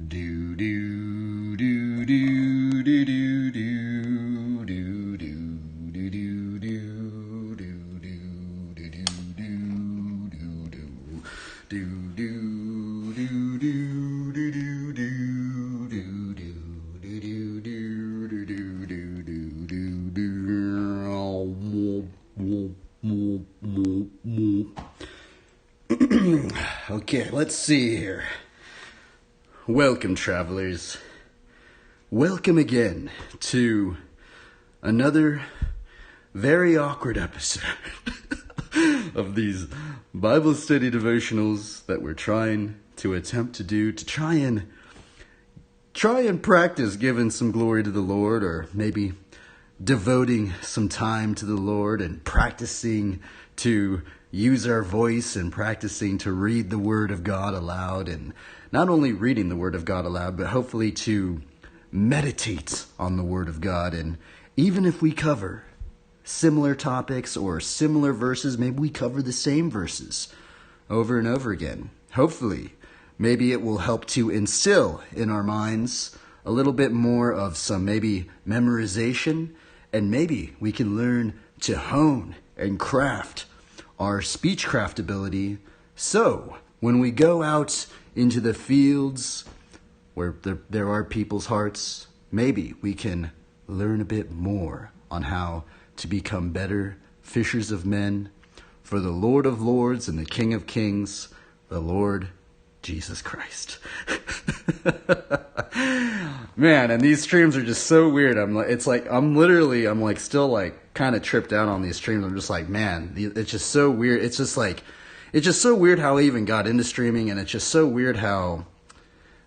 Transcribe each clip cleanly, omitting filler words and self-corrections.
Do do do do do do do do do do do do do do do Okay, let's see here. Welcome, travelers. Welcome again to another very awkward episode of these Bible study devotionals that we're trying to attempt to do to try and practice giving some glory to the Lord, or maybe devoting some time to the Lord and practicing to use our voice and practicing to read the Word of God aloud, and not only reading the Word of God aloud, but hopefully to meditate on the Word of God. And even if we cover similar topics or similar verses, maybe we cover the same verses over and over again. Hopefully, maybe it will help to instill in our minds a little bit more of some maybe memorization, and maybe we can learn to hone and craft our speechcraft ability, so when we go out into the fields where there are people's hearts, maybe we can learn a bit more on how to become better fishers of men for the Lord of Lords and the King of Kings, the Lord Jesus Christ. Man, and these streams are just so weird. I'm still kind of tripped out on these streams. I'm just like, man, it's just so weird. It's just so weird how I even got into streaming, and it's just so weird how,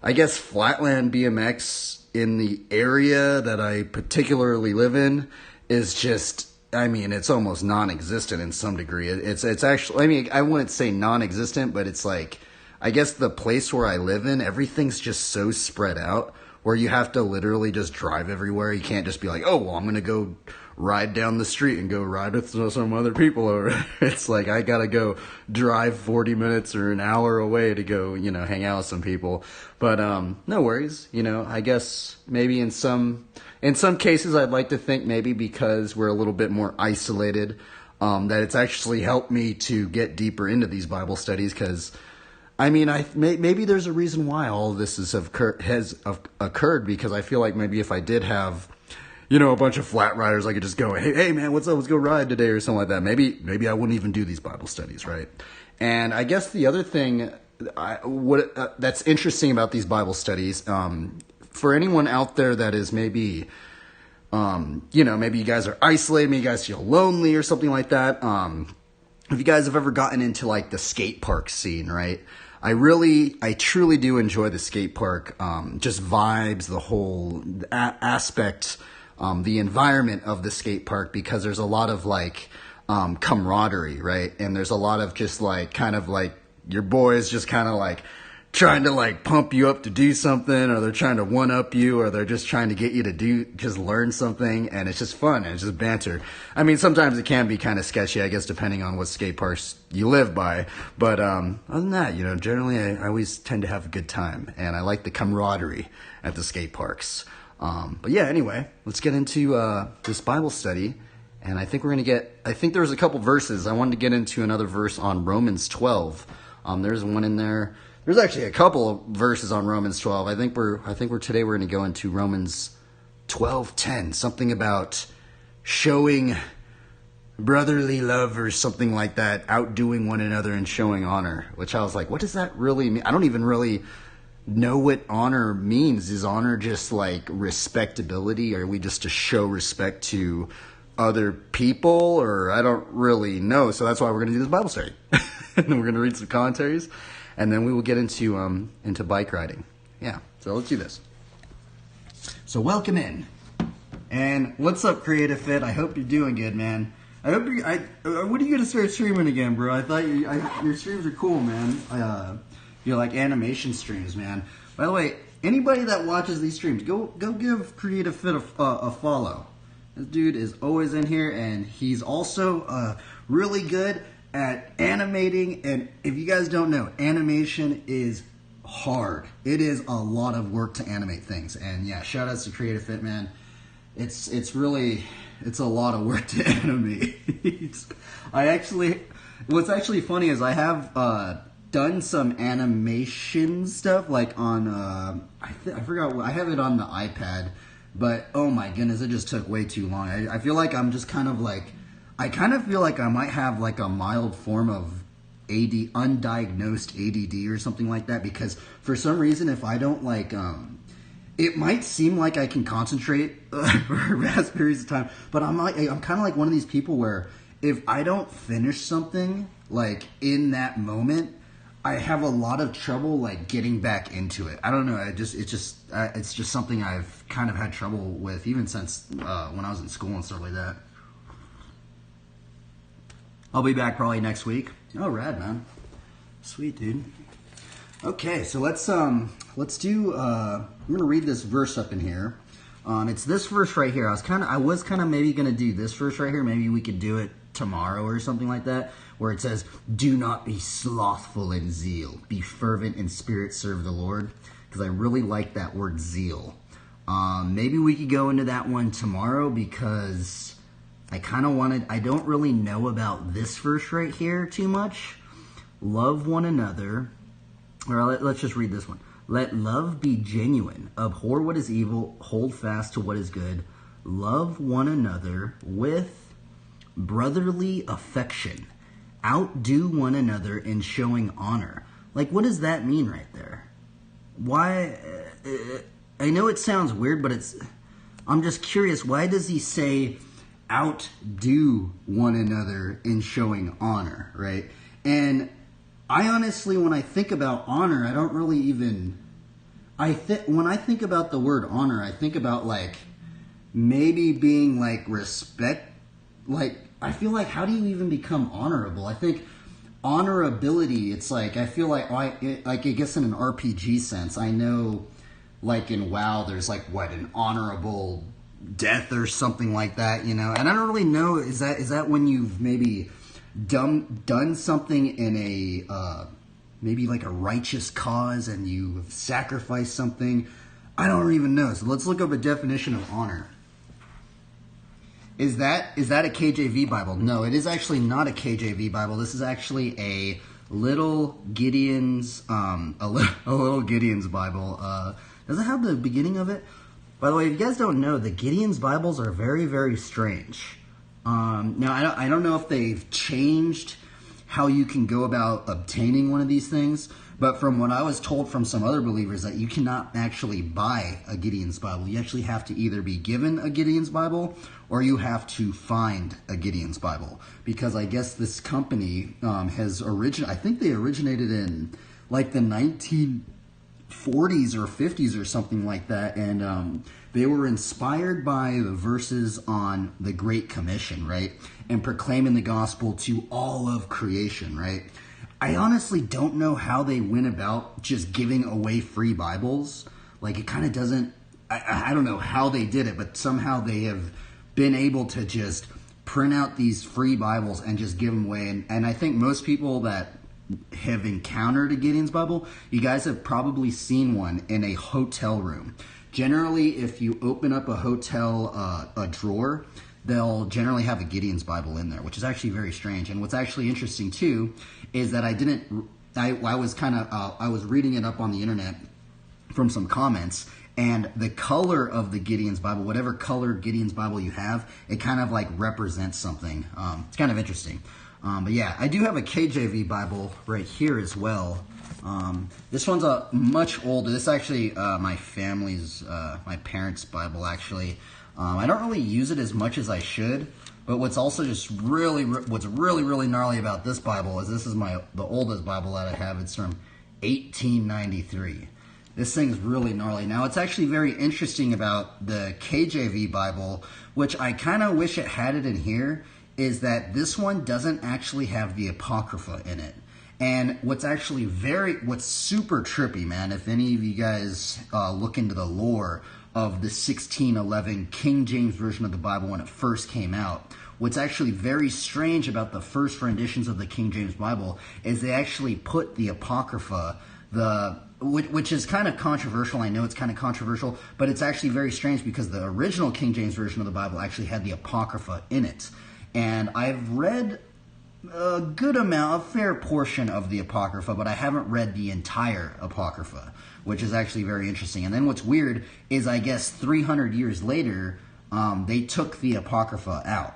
I guess, Flatland BMX in the area that I particularly live in is just, I mean, it's almost non-existent in some degree. It's actually, I mean, I wouldn't say non-existent, but it's like, I guess the place where I live in, everything's just so spread out where you have to literally just drive everywhere. You can't just be like, oh, well, I'm going to go ride down the street and go ride with some other people over. It's like I got to go drive 40 minutes or an hour away to go, hang out with some people. But no worries. I guess maybe in some cases I'd like to think maybe because we're a little bit more isolated, that it's actually helped me to get deeper into these Bible studies, because I mean, maybe there's a reason why all of this has occurred, because I feel like maybe if I did have, a bunch of flat riders, I could just go, hey man, what's up? Let's go ride today or something like that. Maybe I wouldn't even do these Bible studies, right? And I guess the other thing that's interesting about these Bible studies, for anyone out there that is maybe, maybe you guys are isolated, maybe you guys feel lonely or something like that. If you guys have ever gotten into like the skate park scene, right? I truly do enjoy the skate park, just vibes, the whole aspect, the environment of the skate park, because there's a lot of like, camaraderie, right? And there's a lot of just like, kind of like your boys just kind of like trying to like pump you up to do something, or they're trying to one up you, or they're just trying to get you to just learn something. And it's just fun, and it's just banter. I mean, sometimes it can be kind of sketchy, I guess, depending on what skate parks you live by. But other than that, generally I always tend to have a good time, and I like the camaraderie at the skate parks. But yeah, anyway, let's get into this Bible study. And I think there was a couple verses. I wanted to get into another verse on Romans 12. There's one in there. There's actually a couple of verses on Romans 12. I think today we're going to go into Romans 12:10, something about showing brotherly love or something like that, outdoing one another and showing honor, which I was like, what does that really mean? I don't even really know what honor means. Is honor just like respectability? Are we just to show respect to other people? Or I don't really know. So that's why we're going to do this Bible study. And then we're going to read some commentaries. And then we will get into bike riding. Yeah, so let's do this. So welcome in. And what's up, Creative Fit? I hope you're doing good, man. When are you going to start streaming again, bro? I thought your streams are cool, man. You're like animation streams, man. By the way, anybody that watches these streams, go give Creative Fit a follow. This dude is always in here, and he's also really good at animating. And if you guys don't know, animation is hard. It is a lot of work to animate things. And yeah, shout outs to Creative Fit, man. It's a lot of work to animate. What's actually funny is I have done some animation stuff, like on I forgot, I have it on the iPad, but oh my goodness, it just took way too long. I feel like I'm just kind of like, I kind of feel like I might have like a mild form of undiagnosed ADD or something like that, because for some reason, if I don't like, it might seem like I can concentrate for vast periods of time, but I'm kind of like one of these people where if I don't finish something like in that moment, I have a lot of trouble like getting back into it. I don't know. It's just something I've kind of had trouble with even since when I was in school and stuff like that. I'll be back probably next week. Oh, rad, man. Sweet, dude. Okay, so let's do. I'm gonna read this verse up in here. It's this verse right here. I was kind of maybe gonna do this verse right here. Maybe we could do it tomorrow or something like that, where it says, "Do not be slothful in zeal. Be fervent in spirit. Serve the Lord." Because I really like that word zeal. Maybe we could go into that one tomorrow, because I don't really know about this verse right here too much. Love one another. Or let's just read this one. Let love be genuine. Abhor what is evil. Hold fast to what is good. Love one another with brotherly affection. Outdo one another in showing honor. Like, what does that mean right there? Why? I know it sounds weird, but I'm just curious. Why does he say outdo one another in showing honor, right? And I honestly, when I think about honor, I don't really even... when I think about the word honor, I think about, like, maybe being, like, respect. Like, I feel like, how do you even become honorable? I think honorability, it's like, I feel like, I guess in an RPG sense, I know, like, in WoW, there's, like, what, an honorable death or something like that, you know? And I don't really know, is that when you've maybe done something in a maybe like a righteous cause and you've sacrificed something? I don't even know. So let's look up a definition of honor. Is that a KJV Bible? No, it is actually not a KJV Bible. This is actually a little Gideon's little Gideon's Bible. Does it have the beginning of it? By the way, if you guys don't know, the Gideon's Bibles are very, very strange. Now, I don't know if they've changed how you can go about obtaining one of these things, but from what I was told from some other believers, that you cannot actually buy a Gideon's Bible. You actually have to either be given a Gideon's Bible or you have to find a Gideon's Bible, because I guess this company I think they originated in like the 1940s or 50s or something like that, and they were inspired by the verses on the Great Commission, right? And proclaiming the gospel to all of creation, right? I honestly don't know how they went about just giving away free Bibles. Like, it kind of doesn't, I don't know how they did it, but somehow they have been able to just print out these free Bibles and just give them away. And I think most people that have encountered a Gideon's Bible, you guys have probably seen one in a hotel room. Generally, if you open up a hotel a drawer, they'll generally have a Gideon's Bible in there, which is actually very strange. And what's actually interesting too is that I was reading it up on the internet from some comments, and the color of the Gideon's Bible, whatever color Gideon's Bible you have, it kind of like represents something. It's kind of interesting. But yeah, I do have a KJV Bible right here as well. This one's a much older. This is actually my parents' Bible, actually. I don't really use it as much as I should, but what's really gnarly about this Bible is this is the oldest Bible that I have. It's from 1893. This thing's really gnarly. Now, it's actually very interesting about the KJV Bible, which I kind of wish it had it in here, is that this one doesn't actually have the Apocrypha in it. And what's super trippy, man, if any of you guys look into the lore of the 1611 King James Version of the Bible when it first came out, what's actually very strange about the first renditions of the King James Bible is they actually put the Apocrypha Which is kind of controversial. I know it's kind of controversial, but it's actually very strange because the original King James Version of the Bible actually had the Apocrypha in it. And I've read a good amount, a fair portion of the Apocrypha, but I haven't read the entire Apocrypha, which is actually very interesting. And then what's weird is, I guess 300 years later, they took the Apocrypha out,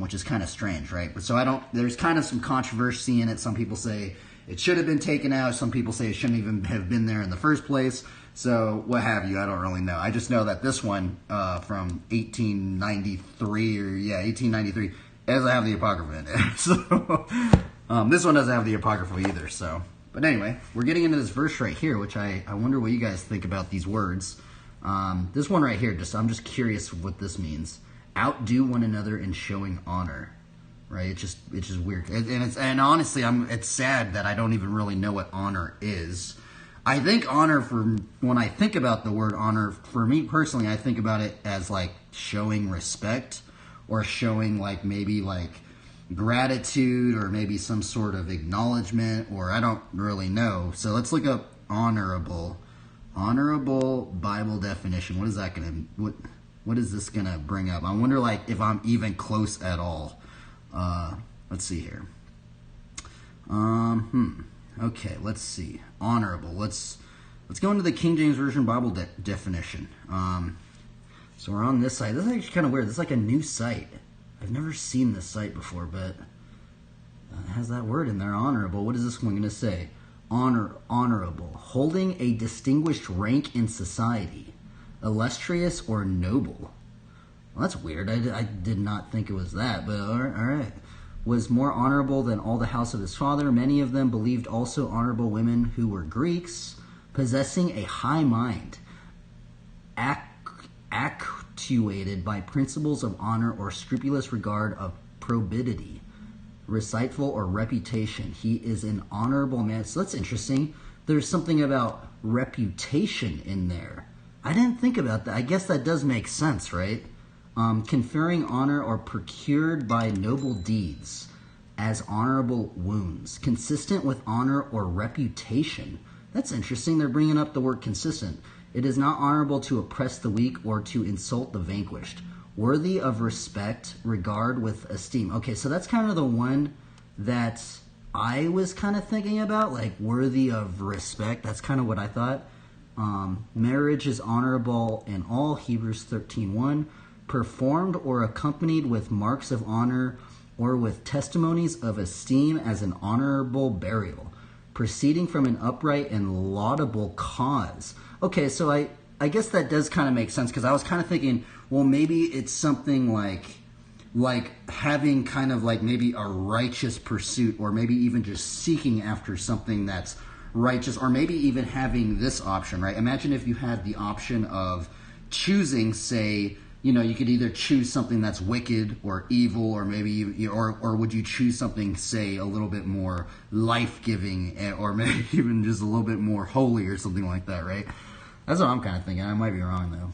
which is kind of strange, right? But so there's kind of some controversy in it. Some people say it should have been taken out. Some people say it shouldn't even have been there in the first place. So what have you, I don't really know. I just know that this one from 1893 doesn't have the Apocrypha in it. So this one doesn't have the Apocrypha either. So, but anyway, we're getting into this verse right here, which I wonder what you guys think about these words. This one right here, I'm just curious what this means. Outdo one another in showing honor. Right, it's just weird, and honestly, it's sad that I don't even really know what honor is. I think honor, when I think about the word honor, for me personally, I think about it as like showing respect, or showing like maybe like gratitude, or maybe some sort of acknowledgement, or I don't really know. So let's look up honorable Bible definition. What is that what is this gonna bring up? I wonder like if I'm even close at all. Let's see here. Okay, let's see. Honorable. Let's go into the King James Version Bible definition. So we're on this site. This is actually kind of weird. This is like a new site. I've never seen this site before, but it has that word in there, honorable. What is this one going to say? Honorable. Holding a distinguished rank in society. Illustrious or noble. Well, that's weird. I did not think it was that, but all right. Was more honorable than all the house of his father. Many of them believed also honorable women who were Greeks, possessing a high mind, actuated by principles of honor or scrupulous regard of probity, recitful or reputation. He is an honorable man. So that's interesting. There's something about reputation in there. I didn't think about that. I guess that does make sense, right? Conferring honor or procured by noble deeds as honorable wounds, consistent with honor or reputation. That's interesting. They're bringing up the word consistent. It is not honorable to oppress the weak or to insult the vanquished. Worthy of respect, regard with esteem. Okay, so that's kind of the one that I was kind of thinking about, like worthy of respect. That's kind of what I thought. Marriage is honorable in all, Hebrews 13:1. Performed or accompanied with marks of honor or with testimonies of esteem as an honorable burial, proceeding from an upright and laudable cause. Okay, so I guess that does kind of make sense, because I was kind of thinking, well, maybe it's something like having kind of like maybe a righteous pursuit, or maybe even just seeking after something that's righteous, or maybe even having this option, right? Imagine if you had the option of choosing, say, you could either choose something that's wicked or evil, or maybe, or would you choose something, say, a little bit more life-giving, or maybe even just a little bit more holy or something like that, right? That's what I'm kind of thinking. I might be wrong, though.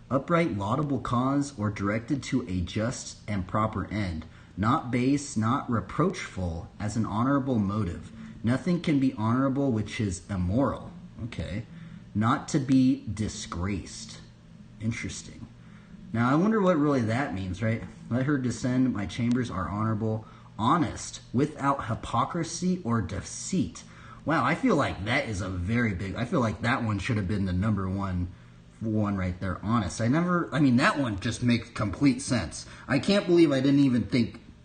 Upright, laudable cause, or directed to a just and proper end. Not base, not reproachful, as an honorable motive. Nothing can be honorable which is immoral. Okay. Not to be disgraced. Interesting. Now, I wonder what really that means, right? Let her descend. My chambers are honorable. Honest, without hypocrisy or deceit. Wow, I feel like that is a very big... I feel like that one should have been the number one right there. Honest. That one just makes complete sense. I can't believe I didn't even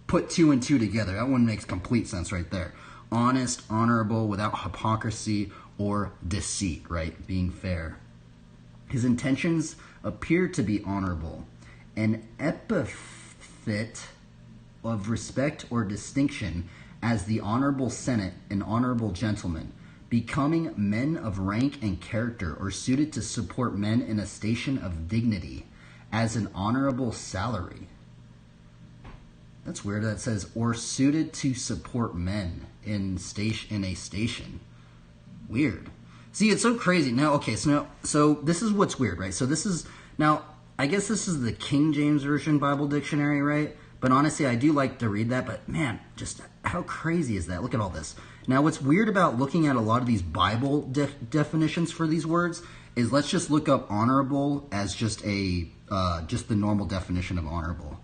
put two and two together. That one makes complete sense right there. Honest, honorable, without hypocrisy or deceit, right? Being fair. His intentions appear to be honorable. An epithet of respect or distinction as the honorable senate, an honorable gentleman, becoming men of rank and character, or suited to support men in a station of dignity, as an honorable salary. That's weird. That says, or suited to support men in a station. Weird. See, it's so crazy. Now, okay, so this is what's weird, right? So this is, now, I guess this is the King James Version Bible Dictionary, right? But honestly, I do like to read that. But man, just how crazy is that? Look at all this. Now, what's weird about looking at a lot of these Bible definitions for these words is let's just look up honorable as just the normal definition of honorable.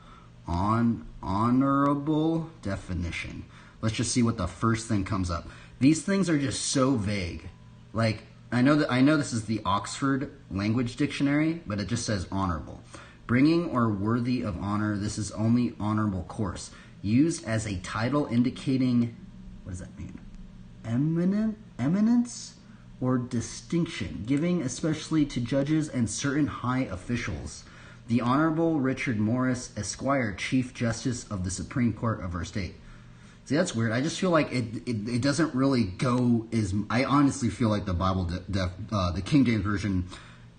Honorable definition. Let's just see what the first thing comes up. These things are just so vague. Like, I know this is the Oxford Language Dictionary, but it just says honorable. Bringing or worthy of honor, this is only honorable course. Used as a title indicating, what does that mean? Eminence or distinction, giving especially to judges and certain high officials. The Honorable Richard Morris, Esquire, Chief Justice of the Supreme Court of our state. See, that's weird. I just feel like it doesn't really go as... I honestly feel like the Bible, the King James Version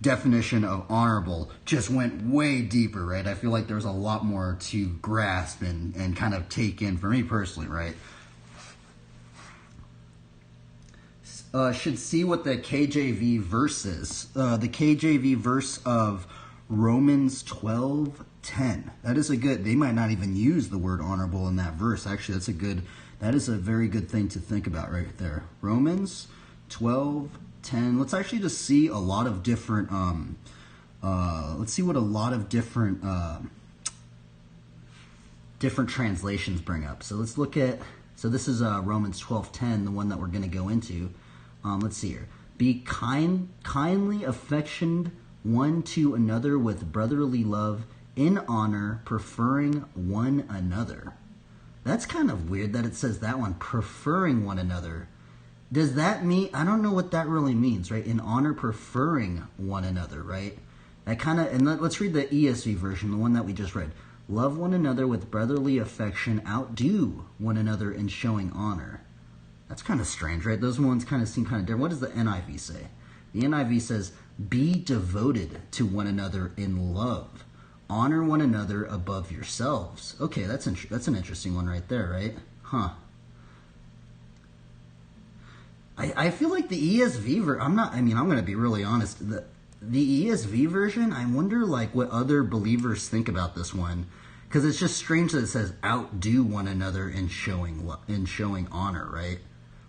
definition of honorable just went way deeper, right? I feel like there's a lot more to grasp and kind of take in for me personally, right? Should see what the KJV verse is. The KJV verse of Romans 12:10. That is a good... They might not even use the word honorable in that verse. Actually, that is a very good thing to think about right there. Romans 12:10. Let's actually just see a lot of different... let's see what a lot of different translations bring up. So let's look at... So this is Romans 12:10, the one that we're going to go into. Let's see here. Be kindly affectioned one to another with brotherly love, in honor, preferring one another. That's kind of weird that it says that one, preferring one another. Does that mean, I don't know what that really means, right? In honor, preferring one another, right? That kind of, and let's read the ESV version, the one that we just read. Love one another with brotherly affection, outdo one another in showing honor. That's kind of strange, right? Those ones kind of seem kind of different. What does the NIV say? The NIV says, be devoted to one another in love. Honor one another above yourselves. Okay, that's an interesting one right there, right? Huh. I feel like the ESV version, I'm going to be really honest. The ESV version, I wonder like what other believers think about this one. Because it's just strange that it says outdo one another in showing honor, right?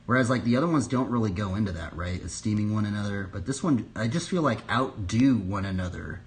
Whereas like the other ones don't really go into that, right? Esteeming one another. But this one, I just feel like outdo one another.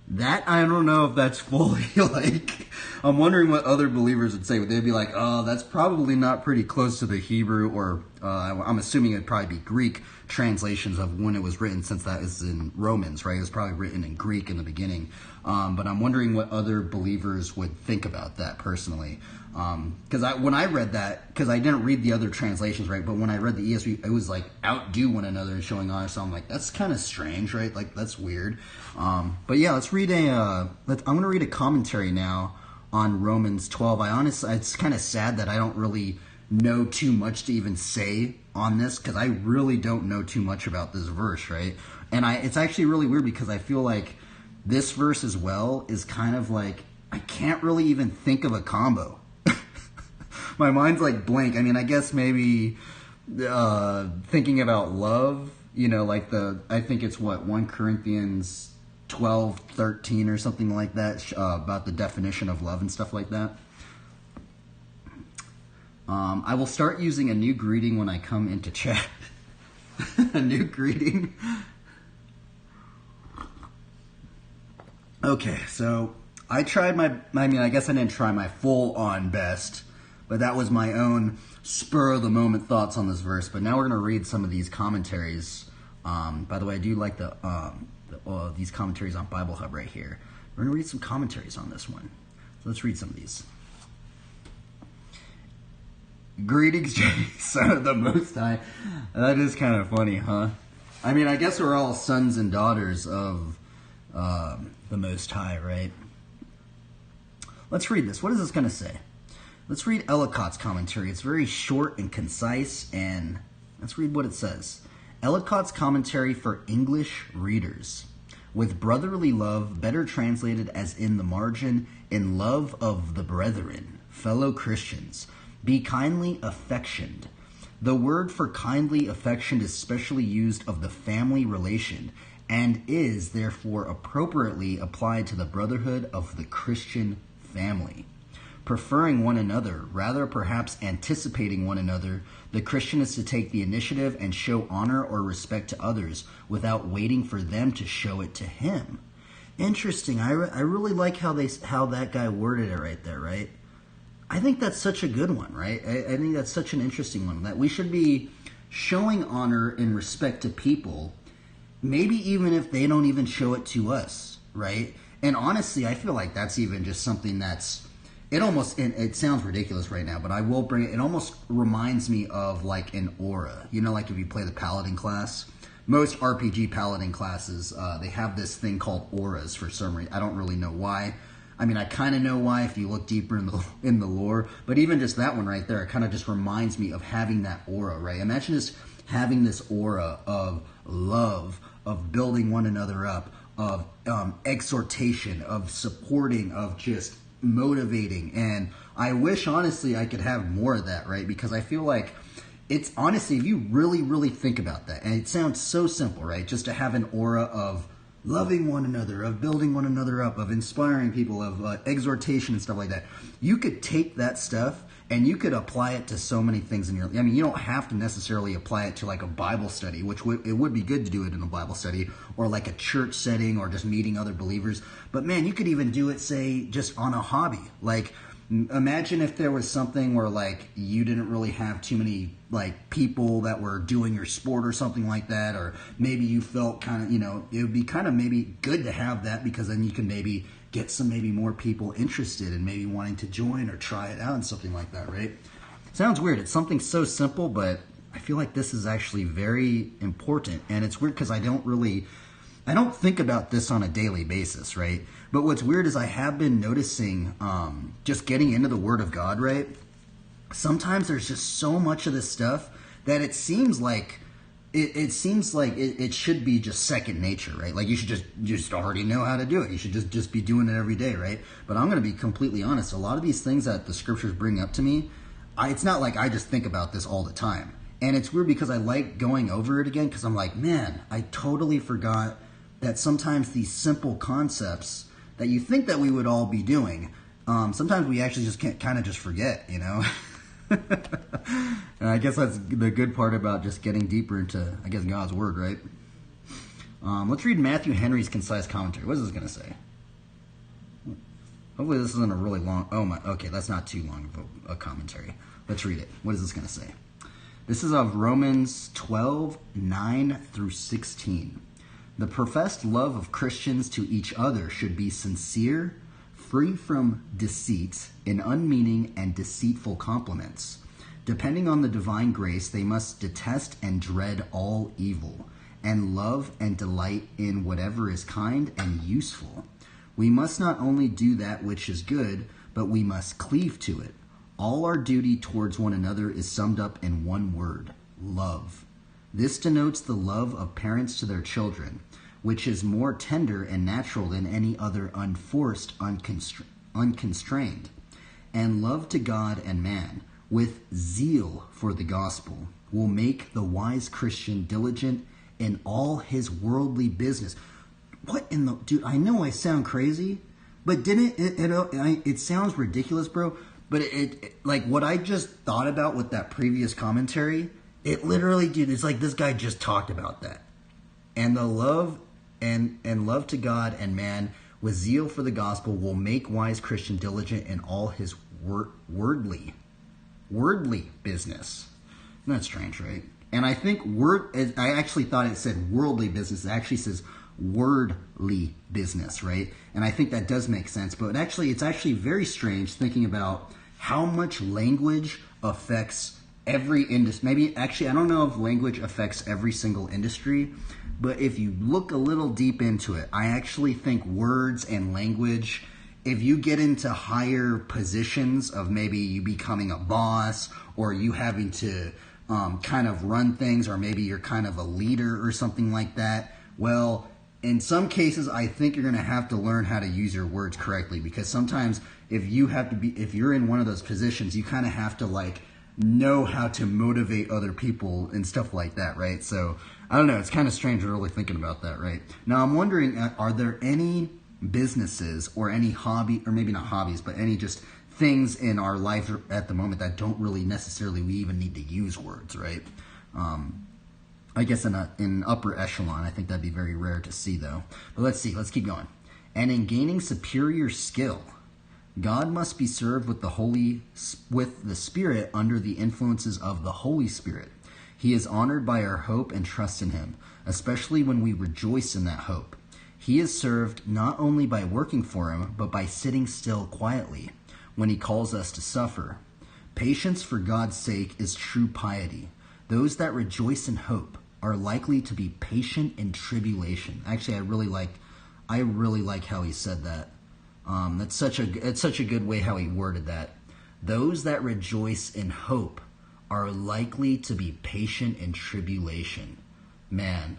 That, I don't know if that's fully like, I'm wondering what other believers would say. Would they be like, oh, that's probably not pretty close to the Hebrew, or I'm assuming it'd probably be Greek translations of when it was written, since that is in Romans, right? It was probably written in Greek in the beginning. But I'm wondering what other believers would think about that personally. Because when I read that, because I didn't read the other translations, right? But when I read the ESV, it was like outdo one another and showing honor. So I'm like, that's kind of strange, right? Like that's weird. But yeah, let's read I'm going to read a commentary now on Romans 12. It's kind of sad that I don't really know too much to even say on this, because I really don't know too much about this verse, right? And it's actually really weird because I feel like this verse as well is kind of like, I can't really even think of a combo. My mind's like blank. I mean, I guess maybe thinking about love, like I think it's 1 Corinthians 12:13 or something like that, about the definition of love and stuff like that. I will start using a new greeting when I come into chat. A new greeting. Okay, so I tried I guess I didn't try my full-on best, but that was my own spur-of-the-moment thoughts on this verse. But now we're going to read some of these commentaries. By the way, I do like these commentaries on Bible Hub right here. We're going to read some commentaries on this one. So let's read some of these. Greetings, Jay, son of the Most High. That is kind of funny, huh? I mean, I guess we're all sons and daughters of the Most High, right? Let's read this. What is this going to say? Let's read Ellicott's commentary. It's very short and concise, and let's read what it says. Ellicott's commentary for English readers. With brotherly love, better translated as in the margin, in love of the brethren, fellow Christians, be kindly affectioned. The word for kindly affectioned is specially used of the family relation, and is therefore appropriately applied to the brotherhood of the Christian family. preferring one another, rather perhaps anticipating one another. The Christian is to take the initiative and show honor or respect to others without waiting for them to show it to him. Interesting. I really like how that guy worded it right there, right? I think that's such a good one, right? I think that's such an interesting one, that we should be showing honor and respect to people, maybe even if they don't even show it to us, right? And honestly, I feel like that's even just something that's, it sounds ridiculous right now, but I will bring it. It almost reminds me of like an aura. You know, like if you play the Paladin class, most RPG Paladin classes, they have this thing called auras for some reason. I don't really know why. I mean, I kind of know why if you look deeper in the lore, but even just that one right there, it kind of just reminds me of having that aura, right? Imagine just having this aura of love, of building one another up, of exhortation, of supporting, of just motivating. And I wish, honestly, I could have more of that, right? Because I feel like it's, honestly, if you really, really think about that, and it sounds so simple, right? Just to have an aura of loving one another, of building one another up, of inspiring people, of exhortation and stuff like that. You could take that stuff and you could apply it to so many things in your life. I mean, you don't have to necessarily apply it to like a Bible study, which it would be good to do it in a Bible study, or like a church setting, or just meeting other believers. But man, you could even do it, say, just on a hobby. Like, imagine if there was something where like you didn't really have too many like people that were doing your sport or something like that, or maybe you felt kind of, it would be kind of maybe good to have that, because then you can maybe get some maybe more people interested and maybe wanting to join or try it out and something like that, right? Sounds weird. It's something so simple, but I feel like this is actually very important. And it's weird because I don't think about this on a daily basis, right? But what's weird is I have been noticing, just getting into the Word of God, right? Sometimes there's just so much of this stuff that it seems like it should be just second nature, right? Like you should just already know how to do it. You should just be doing it every day, right? But I'm going to be completely honest. A lot of these things that the scriptures bring up to me, it's not like I just think about this all the time. And it's weird because I like going over it again, because I'm like, man, I totally forgot that sometimes these simple concepts that you think that we would all be doing, sometimes we actually just can't kind of just forget, And I guess that's the good part about just getting deeper into, I guess, God's Word, right? Let's read Matthew Henry's concise commentary. What is this going to say? Hopefully this isn't a really long... okay, that's not too long of a commentary. Let's read it. What is this going to say? This is of Romans 12, 9 through 16. The professed love of Christians to each other should be sincere, free from deceit in unmeaning and deceitful compliments. Depending on the divine grace, they must detest and dread all evil, and love and delight in whatever is kind and useful. We must not only do that which is good, but we must cleave to it. All our duty towards one another is summed up in one word: love. This denotes the love of parents to their children, which is more tender and natural than any other, unforced, unconstrained. And love to God and man, with zeal for the gospel, will make the wise Christian diligent in all his worldly business. What in the... Dude, I know I sound crazy, but didn't it sounds ridiculous, bro, but it like what I just thought about with that previous commentary, it literally, dude, it's like this guy just talked about that. And the love and love to God and man with zeal for the gospel will make wise Christian diligent in all his worldly business. Isn't that strange, right? And I think I actually thought it said worldly business. It actually says wordly business, right? And I think that does make sense. But it's actually very strange thinking about how much language affects every industry. Maybe, actually, I don't know if language affects every single industry, but if you look a little deep into it, I actually think words and language, if you get into higher positions of maybe you becoming a boss, or you having to kind of run things, or maybe you're kind of a leader or something like that, well, in some cases, I think you're going to have to learn how to use your words correctly, because sometimes if you're in one of those positions, you kind of have to like know how to motivate other people and stuff like that, right? So I don't know. It's kind of strange really thinking about that, right? Now I'm wondering, are there any businesses or any hobby, or maybe not hobbies, but any just things in our life at the moment that don't really necessarily we even need to use words, right? I guess in upper echelon, I think that'd be very rare to see, though. But let's see. Let's keep going. And in gaining superior skill, God must be served with the Spirit under the influences of the Holy Spirit. He is honored by our hope and trust in Him, especially when we rejoice in that hope. He is served not only by working for Him, but by sitting still quietly when He calls us to suffer. Patience for God's sake is true piety. Those that rejoice in hope are likely to be patient in tribulation. Actually, I really like how he said that. It's such a good way how he worded that. Those that rejoice in hope are likely to be patient in tribulation. Man,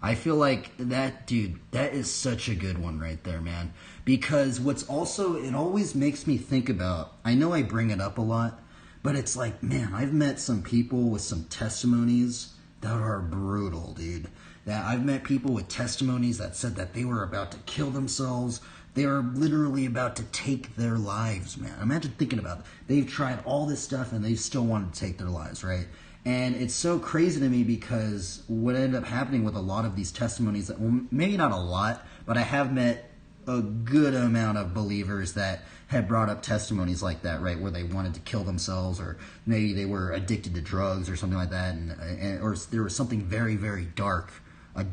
I feel like that, dude, that is such a good one right there, man. Because it always makes me think about, I know I bring it up a lot, but it's like, man, I've met some people with some testimonies that are brutal, dude. That I've met people with testimonies that said that they were about to kill themselves. They are literally about to take their lives, man. Imagine thinking about it. They've tried all this stuff and they still wanted to take their lives, right? And it's so crazy to me because what ended up happening with a lot of these testimonies, that, well, maybe not a lot, but I have met a good amount of believers that had brought up testimonies like that, right, where they wanted to kill themselves, or maybe they were addicted to drugs or something like that, or there was something very, very dark, a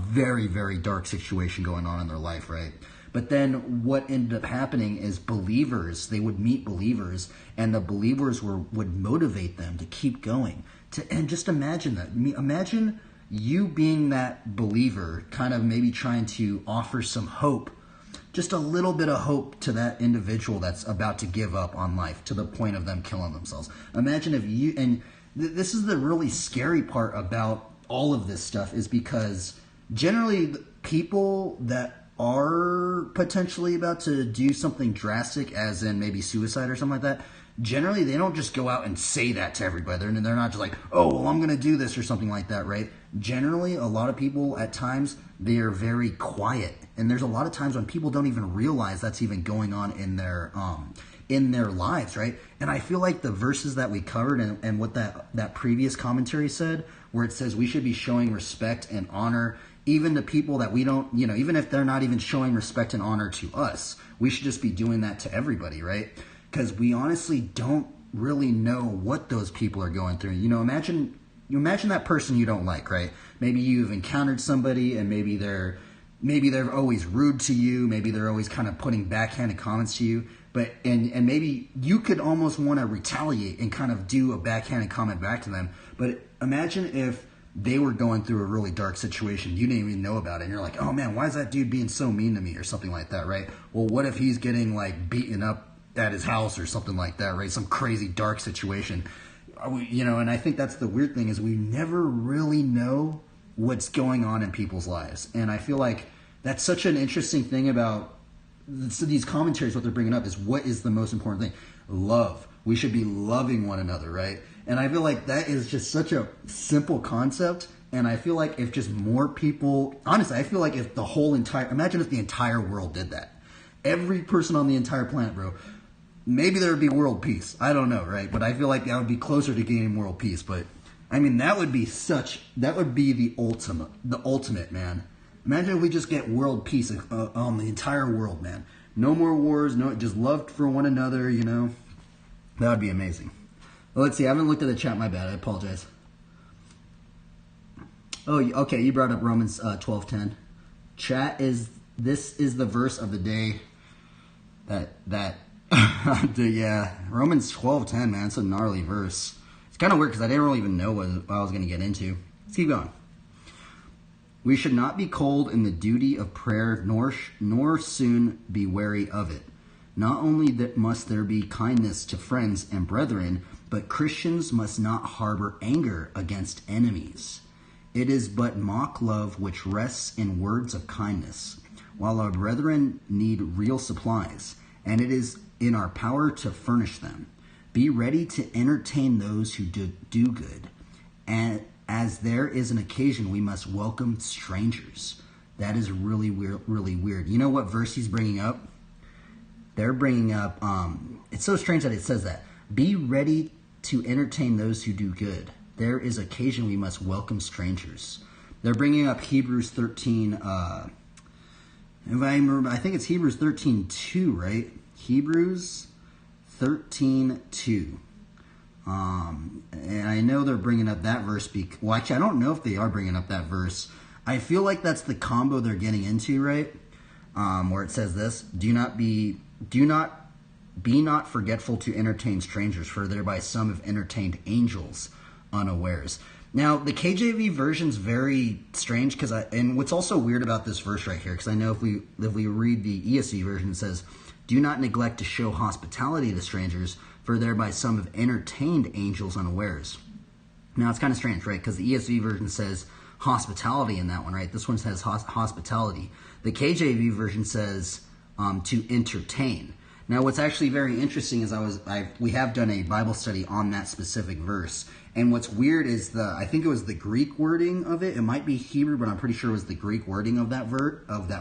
very, very dark situation going on in their life, right? But then what ended up happening is believers, they would meet believers, and the believers would motivate them to keep going. And just imagine that. Imagine you being that believer, kind of maybe trying to offer some hope, just a little bit of hope to that individual that's about to give up on life to the point of them killing themselves. Imagine if you, and this is the really scary part about all of this stuff, is because generally people that are potentially about to do something drastic, as in maybe suicide or something like that, generally they don't just go out and say that to everybody. They're not just like, oh, well, I'm going to do this or something like that, right? Generally, a lot of people at times, they are very quiet. And there's a lot of times when people don't even realize that's even going on in their lives, right? And I feel like the verses that we covered and what that previous commentary said, where it says we should be showing respect and honor even to people that we don't, even if they're not even showing respect and honor to us, we should just be doing that to everybody, right? Because we honestly don't really know what those people are going through. Imagine that person you don't like, right? Maybe you've encountered somebody and maybe they're always rude to you, maybe they're always kind of putting backhanded comments to you, and maybe you could almost want to retaliate and kind of do a backhanded comment back to them. But imagine if they were going through a really dark situation, you didn't even know about it, and you're like, oh man, why is that dude being so mean to me, or something like that, right? Well, what if he's getting like beaten up at his house or something like that, right? Some crazy dark situation. And I think that's the weird thing, is we never really know what's going on in people's lives. And I feel like that's such an interesting thing about these commentaries. What they're bringing up is, what is the most important thing? Love. We should be loving one another, right? And I feel like that is just such a simple concept. And I feel like if just more people, honestly, I feel like if imagine if the entire world did that. Every person on the entire planet, bro. Maybe there would be world peace. I don't know, right? But I feel like that would be closer to gaining world peace. But I mean, that would be the ultimate, man. Imagine if we just get world peace on the entire world, man. No more wars, just love for one another, That would be amazing. Well, let's see. I haven't looked at the chat. My bad. I apologize. Oh, okay. You brought up Romans 12:10. Chat this is the verse of the day. That yeah, Romans 12:10, man. It's a gnarly verse. It's kind of weird because I didn't really even know what I was going to get into. Let's keep going. We should not be cold in the duty of prayer, nor soon be weary of it. Not only that must there be kindness to friends and brethren, but Christians must not harbor anger against enemies. It is but mock love which rests in words of kindness, while our brethren need real supplies, and it is in our power to furnish them. Be ready to entertain those who do good, and as there is an occasion, we must welcome strangers. That is really weird. You know what verse he's bringing up? they're bringing up, it's so strange that it says that. Be ready to entertain those who do good. There is occasion we must welcome strangers. They're bringing up Hebrews 13, if I remember, I think it's Hebrews 13:2, right? Hebrews 13:2. And I know they're bringing up that verse. Well, actually, I don't know if they are bringing up that verse. I feel like that's the combo they're getting into, right? Where it says this: Do not be not forgetful to entertain strangers, for thereby some have entertained angels unawares. Now, the KJV version's very strange and what's also weird about this verse right here, because I know if we read the ESV version, it says, "Do not neglect to show hospitality to strangers, for thereby some have entertained angels unawares." Now, it's kind of strange, right? Because the ESV version says hospitality in that one, right? This one says hospitality. The KJV version says to entertain. Now, what's actually very interesting is we have done a Bible study on that specific verse, and what's weird is I think it was the Greek wording of it. It might be Hebrew, but I'm pretty sure it was the Greek wording of that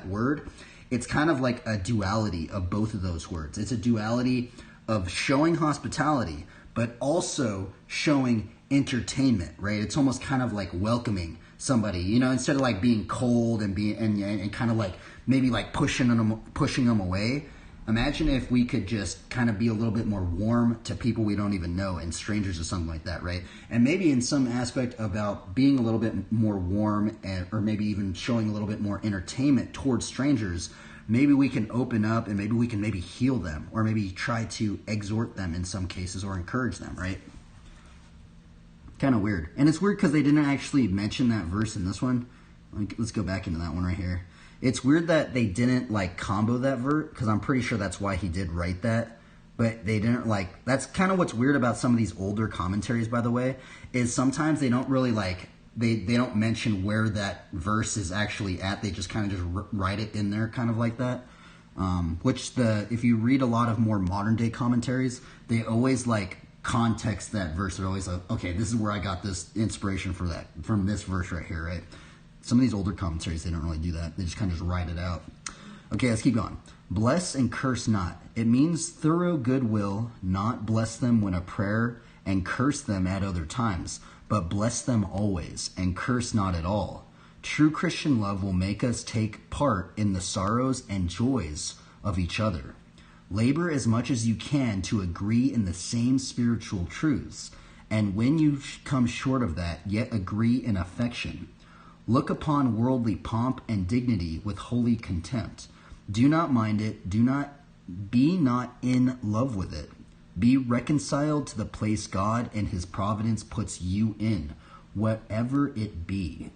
word. It's kind of like a duality of both of those words. It's a duality of showing hospitality, but also showing entertainment, right? It's almost kind of like welcoming somebody, instead of like being cold and kind of like maybe like pushing them away. Imagine if we could just kind of be a little bit more warm to people we don't even know and strangers or something like that, right? And maybe in some aspect about being a little bit more warm or maybe even showing a little bit more entertainment towards strangers, maybe we can open up and maybe we can heal them or maybe try to exhort them in some cases or encourage them, right? Kind of weird. And it's weird because they didn't actually mention that verse in this one. Let's go back into that one right here. It's weird that they didn't like combo that verse, because I'm pretty sure that's why he did write that. But they didn't that's kind of what's weird about some of these older commentaries, by the way, is sometimes they don't really they don't mention where that verse is actually at. They just kind of just write it in there kind of like that. If you read a lot of more modern day commentaries, they always context that verse. They're always like, okay, this is where I got this inspiration from this verse right here, right? Some of these older commentaries, they don't really do that. They just kind of just write it out. Okay, let's keep going. Bless and curse not. It means thorough goodwill, not bless them when a prayer and curse them at other times, but bless them always and curse not at all. True Christian love will make us take part in the sorrows and joys of each other. Labor as much as you can to agree in the same spiritual truths, and when you come short of that, yet agree in affection. Look upon worldly pomp and dignity with holy contempt. Do not mind it. Be not in love with it. Be reconciled to the place God and his providence puts you in, whatever it be.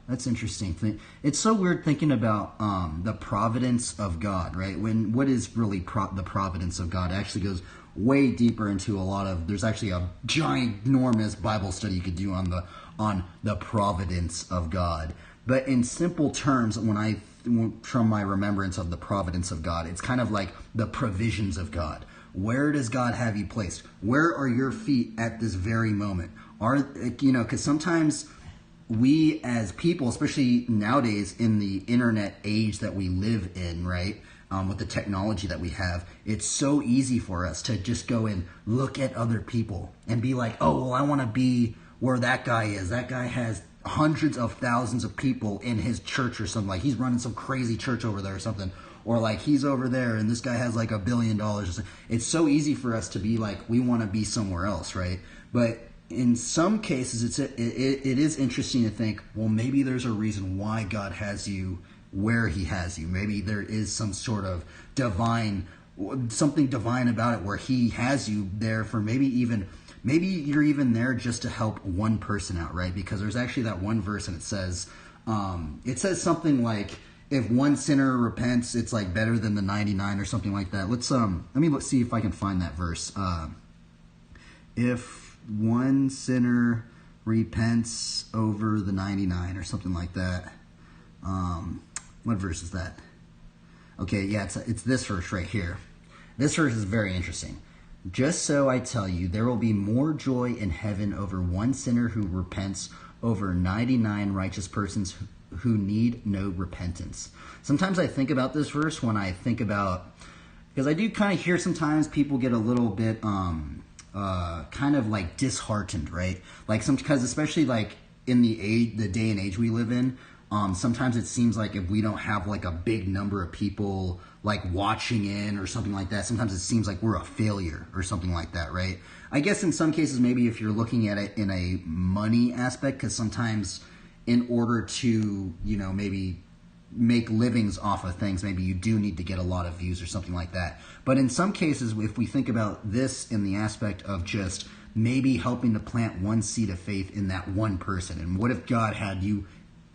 That's interesting. It's so weird thinking about the providence of God, right? What is really the providence of God? It actually goes way deeper into there's actually a giant, enormous Bible study you could do on the providence of God. But in simple terms, from my remembrance of the providence of God, it's kind of like the provisions of God. Where does God have you placed? Where are your feet at this very moment? Because sometimes we as people, especially nowadays in the internet age that we live in, right? With the technology that we have, it's so easy for us to just go and look at other people and be like, oh, well, I want to be where that guy is. That guy has hundreds of thousands of people in his church or something. He's running some crazy church over there or something. Or he's over there and this guy has $1 billion or something. It's so easy for us to be we want to be somewhere else, right? But in some cases, it is interesting to think, well, maybe there's a reason why God has you where he has you. Maybe there is some sort of something divine about it where he has you there for maybe you're even there just to help one person out, right? Because there's actually that one verse and it says something like, if one sinner repents, it's better than the 99 or something like that. Let's see if I can find that verse. If one sinner repents over the 99 or something like that. What verse is that? Okay, yeah, it's this verse right here. This verse is very interesting. Just so I tell you, there will be more joy in heaven over one sinner who repents over 99 righteous persons who need no repentance. Sometimes I think about this verse when I think about because I do kind of hear sometimes people get a little bit kind of like disheartened, right? Like because especially like in the day and age we live in, sometimes it seems like if we don't have like a big number of people like watching in or something like that, sometimes it seems like we're a failure or something like that, right? I guess in some cases maybe if you're looking at it in a money aspect, because sometimes in order to, you know, maybe make livings off of things, maybe you do need to get a lot of views or something like that. But in some cases, if we think about this in the aspect of just maybe helping to plant one seed of faith in that one person, and what if God had you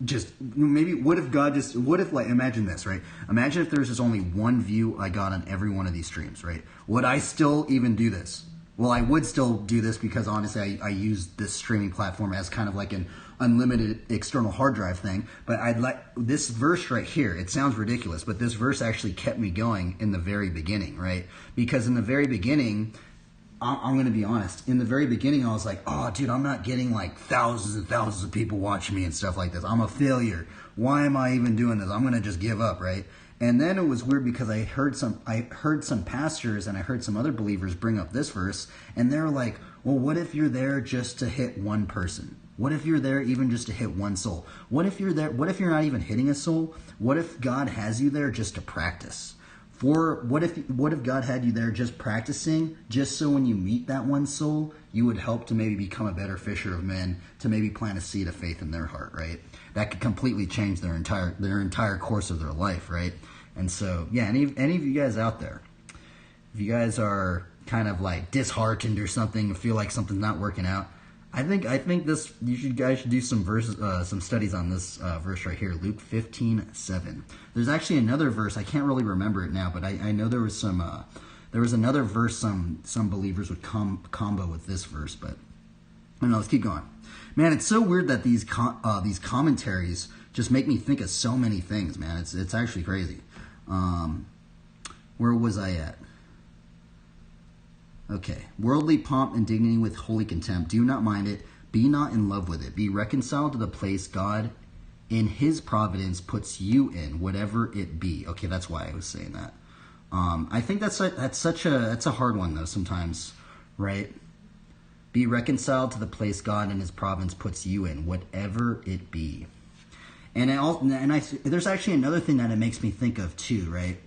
just maybe what if like imagine this, right? Imagine if there's just only one view I got on every one of these streams, right? Would I still even do this? Well, I would still do this because honestly I use this streaming platform as kind of like an unlimited external hard drive thing. But I'd like this verse right here. It sounds ridiculous, but this verse actually kept me going in the very beginning, right? Because in the very beginning, I'm going to be honest. In the very beginning, I was like, oh, dude, I'm not getting like thousands and thousands of people watching me and stuff like this. I'm a failure. Why am I even doing this? I'm going to just give up, right? And then it was weird because I heard some pastors and I heard some other believers bring up this verse, and they're like, well, what if you're there just to hit one person? What if you're there even just to hit one soul? What if you're there? What if you're not even hitting a soul? What if God has you there just to practice? What if God had you there just practicing, just so when you meet that one soul, you would help to maybe become a better fisher of men, to maybe plant a seed of faith in their heart, right? That could completely change their entire course of their life, right? And so, yeah, any of you guys out there, if you guys are kind of like disheartened or something, feel like something's not working out, I think this guys should do some some studies on this verse right here, Luke 15:7. There's actually another verse, I can't really remember it now, but I know there was another verse some believers would combo with this verse, but I don't know. Let's keep going. Man, it's so weird that these commentaries just make me think of so many things, man. It's actually crazy. Where was I at? Okay. Worldly pomp and dignity with holy contempt. Do not mind it. Be not in love with it. Be reconciled to the place God in his providence puts you in, whatever it be. Okay, that's why I was saying that. I think that's a hard one though sometimes, right? Be reconciled to the place God in his providence puts you in, whatever it be. And there's actually another thing that it makes me think of too, right?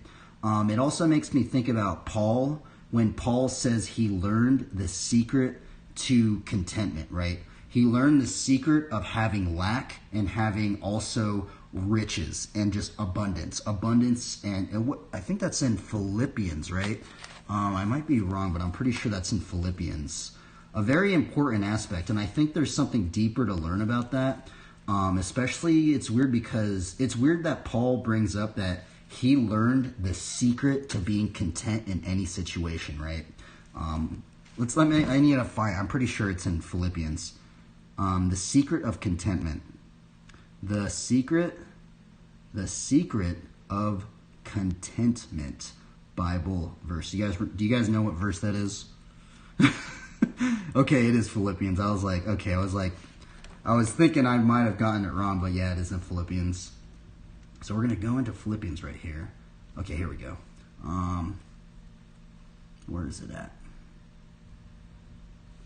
It also makes me think about Paul, when Paul says he learned the secret to contentment, right? He learned the secret of having lack and having also riches and just abundance. And I think that's in Philippians, right? I might be wrong, but I'm pretty sure that's in Philippians. A very important aspect, and I think there's something deeper to learn about that. Especially, it's weird because it's weird that Paul brings up that he learned the secret to being content in any situation, right? I need to find, I'm pretty sure it's in Philippians. The secret of contentment. The secret of contentment Bible verse. Do you guys know what verse that is? Okay, it is Philippians. I was thinking I might have gotten it wrong, but yeah, it is in Philippians. So we're going to go into Philippians right here. Okay, here we go. Where is it at?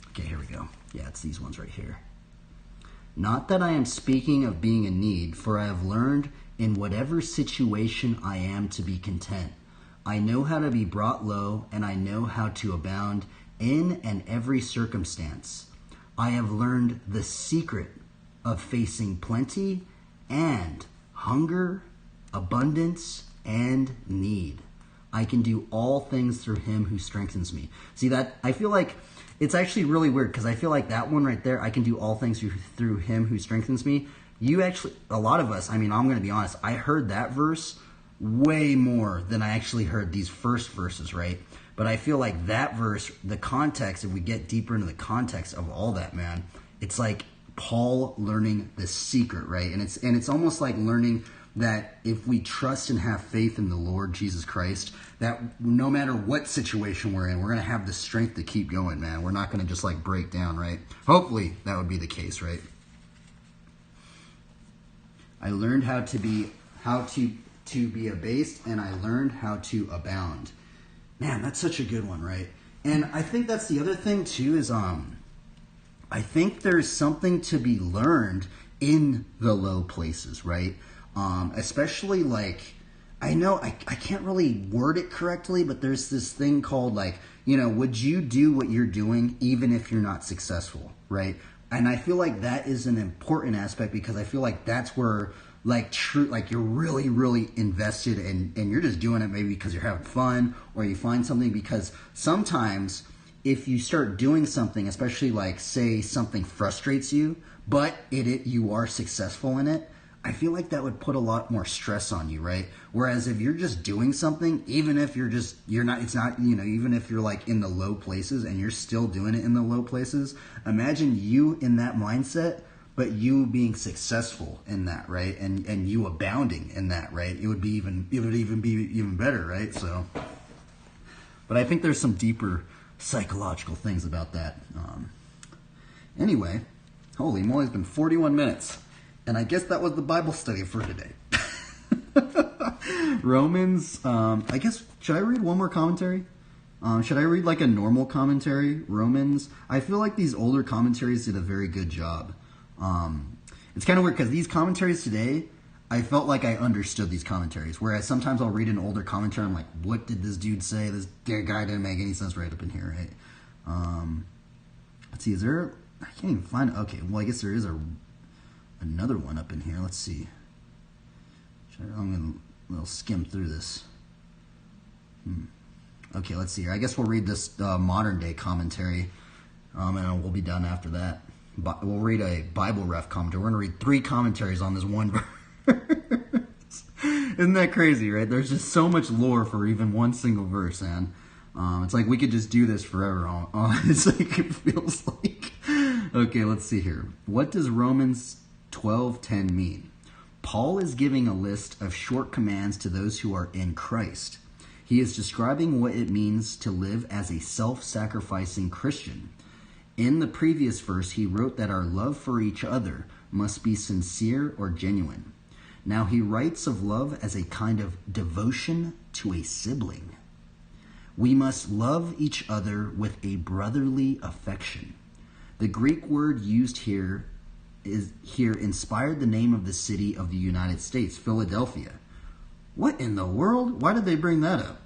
Okay, here we go. Yeah, it's these ones right here. Not that I am speaking of being in need, for I have learned in whatever situation I am to be content. I know how to be brought low, and I know how to abound in and every circumstance. I have learned the secret of facing plenty and hunger, abundance, and need. I can do all things through him who strengthens me. See that? I feel like it's actually really weird because I feel like that one right there, I can do all things through him who strengthens me. A lot of us, I'm going to be honest, I heard that verse way more than I actually heard these first verses, right? But I feel like that verse, the context, if we get deeper into the context of all that, man, it's like Paul learning the secret, right? And it's almost like learning that if we trust and have faith in the Lord Jesus Christ, that no matter what situation we're in, we're going to have the strength to keep going, man. We're not going to just like break down, right? Hopefully that would be the case, right? I learned how to be abased, and I learned how to abound. Man, that's such a good one, right? And I think that's the other thing too is I think there's something to be learned in the low places, right? Especially like I know I can't really word it correctly, but there's this thing called like, would you do what you're doing even if you're not successful, right? And I feel like that is an important aspect because I feel like that's where like you're really, really invested and you're just doing it maybe because you're having fun or you find something because sometimes if you start doing something, especially like say something frustrates you, but you are successful in it, I feel like that would put a lot more stress on you, right? Whereas if you're just doing something, even if even if you're like in the low places and you're still doing it in the low places, imagine you in that mindset, but you being successful in that, right? And you abounding in that, right? It would be even better, right? So, but I think there's some deeper psychological things about that. Anyway, holy moly, it's been 41 minutes. And I guess that was the Bible study for today. Romans, I guess, should I read one more commentary? Should I read like a normal commentary? Romans, I feel like these older commentaries did a very good job. It's kind of weird because these commentaries today, I felt like I understood these commentaries. Whereas sometimes I'll read an older commentary, I'm like, what did this dude say? This guy didn't make any sense right up in here, right? Let's see, is there, I can't even find it. Okay, well, I guess there is another one up in here. Let's see. I'm going to skim through this. Okay, let's see here. I guess we'll read this modern day commentary, and we'll be done after that. We'll read a Bible ref commentary. We're going to read 3 commentaries on this one verse. Isn't that crazy, right? There's just so much lore for even one single verse, man. It's like we could just do this forever. It's like it feels like. Okay, let's see here. What does Romans 12:10 mean? Paul is giving a list of short commands to those who are in Christ. He is describing what it means to live as a self-sacrificing Christian. In the previous verse, he wrote that our love for each other must be sincere or genuine. Now he writes of love as a kind of devotion to a sibling. We must love each other with a brotherly affection. The Greek word used here inspired the name of the city of the United States, Philadelphia. What in the world? Why did they bring that up?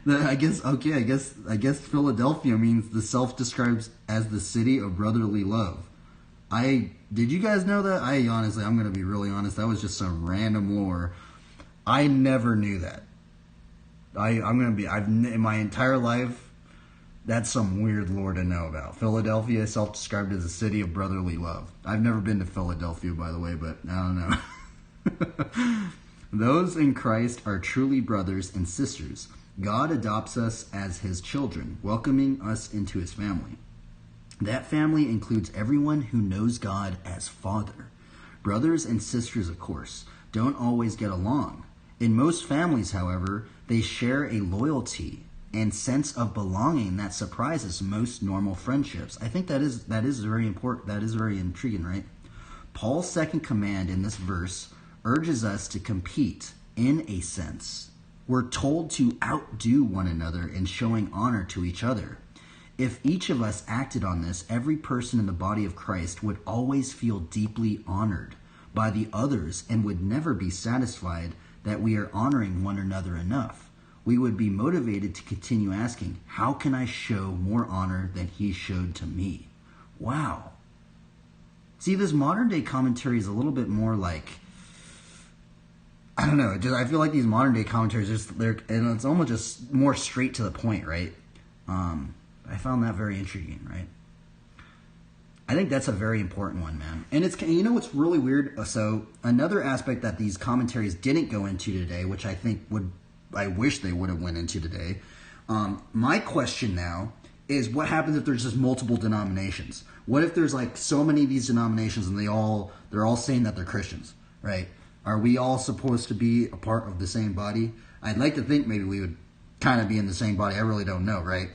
I guess Philadelphia means the self-describes as the city of brotherly love. Did you guys know that? I'm going to be really honest, that was just some random lore. I never knew that. In my entire life, that's some weird lore to know about. Philadelphia, self-described as a city of brotherly love. I've never been to Philadelphia, by the way, but I don't know. Those in Christ are truly brothers and sisters. God adopts us as his children, welcoming us into his family. That family includes everyone who knows God as Father. Brothers and sisters, of course, don't always get along. In most families, however, they share a loyalty and sense of belonging that surprises most normal friendships. I think that is very important. That is very intriguing, right? Paul's second command in this verse urges us to compete in a sense. We're told to outdo one another in showing honor to each other. If each of us acted on this, every person in the body of Christ would always feel deeply honored by the others and would never be satisfied that we are honoring one another enough. We would be motivated to continue asking, how can I show more honor than he showed to me? Wow. See, this modern day commentary is a little bit more like, I don't know, I feel like these modern day commentaries, and it's almost just more straight to the point, right? I found that very intriguing, right? I think that's a very important one, man. And what's really weird? So another aspect that these commentaries didn't go into today, which I wish they would have went into today. My question now is, what happens if there's just multiple denominations? What if there's like so many of these denominations and they're all saying that they're Christians, right? Are we all supposed to be a part of the same body? I'd like to think maybe we would kind of be in the same body. I really don't know, right?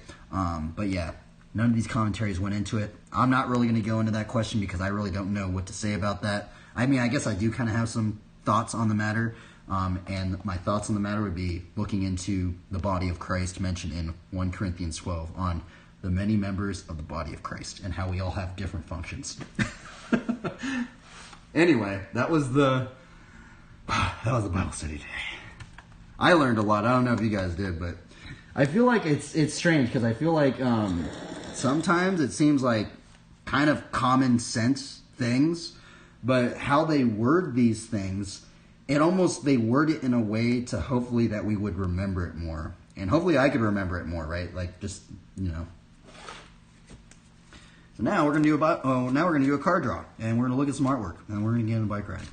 But yeah, none of these commentaries went into it. I'm not really going to go into that question because I really don't know what to say about that. I mean, I guess I do kind of have some thoughts on the matter. And my thoughts on the matter would be looking into the body of Christ mentioned in 1 Corinthians 12 on the many members of the body of Christ and how we all have different functions. Anyway, that was the Bible study today. I learned a lot. I don't know if you guys did, but I feel like it's strange because I feel like sometimes it seems like kind of common sense things, but how they word these things, they word it in a way to hopefully that we would remember it more. And hopefully I could remember it more, right? Like just, So now we're gonna do a card draw, and we're gonna look at some artwork, and we're gonna get on a bike ride.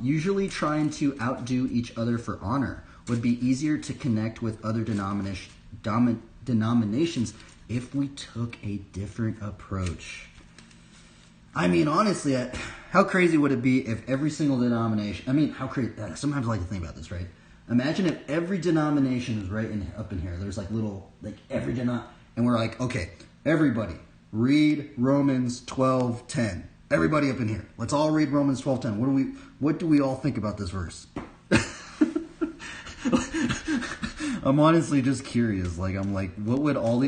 Usually trying to outdo each other for honor would be easier to connect with other denominations if we took a different approach. I mean, honestly, how crazy would it be if every single denomination... I mean, how crazy... Sometimes I like to think about this, right? Imagine if every denomination is right up in here. There's every denomination... And we're like, okay, everybody, read Romans 12:10. Everybody up in here. Let's all read Romans 12:10. What do we all think about this verse? I'm honestly just curious. What would all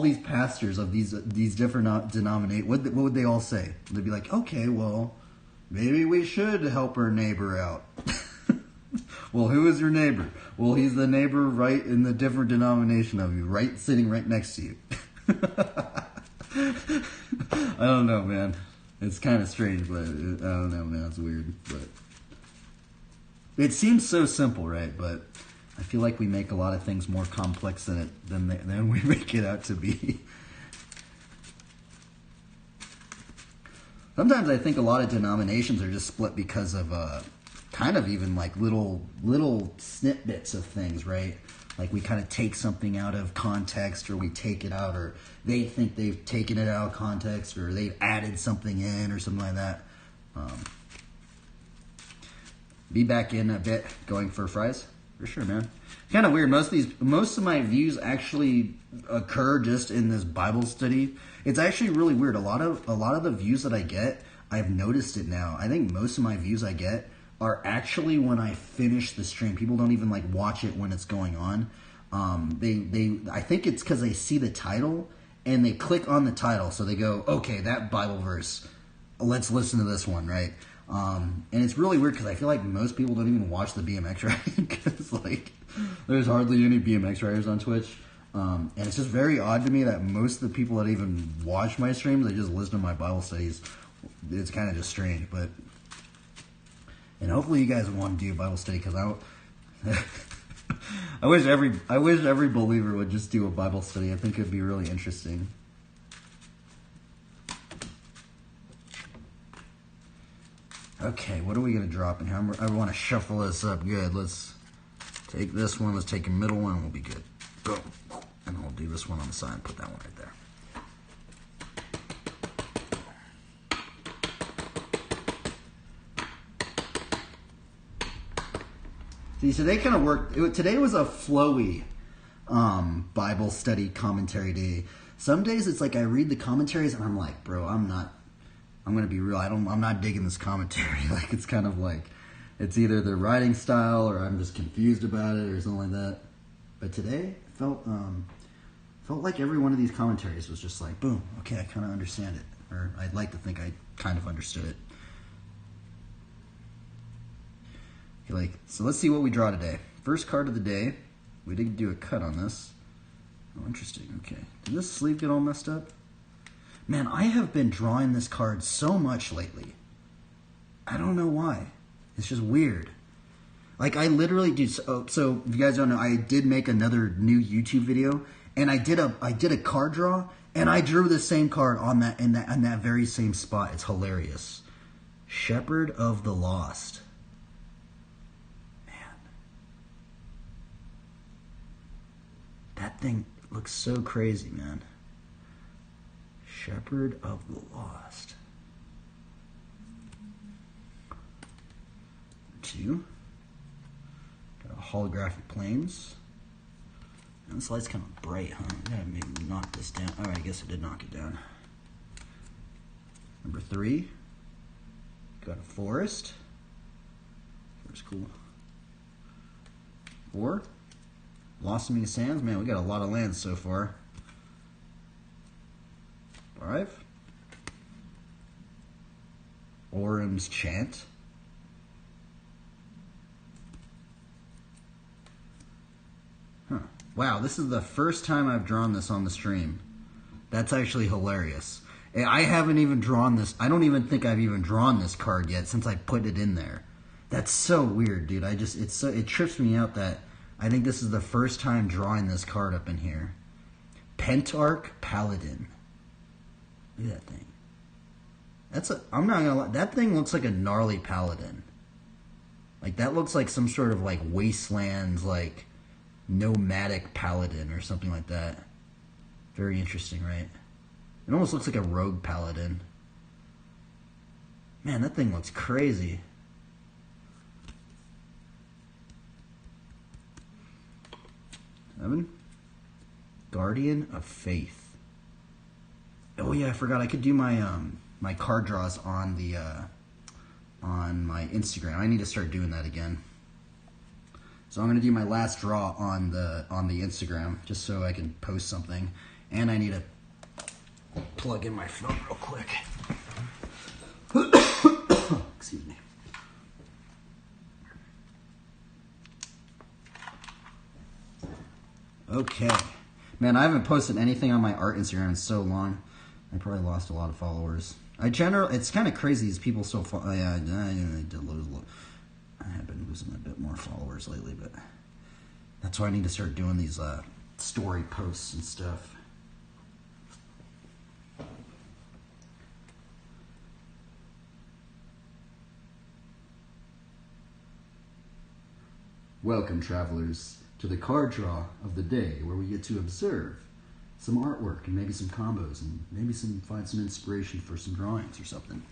these pastors of these different denominations, what would they all say? They'd be like, okay, well, maybe we should help our neighbor out. Well, who is your neighbor? Well, he's the neighbor right in the different denomination of you, sitting right next to you. I don't know, man. It's kind of strange, but I don't know, man. It's weird, but it seems so simple, right? But I feel like we make a lot of things more complex than we make it out to be. Sometimes I think a lot of denominations are just split because of kind of even like little snippets of things, right? Like we kind of take something out of context, or we take it out, or they think they've taken it out of context, or they've added something in, or something like that. Be back in a bit, going for fries for sure, man. Kind of weird. Most of my views actually occur just in this Bible study. It's actually really weird. A lot of the views that I get, I've noticed it now. I think most of my views I get are actually when I finish the stream. People don't even watch it when it's going on. I think it's because they see the title and they click on the title, so they go, okay, that Bible verse, let's listen to this one, right? And it's really weird because I feel like most people don't even watch the BMX riding because there's hardly any BMX riders on Twitch. And it's just very odd to me that most of the people that even watch my streams, they just listen to my Bible studies. It's kind of just strange, but... And hopefully you guys want to do a Bible study, because I wish every believer would just do a Bible study. I think it'd be really interesting. Okay, what are we gonna drop in here? I want to shuffle this up good. Let's take this one. Let's take a middle one, and we'll be good. Boom, and I'll do this one on the side and put that one right there. See, today kind of worked. Today was a flowy Bible study commentary day. Some days it's like I read the commentaries and I'm like, bro, I'm going to be real. I'm not digging this commentary. It's kind of like, it's either the writing style or I'm just confused about it or something like that. But today it felt like every one of these commentaries was just like, boom, okay, I kind of understand it. Or I'd like to think I kind of understood it. So let's see what we draw today. First card of the day. We did do a cut on this. Oh, interesting. Okay. Did this sleeve get all messed up? Man, I have been drawing this card so much lately. I don't know why. It's just weird. I literally do. So if you guys don't know, I did make another new YouTube video, and I did a card draw, and I drew the same card on that very same spot. It's hilarious. Shepherd of the Lost. That thing looks so crazy, man. Shepherd of the Lost. 2. Got a holographic planes. And this light's kind of bright, huh? I gotta maybe knock this down. Alright, I guess I did knock it down. Number 3. Got a forest. Forest, cool. 4. Blossoming Sands. Man, we got a lot of lands so far. 5. Orem's Chant. Huh. Wow, this is the first time I've drawn this on the stream. That's actually hilarious. I haven't even drawn this. I don't even think I've even drawn this card yet since I put it in there. That's so weird, dude. It trips me out that I think this is the first time drawing this card up in here. Pentarch Paladin. Look at that thing. I'm not gonna lie, that thing looks like a gnarly paladin. Like, that looks like some sort of, like, wastelands, like, nomadic paladin or something like that. Very interesting, right? It almost looks like a rogue paladin. Man, that thing looks crazy. Guardian of Faith. Oh yeah, I forgot I could do my my card draws on the on my Instagram. I need to start doing that again. So I'm gonna do my last draw on the Instagram just so I can post something. And I need to plug in my phone real quick. Excuse me. Okay. Man, I haven't posted anything on my art Instagram in so long. I probably lost a lot of followers. It's kind of crazy these people still follow. Yeah, I did lose. I have been losing a bit more followers lately, but that's why I need to start doing these story posts and stuff. Welcome, travelers, to the card draw of the day, where we get to observe some artwork and maybe some combos and maybe find some inspiration for some drawings or something.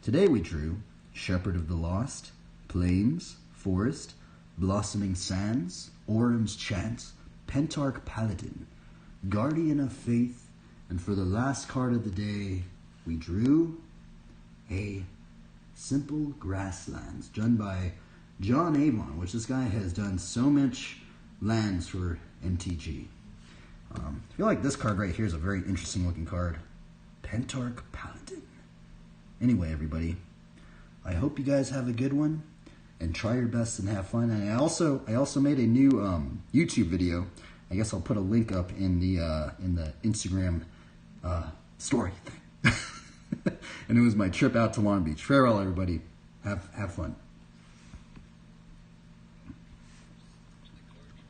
Today we drew Shepherd of the Lost, Plains, Forest, Blossoming Sands, Orem's Chant, Pentarch Paladin, Guardian of Faith, and for the last card of the day, we drew a Simple Grasslands, done by John Avon, which this guy has done so much lands for MTG. I feel like this card right here is a very interesting looking card. Pentarch Paladin. Anyway, everybody, I hope you guys have a good one and try your best and have fun. And I also made a new YouTube video. I guess I'll put a link up in the Instagram story thing. And it was my trip out to Long Beach. Farewell, everybody. Have fun.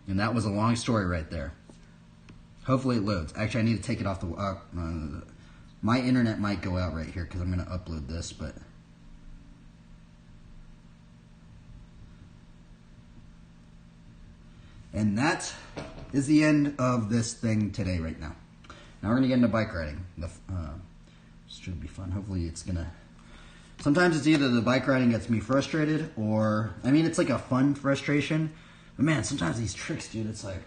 And that was a long story right there. Hopefully it loads. Actually, I need to take it off the... my internet might go out right here because I'm going to upload this, but... And that is the end of this thing today right now. Now we're going to get into bike riding. Should be fun. Hopefully it's going to... Sometimes it's either the bike riding gets me frustrated or... I mean, it's like a fun frustration. But man, sometimes these tricks, dude, it's like...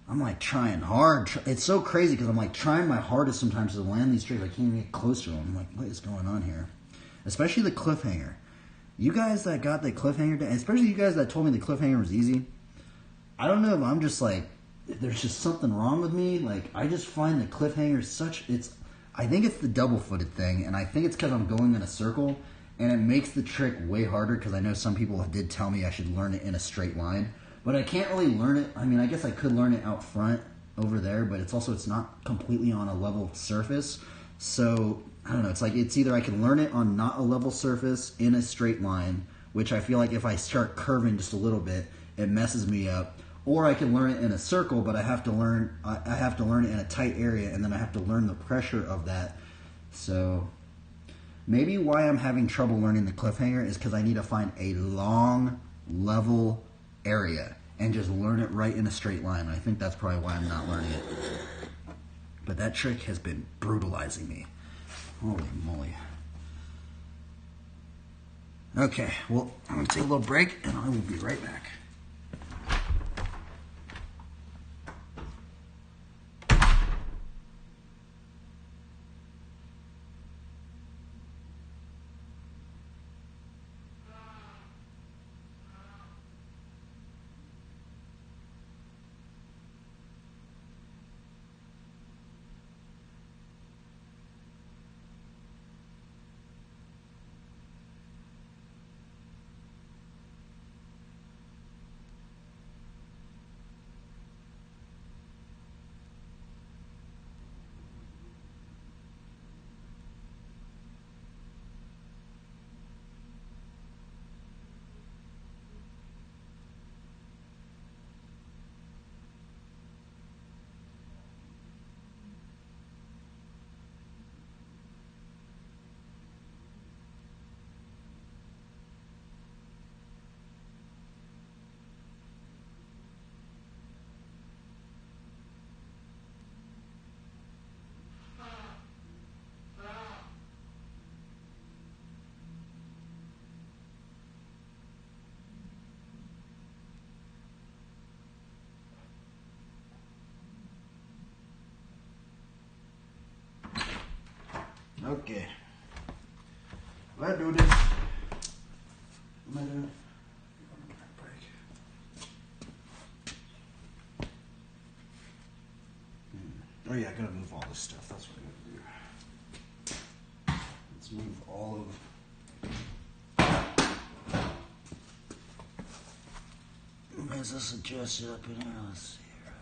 I'm like trying hard. It's so crazy because I'm like trying my hardest sometimes to land these tricks. I can't even get close to them. I'm like, what is going on here? Especially the cliffhanger. You guys that got the cliffhanger, especially you guys that told me the cliffhanger was easy. I don't know if I'm just like, there's just something wrong with me. Like, I just find the cliffhanger I think it's the double-footed thing, and I think it's because I'm going in a circle, and it makes the trick way harder because I know some people did tell me I should learn it in a straight line. But I can't really learn it. I mean, I guess I could learn it out front over there, but it's not completely on a level surface. So, I don't know. It's either I can learn it on not a level surface in a straight line, which I feel like if I start curving just a little bit, it messes me up. Or I can learn it in a circle, but I have to learn it in a tight area, and then I have to learn the pressure of that. So, maybe why I'm having trouble learning the cliffhanger is because I need to find a long, level area and just learn it right in a straight line. I think that's probably why I'm not learning it. But that trick has been brutalizing me. Holy moly. Okay, well, I'm going to take a little break, and I will be right back. Okay. Let's do this. What am I doing? Oh yeah, I gotta move all this stuff. That's what I gotta do. Let's move all of. As this adjust it up in here, let's see here.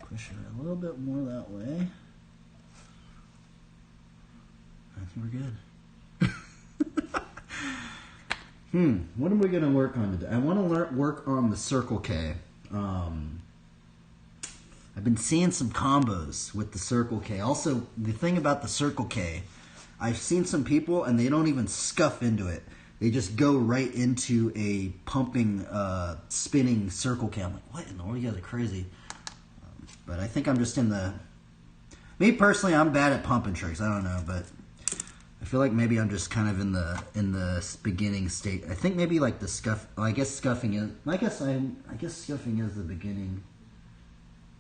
Push it a little bit more that way. I think we're good. What am we gonna work on today? I want to work on the Circle K. I've been seeing some combos with the Circle K. Also, the thing about the Circle K, I've seen some people and they don't even scuff into it. They just go right into a pumping, spinning Circle K. I'm like, what in the world? You guys are crazy. But I think I'm just in the... Me personally, I'm bad at pumping tricks. I don't know, but I feel like maybe I'm just kind of in the beginning state. I think maybe like the scuff... Well, I guess scuffing is... I guess scuffing is the beginning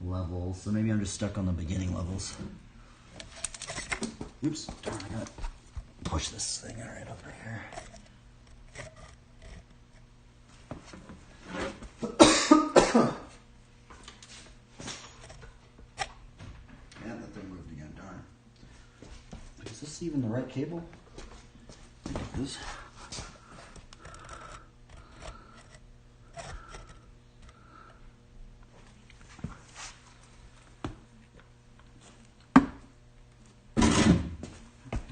level. So maybe I'm just stuck on the beginning levels. Oops. Darn, I gotta push this thing right over here. Is this even the right cable? I think it is.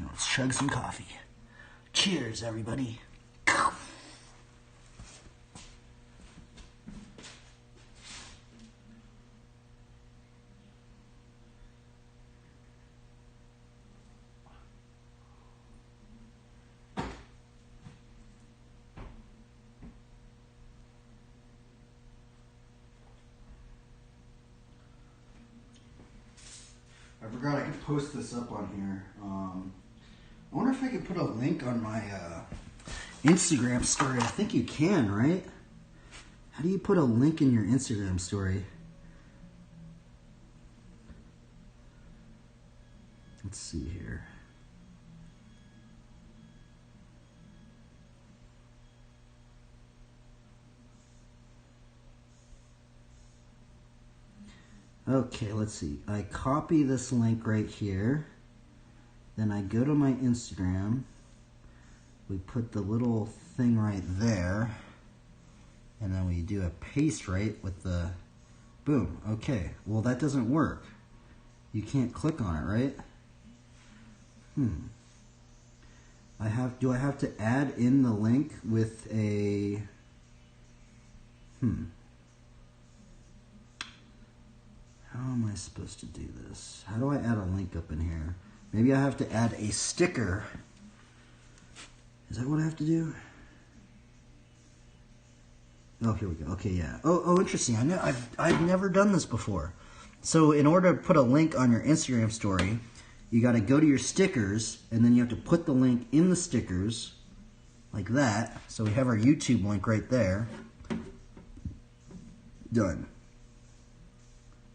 Let's chug some coffee. Cheers, everybody. I forgot I could post this up on here. I wonder if I could put a link on my Instagram story. I think you can, right? How do you put a link in your Instagram story? Let's see here. Okay, let's see. I copy this link right here. Then I go to my Instagram. We put the little thing right there. And then we do a paste right with the... Boom. Okay. Well, that doesn't work. You can't click on it, right? Do I have to add in the link with a... How am I supposed to do this? How do I add a link up in here? Maybe I have to add a sticker. Is that what I have to do? Oh, here we go. Okay, yeah. Oh, interesting. I've never done this before. So in order to put a link on your Instagram story, you got to go to your stickers, and then you have to put the link in the stickers, like that. So we have our YouTube link right there. Done.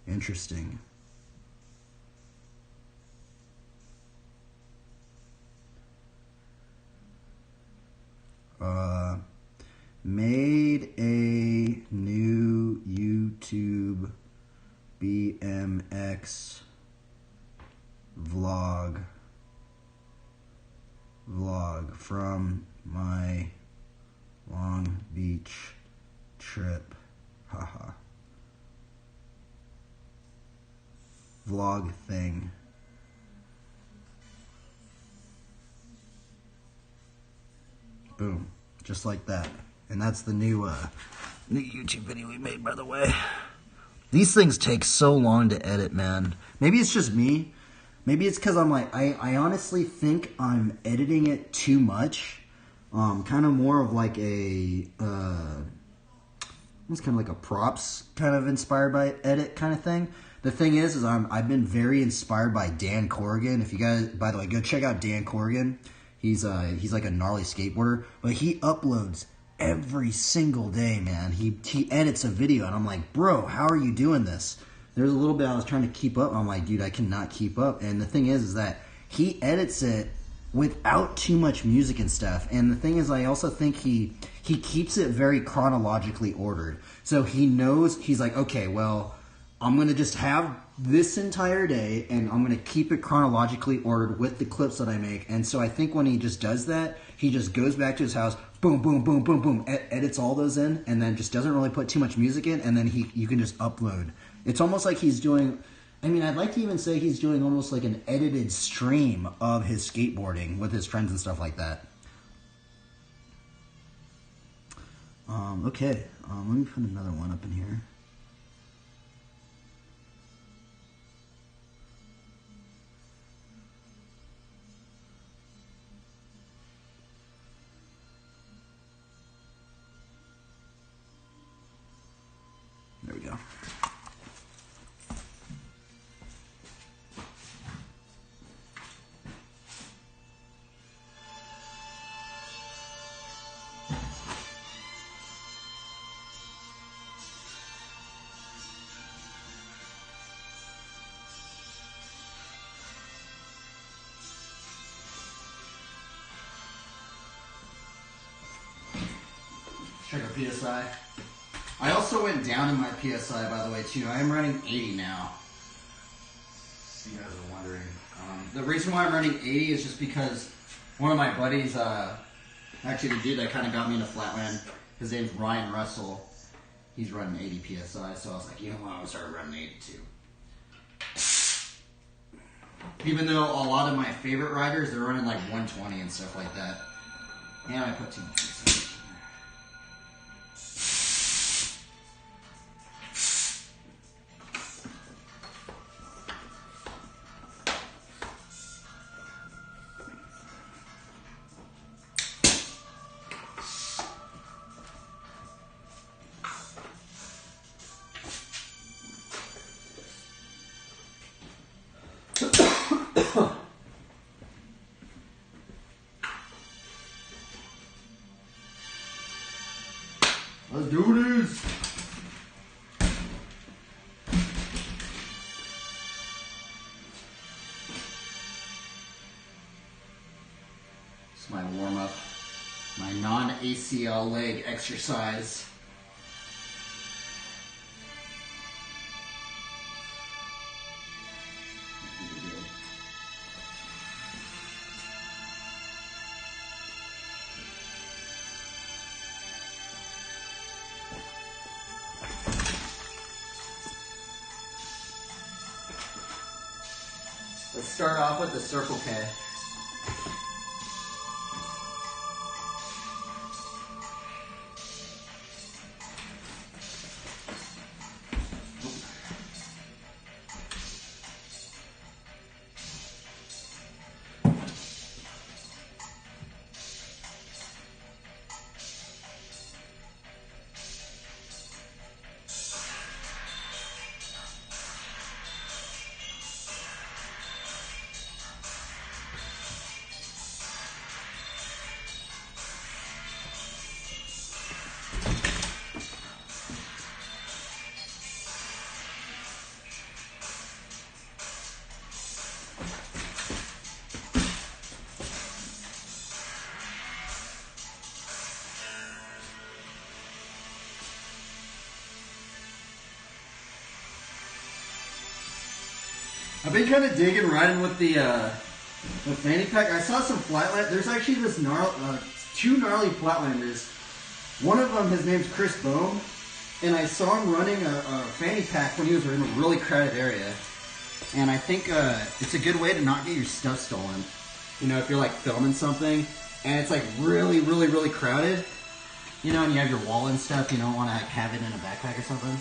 Interesting. Made a new YouTube BMX vlog from my Long Beach trip. Haha. Vlog thing. Boom. Just like that. And that's the new YouTube video we made, by the way. These things take so long to edit, man. Maybe it's just me. Maybe it's because I'm like, I honestly think I'm editing it too much. Kind of more of like a, it's kind of like a props kind of inspired by edit kind of thing. The thing is I've been very inspired by Dan Corrigan. If you guys, by the way, go check out Dan Corrigan. He's like a gnarly skateboarder, but he uploads every single day, man. He edits a video, and I'm like, bro, how are you doing this? There's a little bit I was trying to keep up. I'm like, dude, I cannot keep up. And the thing is that he edits it without too much music and stuff. And the thing is, I also think he keeps it very chronologically ordered. So he knows, he's like, okay, well, I'm going to just have this entire day and I'm going to keep it chronologically ordered with the clips that I make. And so I think when he just does that, he just goes back to his house, boom, boom, boom, boom, boom, edits all those in, and then just doesn't really put too much music in, and then you can just upload. It's almost like he's doing, I mean, I'd like to even say he's doing almost like an edited stream of his skateboarding with his friends and stuff like that. Okay, let me put another one up in here. There we go. Check our PSI. I also went down in my PSI, by the way, too. I am running 80 now. So you guys are wondering. The reason why I'm running 80 is just because one of my buddies, actually the dude that kind of got me into Flatland, his name's Ryan Russell. He's running 80 PSI, so I was like, you know what, I'm going to start running 82. Even though a lot of my favorite riders, they're running like 120 and stuff like that. And I put too much PSI. Let's do this. It's my warm-up, my non-ACL leg exercise. Let's start off with the Circle K. I've been kind of digging riding with the fanny pack. I saw some flatland. There's actually this two gnarly flatlanders. One of them, his name's Chris Bohm, and I saw him running a fanny pack when he was in a really crowded area. And I think it's a good way to not get your stuff stolen. You know, if you're like filming something and it's like really, really, really crowded, you know, and you have your wallet and stuff, you don't want to have it in a backpack or something.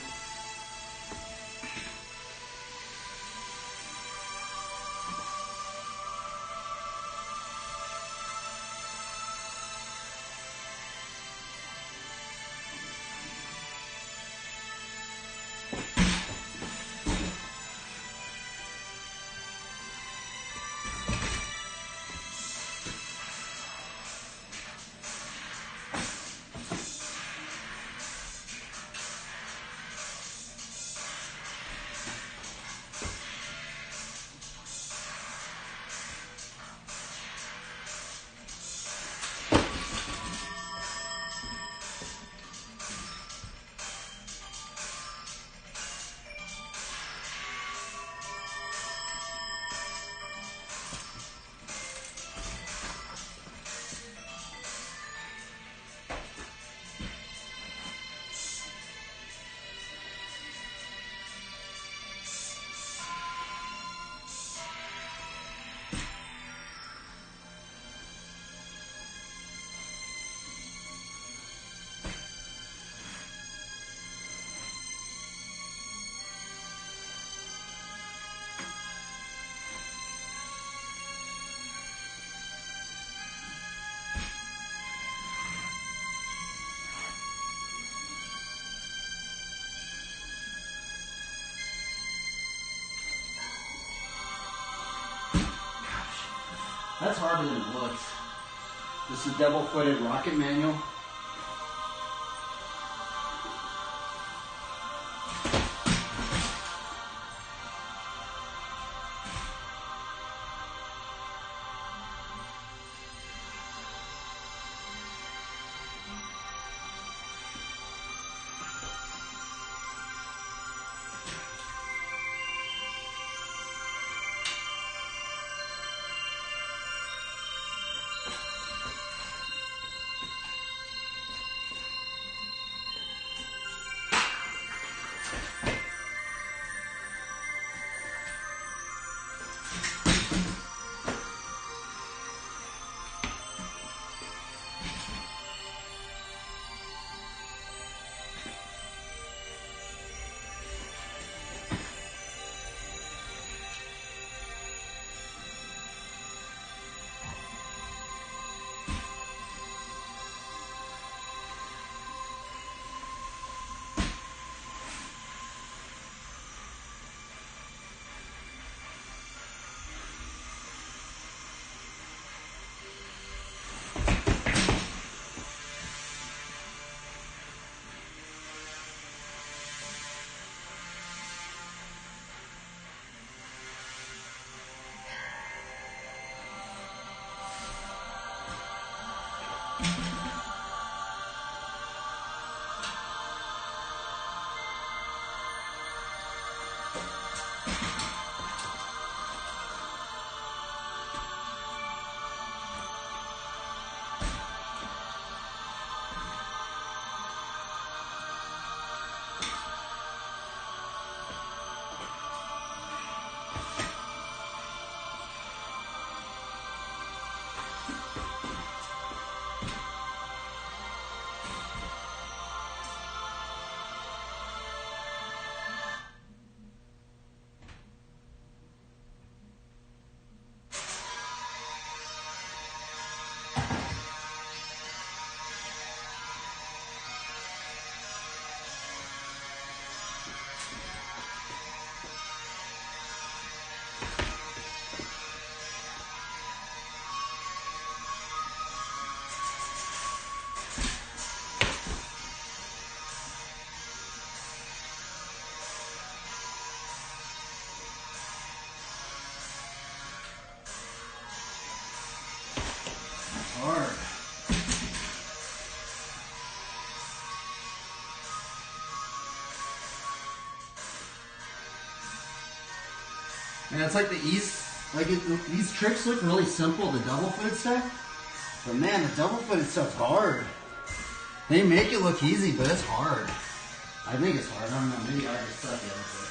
That's harder than it looks. This is a double-footed rocket manual. Hard. Man, it's like the ease. These tricks look really simple, the double-footed stuff. But man, the double-footed stuff's hard. They make it look easy, but it's hard. I think it's hard. I don't know. Maybe I just suck at it.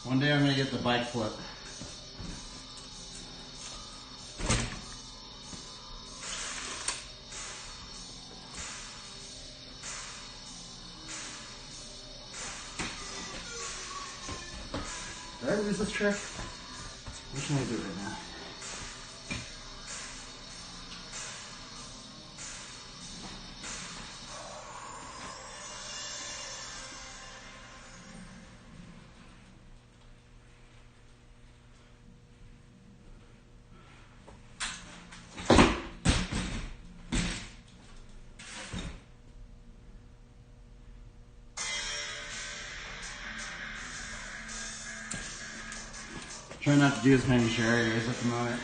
One day I'm going to get the bike flip. Did I lose this trick? What can I do right now? Try not to do as many chariots at the moment.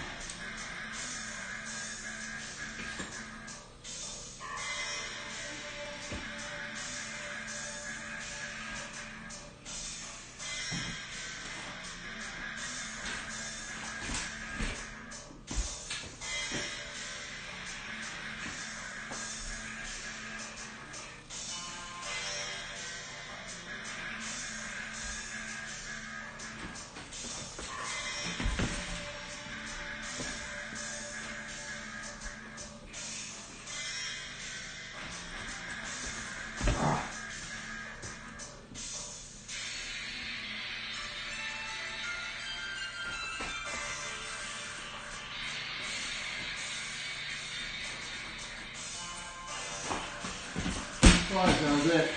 was it.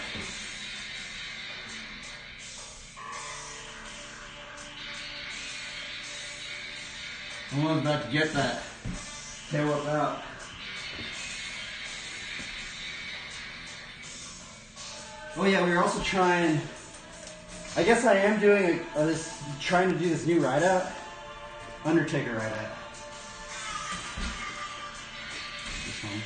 I was about to get that tail up out. Oh yeah, we were also trying. I guess I am doing trying to do this new ride out, Undertaker ride out. This one.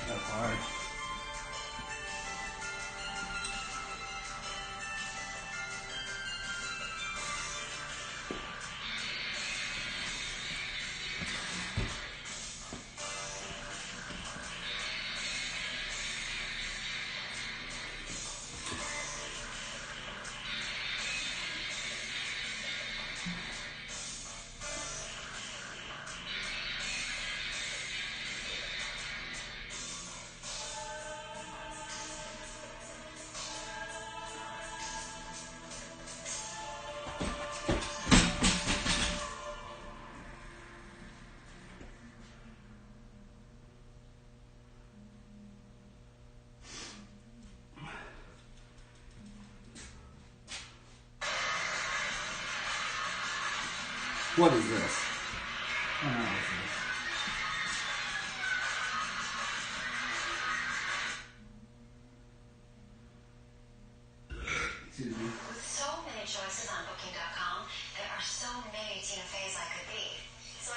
That's hard. What is this? I don't know what this is. Excuse me. With so many choices on Booking.com, there are so many Tina Feys I could be. So I...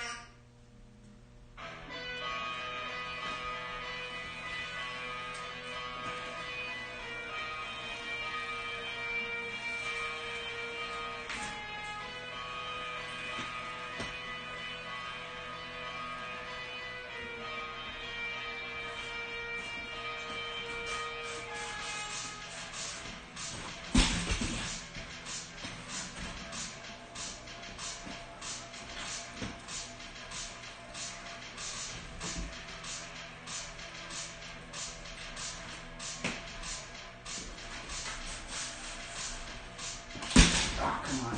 Oh, come on.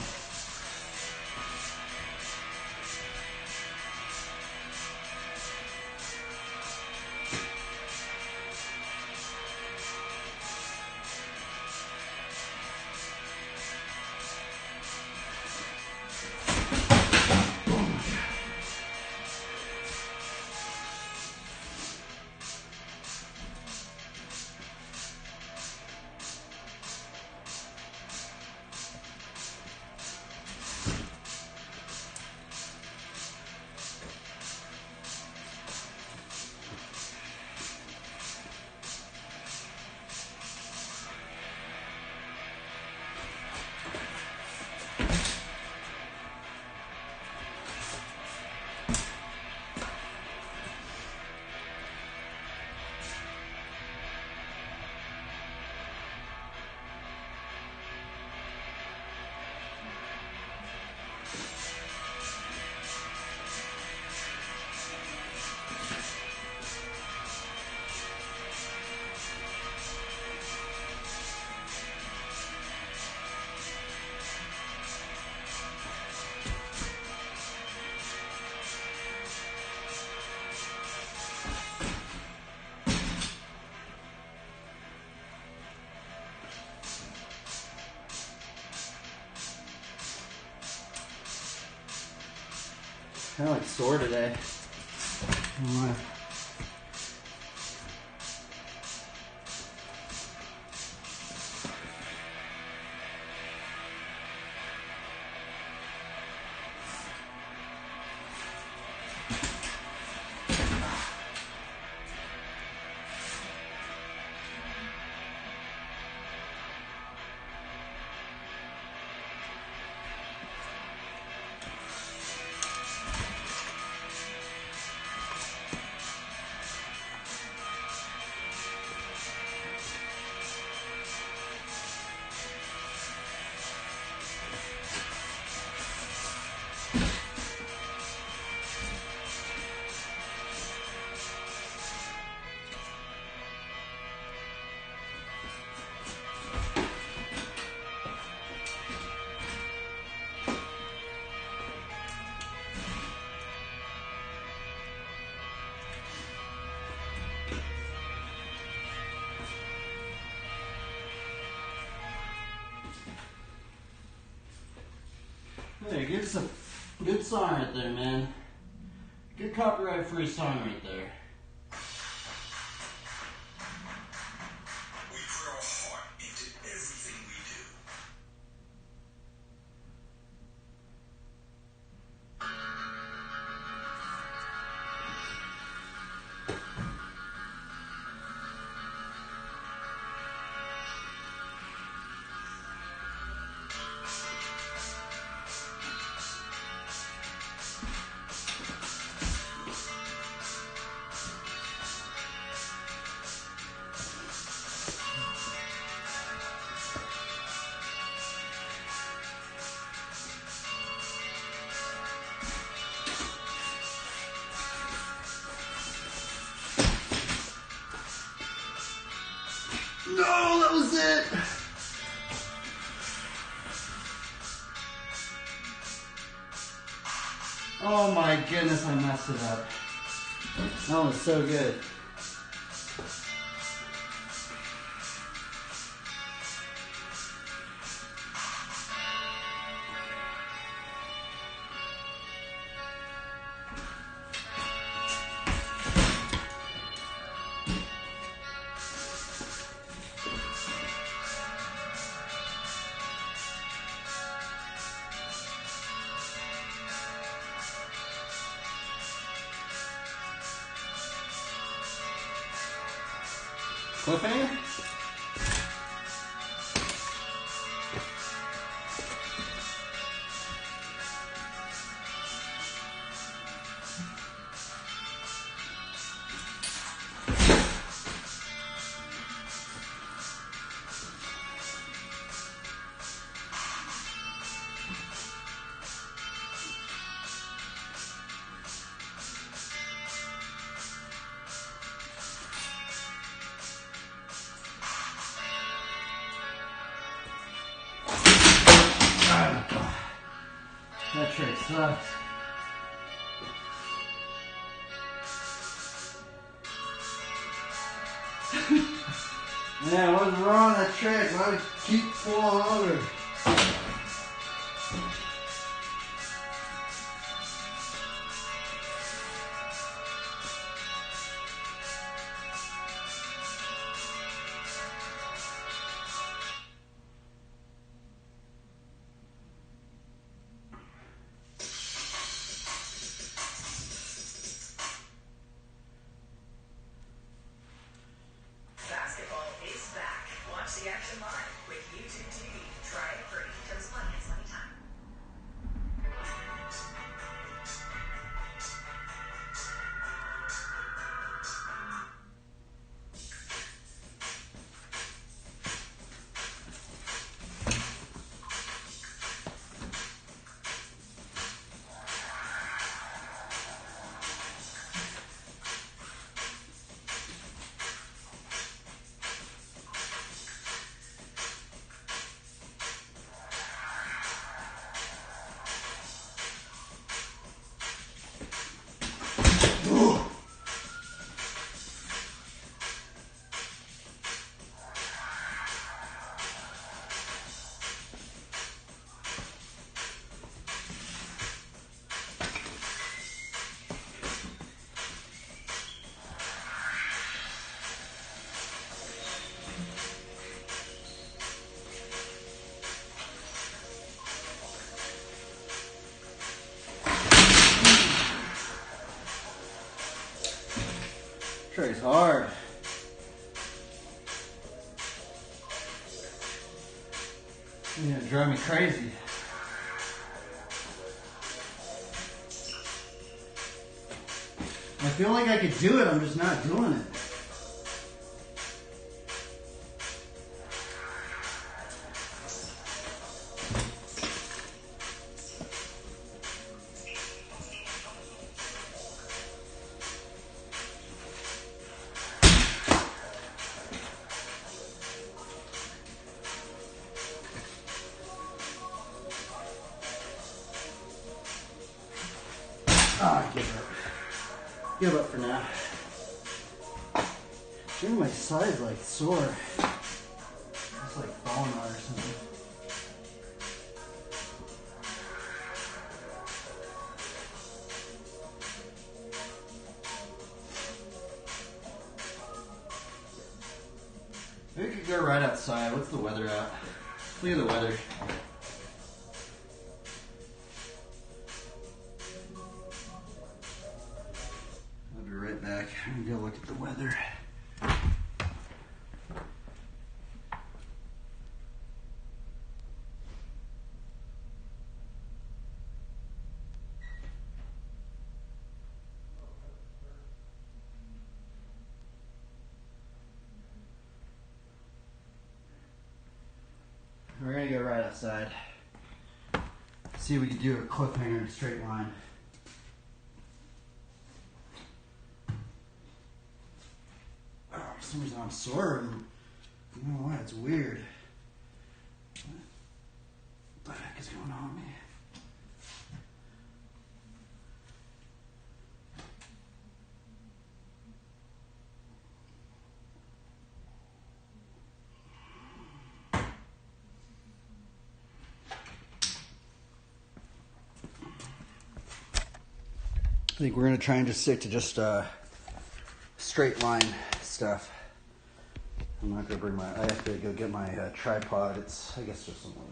Kind of like sore today. I don't know why. There, give us a good song right there, man. Good copyright-free song right there. We put our heart into everything we do. No, that was it. Oh my goodness, I messed it up. That was so good. Cliffhanger? That trick sucks. Man, what's wrong with that trick? Why do you keep falling over? Basketball is back. Watch the action live with YouTube TV. Try it free. Terms apply. Cancel anytime. Trick's hard. You're gonna drive me crazy. I feel like I could do it, I'm just not doing it. Ah, give up. Give up for now. Even my side's like sore. It's like falling out or something. outside. What's the weather out? Look at the weather. I'll be right back. I'm gonna go look at the weather. We're gonna go right outside. See if we can do a cliffhanger in a straight line. Oh, for some reason I'm sore. And I don't know why. It's weird. What the heck is going on with me? I think we're gonna try and just stick to just straight line stuff. I'm not gonna bring my. I have to go get my tripod. It's I guess just something.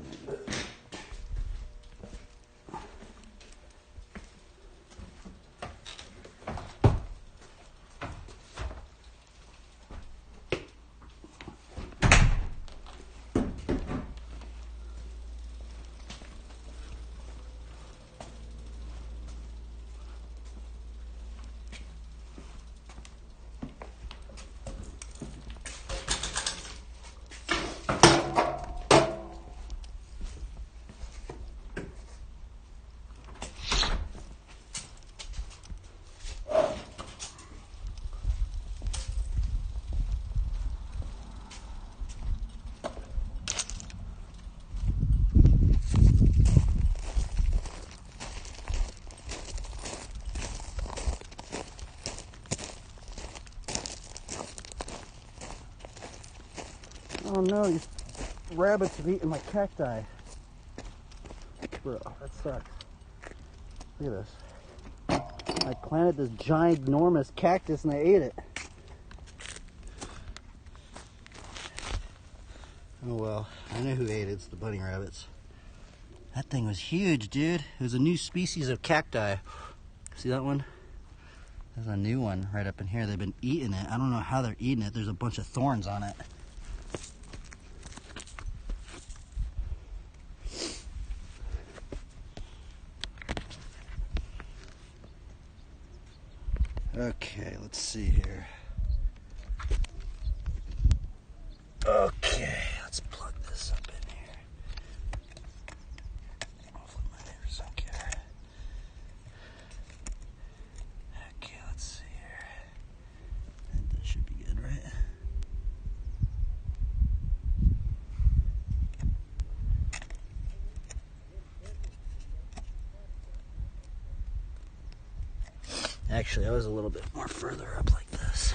Oh no, these rabbits have eaten my cacti. Bro, that sucks. Look at this. I planted this giant, enormous cactus and they ate it. Oh well, I know who ate it. It's the bunny rabbits. That thing was huge, dude. It was a new species of cacti. See that one? There's a new one right up in here. They've been eating it. I don't know how they're eating it. There's a bunch of thorns on it. Okay, let's see here. Okay, let's plug this up in here. Hopefully my neighbors don't care. Okay, let's see here. I think that should be good, right? Actually, I was a little bit more further up like this.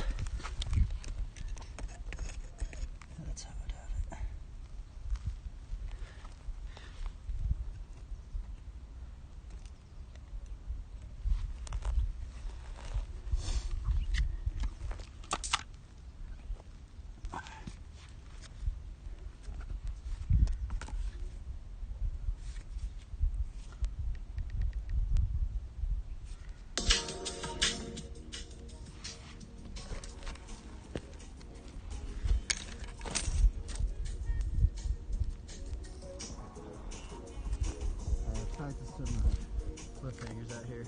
That's how I'd have it. Practice some cliffhangers out here.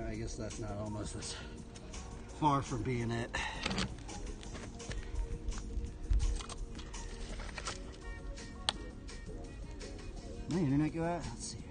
I guess that's not almost as far from being it. My internet go out? Let's see here.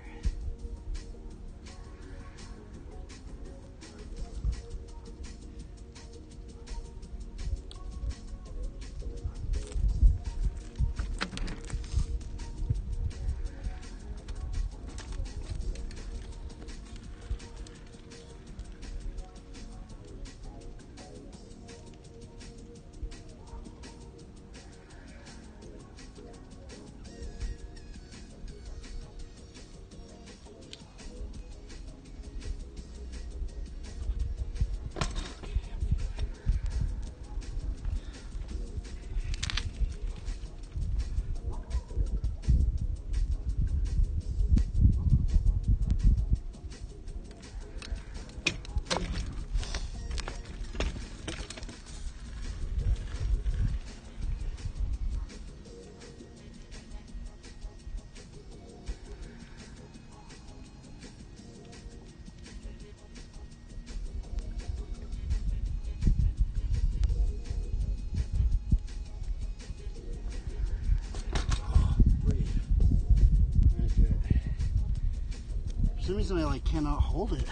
For some reason, I like cannot hold it.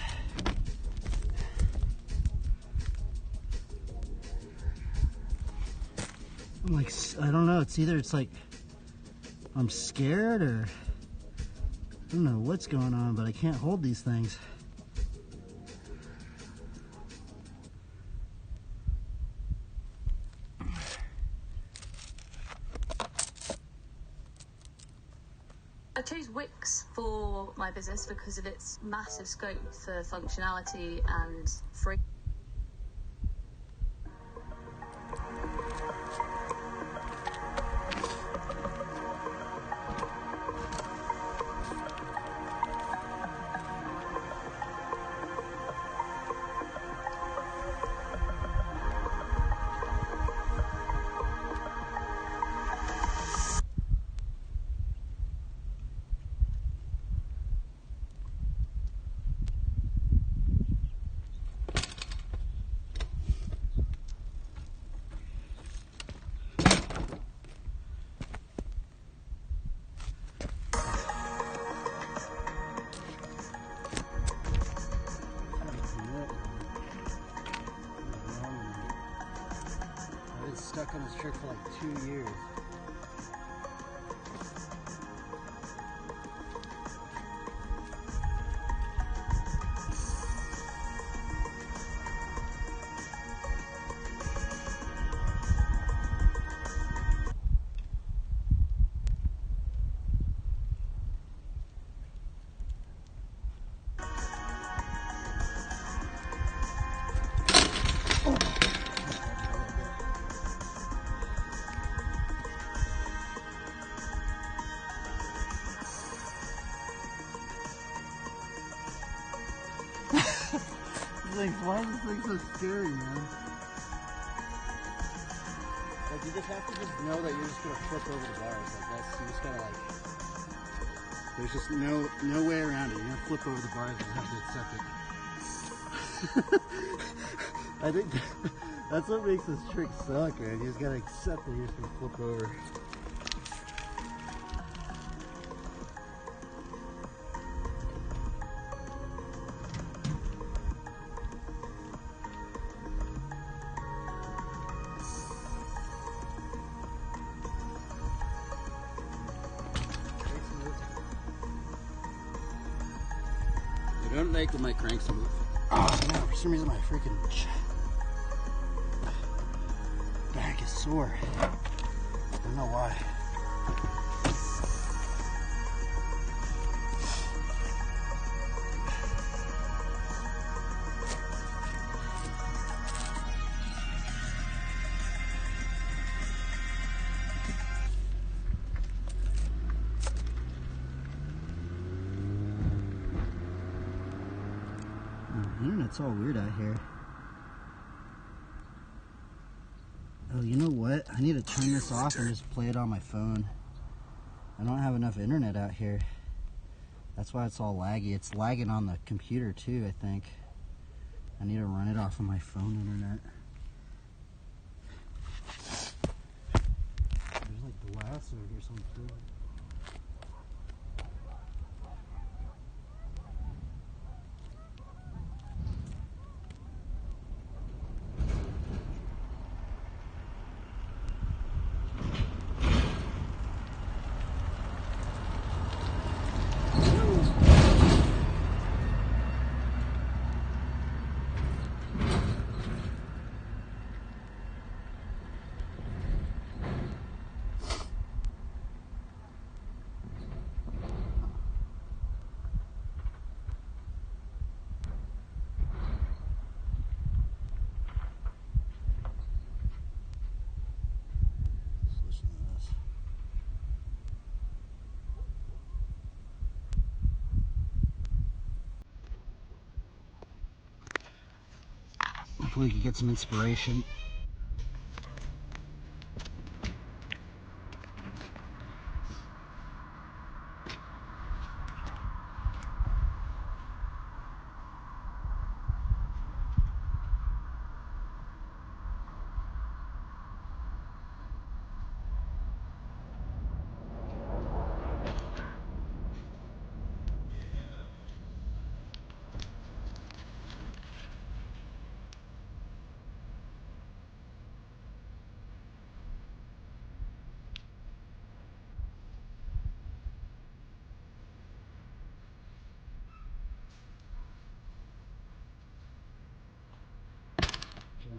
I'm like, I don't know. It's either it's like I'm scared or I don't know what's going on, but I can't hold these things. I chose Wix for my business because of its massive scope for functionality and free. I've been stuck on this trick for like 2 years. Why is this thing so scary, man? Like, you just have to just know that you're just gonna flip over the bars. Like, that's, you just gotta, like, there's just no way around it. You're gonna flip over the bars and have to accept it. I think that's what makes this trick suck, man. You just gotta accept that you're just gonna flip over. I don't like when my cranks move. Oh no, for some reason my freaking back is sore. I don't know why. It's all weird out here. Oh, you know what? I need to turn this off and just play it on my phone. I don't have enough internet out here. That's why it's all laggy. It's lagging on the computer too, I think. I need to run it off of my phone internet. There's like glass over here, something too. Hopefully we can get some inspiration.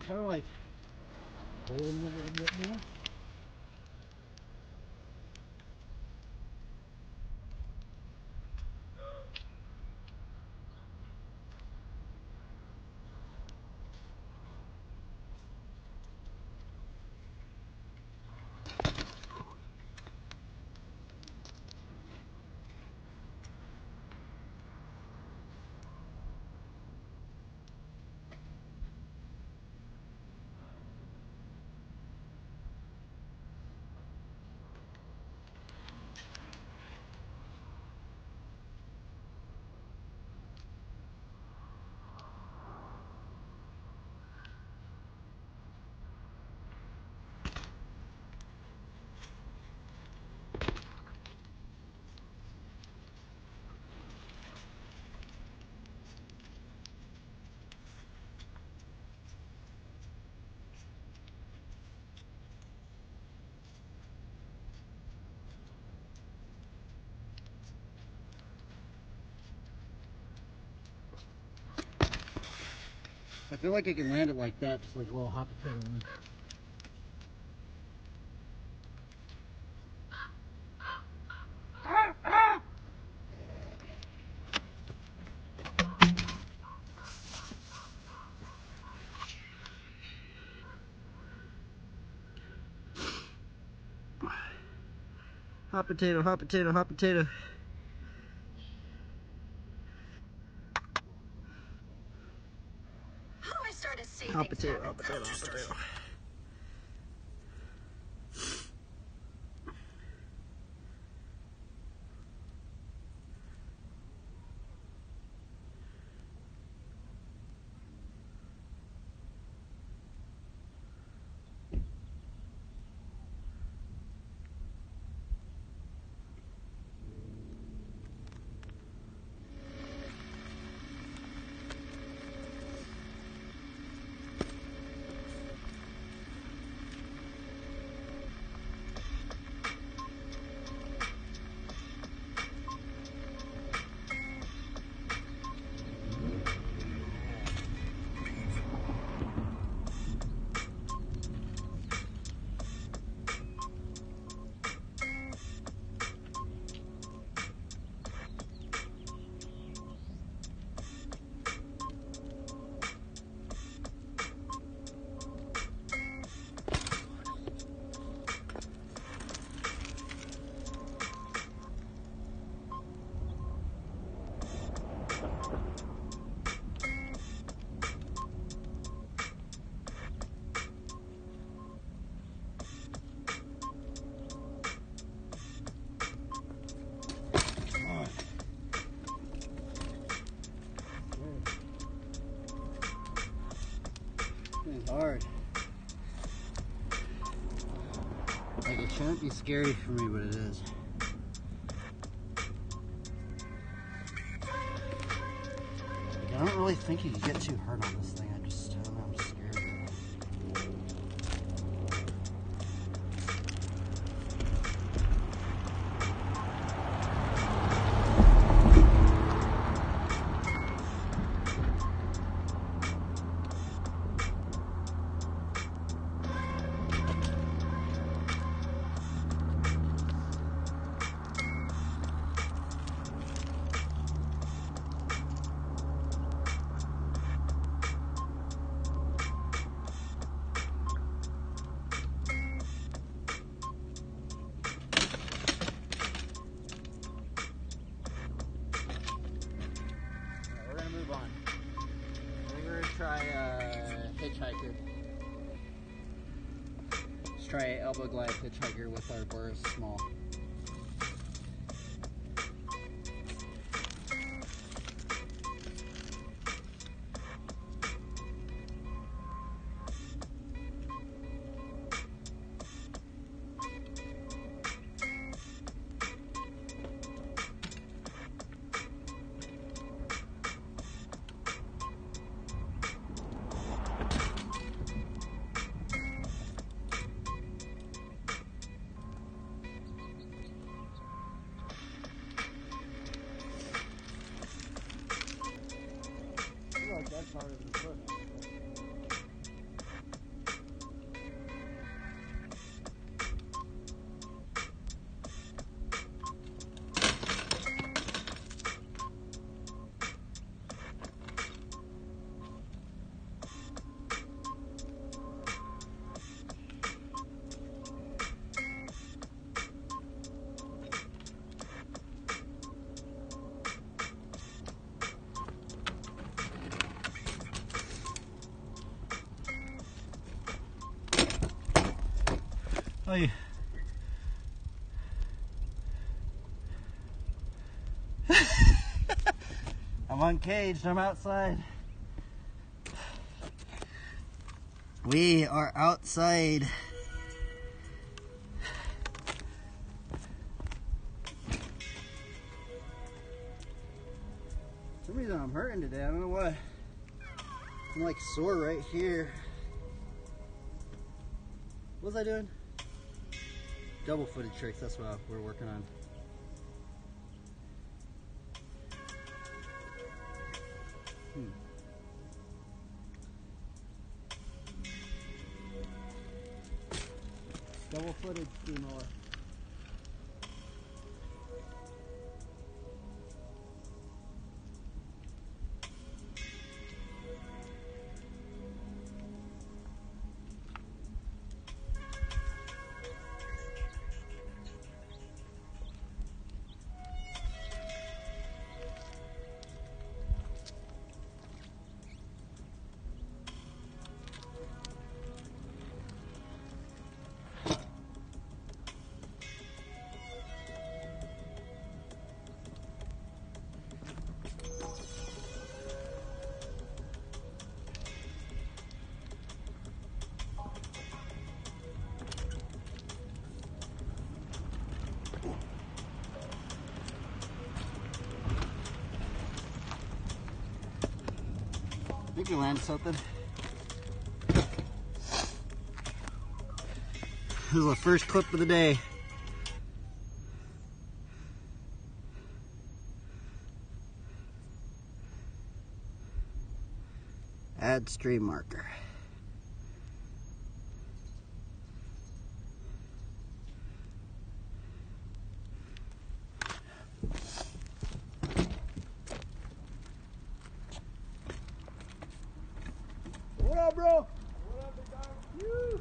Kind of like holding a little bit more. I feel like I can land it like that, just like a little hot potato. Hot potato, hot potato, hot potato. How do I start a savings Hot potato, habit? hot potato, hot potato. It's hard. Like, it shouldn't be scary for me, but it is. Like, I don't really think you can get too hurt on this thing. I don't know, I'm scared. We're gonna move on. We're gonna try hitchhiker. Let's try elbow glide hitchhiker with our bars small. That's harder than foot. Oh, yeah. I'm uncaged, I'm outside. We are outside. For some reason I'm hurting today, I don't know why. I'm like sore right here. What was I doing? Double footed tricks, that's what we're working on. Double footed steamroller. I think we landed something. This is the first clip of the day. Add stream marker. What up, bro? What up, big dog? Woo!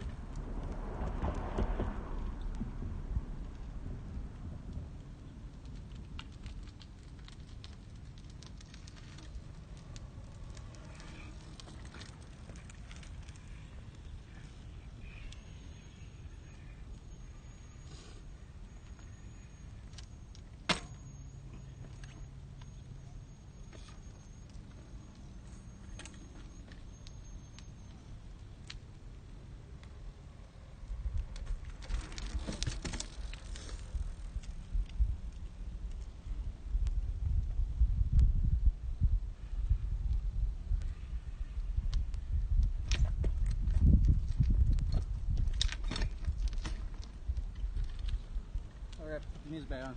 Alright, music back on.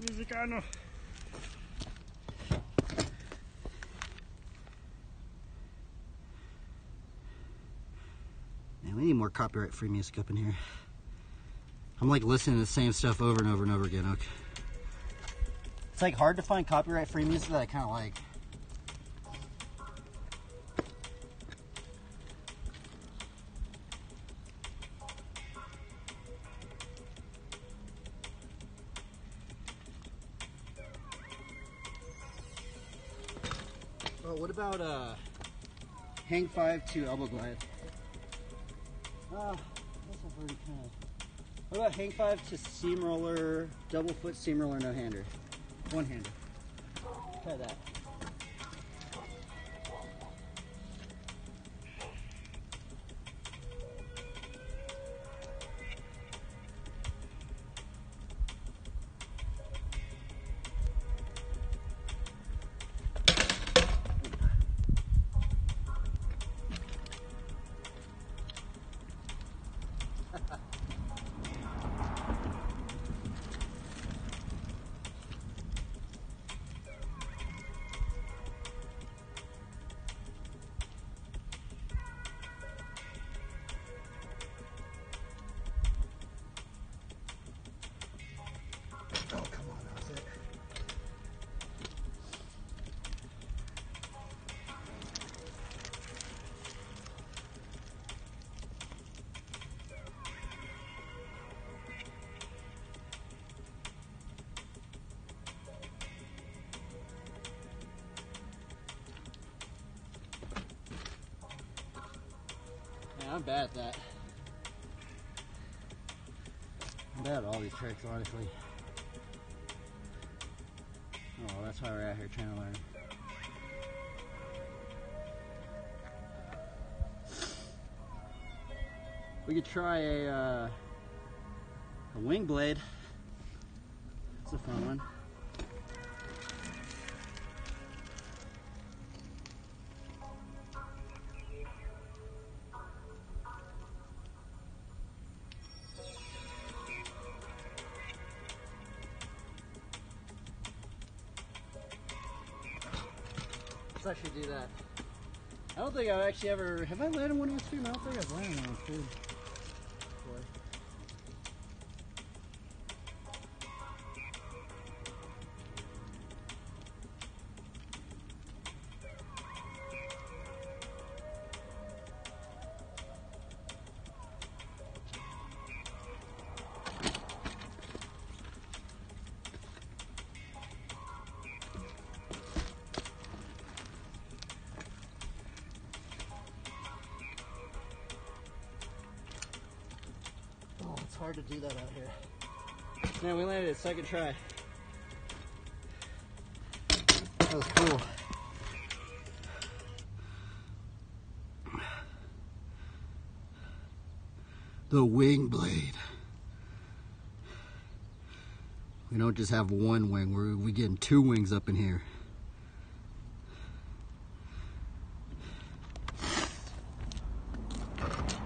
Music on. Man, we need more copyright-free music up in here. I'm like listening to the same stuff over and over and over again. Okay. It's like hard to find copyright-free music that I kind of like. Oh, what about hang 5 to elbow glide. I guess I've already kind of. What about hang 5 to steamroller, double foot steamroller, no hander? One hander. Try that. Oh, come on, that was it. Man, I'm bad at that. I'm bad at all these tricks, honestly. Oh, that's why we're out here trying to learn. We could try a wing blade. It's a fun one. Let's actually do that. I don't think I've actually ever, have I landed one with stream? I don't think I've landed one with stream before. Oh, it's hard to do that out here. Man, we landed it second try. That was cool. The wing blade. We don't just have one wing, we're getting two wings up in here.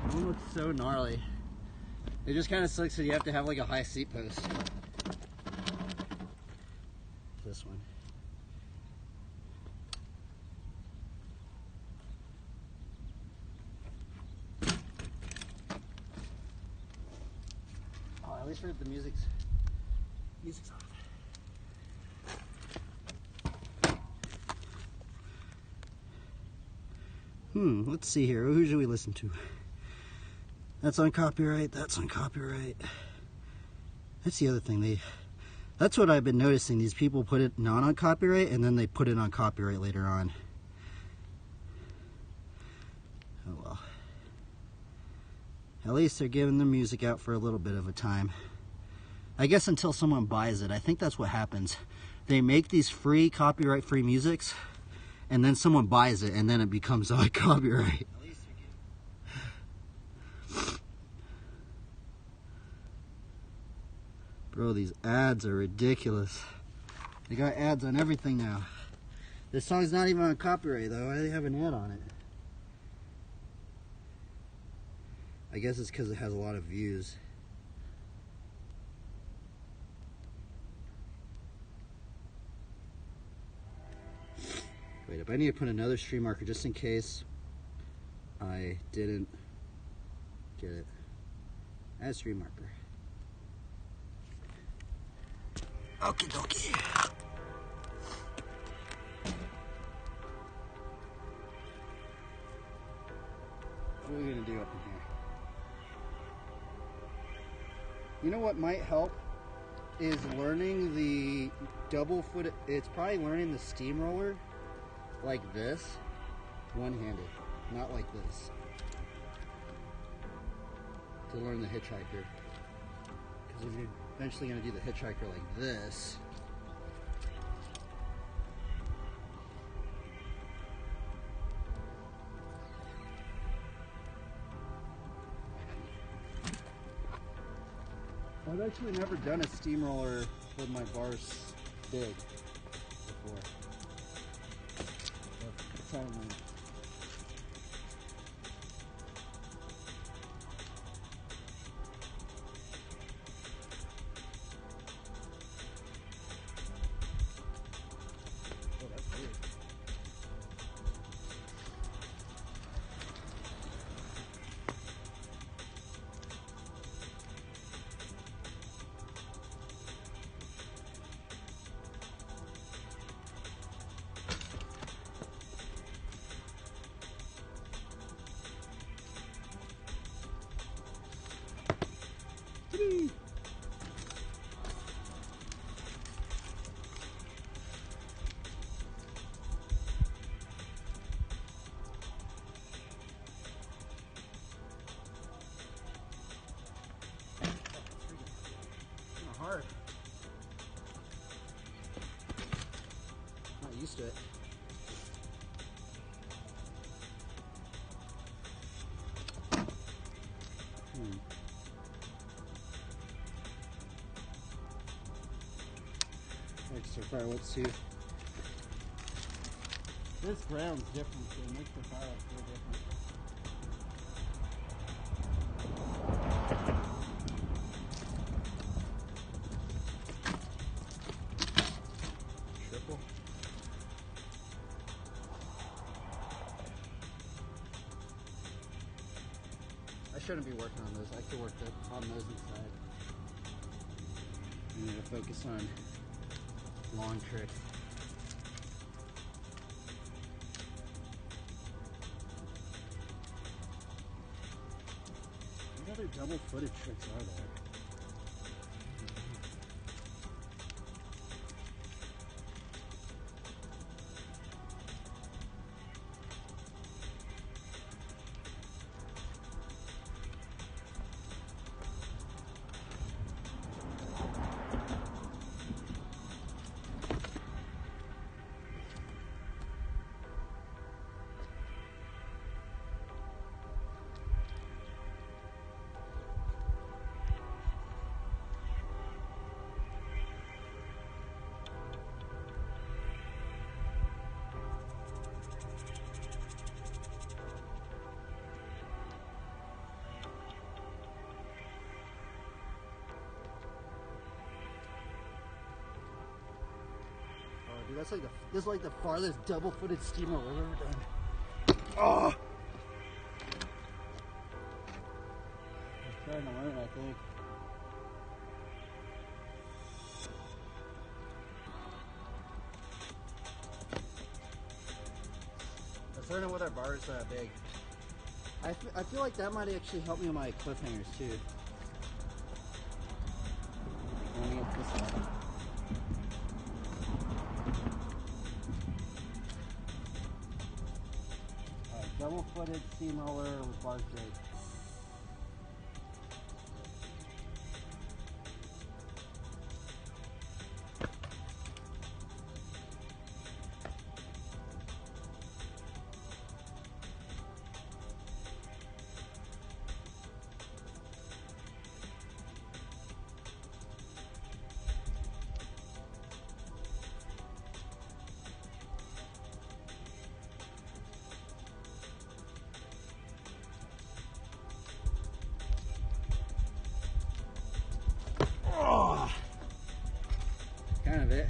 It looks so gnarly. It just kind of sucks that you have to have like a high seat post. This one. Oh, at least for the music's off. Let's see here. Who should we listen to? That's on copyright. That's on copyright. That's the other thing. That's what I've been noticing. These people put it not on copyright and then they put it on copyright later on. Oh well. At least they're giving the music out for a little bit of a time. I guess until someone buys it. I think that's what happens. They make these free, copyright-free musics, and then someone buys it, and then it becomes on copyright. Bro, these ads are ridiculous. They got ads on everything now. This song's not even on copyright, though. Why do they have an ad on it? I guess it's because it has a lot of views. Wait, if I need to put another stream marker just in case I didn't get it. Add stream marker. Okie dokie. What are we gonna do up in here? You know what might help is learning the double foot. It's probably learning the steamroller like this, one-handed. not like this. To learn the hitchhiker. Because if you're eventually going to do the hitchhiker like this, I've actually never done a steamroller with my bars big before. But try and learn. Oh, that's weird. Whee! Kind of hard. Not used to it. So far, let's see. This ground's different, so it makes the fire feel different. Triple. I shouldn't be working on those. I could work on those inside. I need to focus on long tricks. What other double-footed tricks are there? Dude, that's like this is like the farthest double-footed steamroller I've ever done. Oh! I'm trying to learn, I think. Let's learn it with our bars big. I feel like that might actually help me with my cliffhangers too. Let me get this one. Double-footed steamroller with bars big. Kind of it.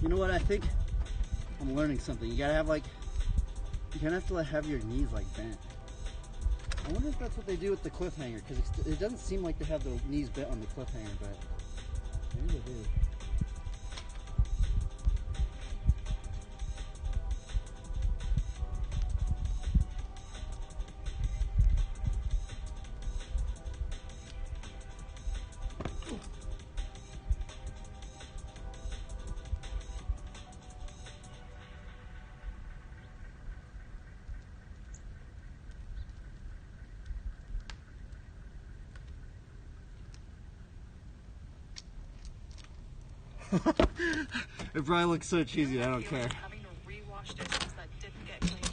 You know what? I think I'm learning something. You gotta have like, you kind of have to have your knees like bent. I wonder if that's what they do with the cliffhanger, because it doesn't seem like they have the knees bent on the cliffhanger, but maybe they do. It probably looks so cheesy, I don't care. Having to rewash dishes that didn't get cleaned.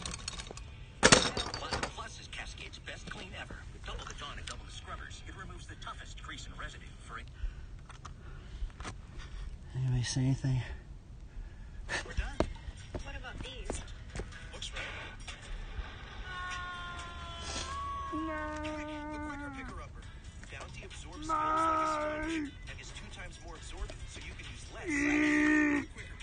Plus is Cascade's best clean ever. With double the Dawn and double the scrubbers, it removes the toughest grease and residue for Anybody say anything? We're done. What about these? Looks right. The quicker picker-upper. Bounty absorbs spills like a sponge and is 2 times more absorbent, so you can use less. The quicker picker-upper.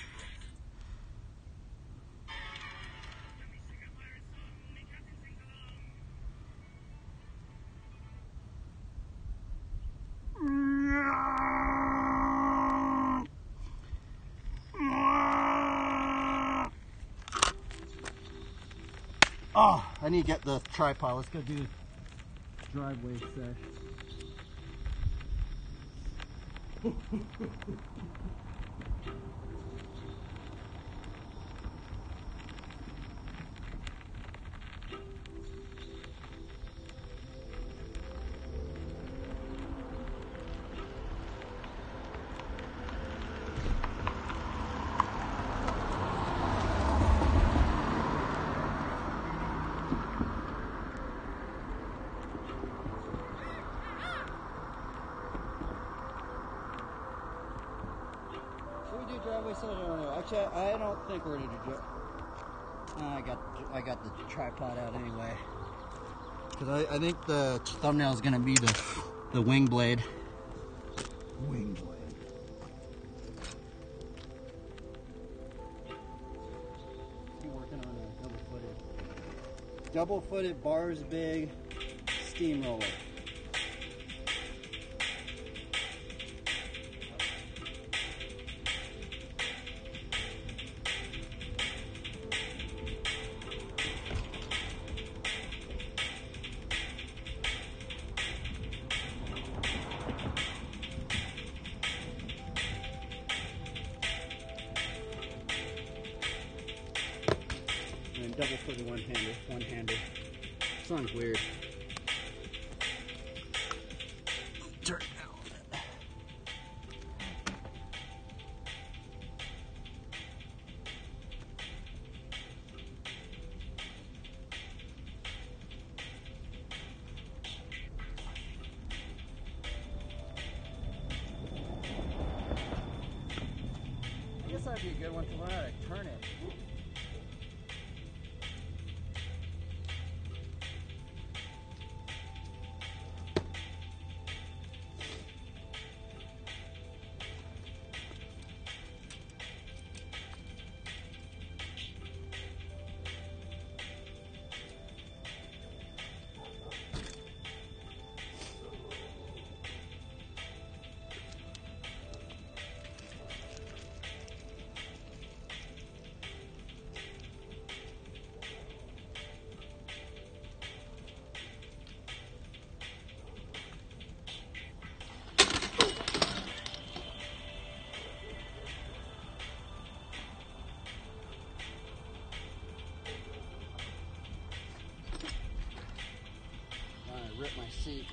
Oh, I need to get the tripod. Let's go do driveway sesh. Should we do driveway sesh? I don't know. Actually, I don't think we're gonna do I got the tripod out anyway. Because I think the thumbnail is gonna be the wing blade. Wing blade. Keep working on a double-footed bars big steamroller. And double-footed one-hander. Sounds weird. Turn it down a little bit. I guess that'd be a good one to learn how to turn it. Rip my seat.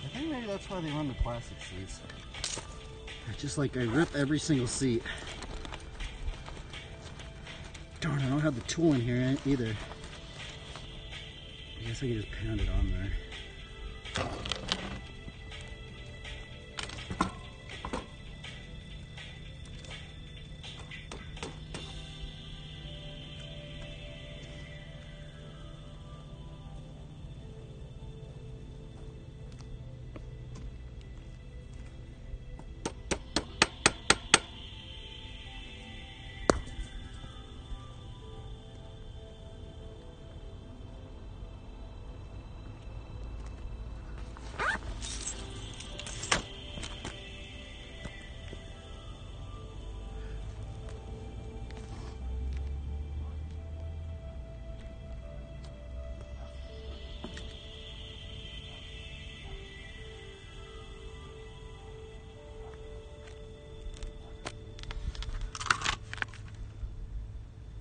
I think maybe that's why they run the plastic seats. Just like I rip every single seat. Darn, I don't have the tool in here either. I guess I can just pound it on there.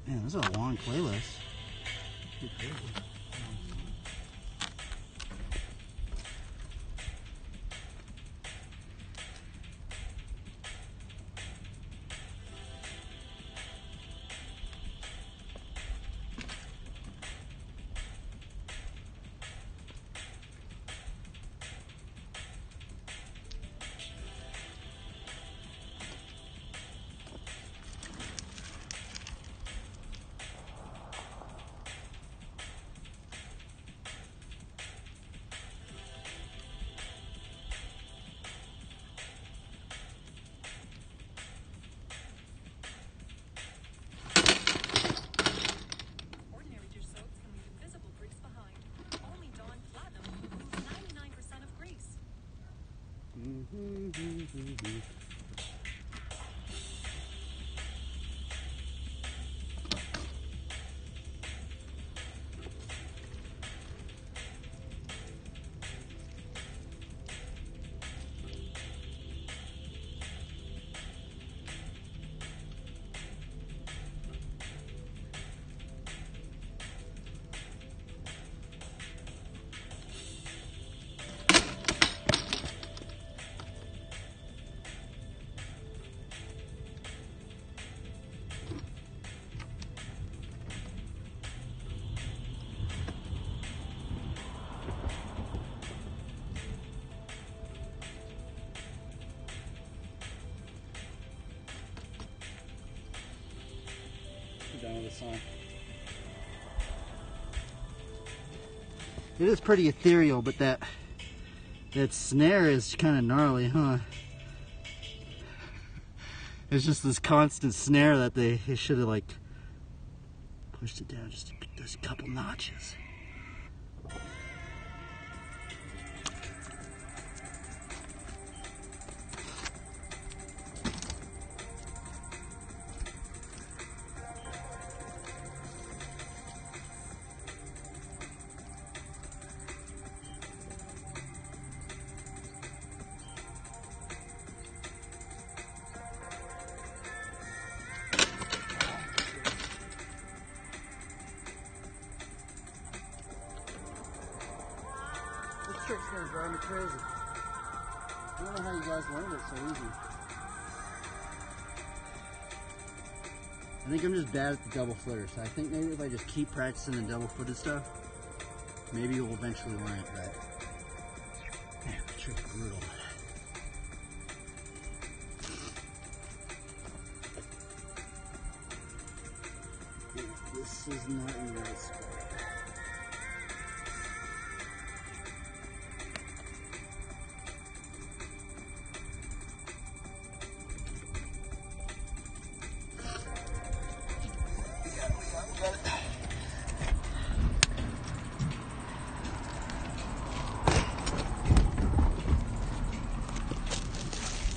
Man, this is a long playlist. Pretty crazy. Ordinary dish soaps can leave invisible grease behind. Only Dawn Platinum removes 99% of grease. Done with the song. It is pretty ethereal, but that snare is kind of gnarly, huh? It's just this constant snare that they should have like pushed it down just those couple notches. This trick's gonna drive me crazy. I don't know how you guys learned it so easy. I think I'm just bad at the double flitters. I think maybe if I just keep practicing the double footed stuff, maybe you'll eventually learn it, but man, the trick's brutal. This is not in the right spot.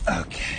Okay.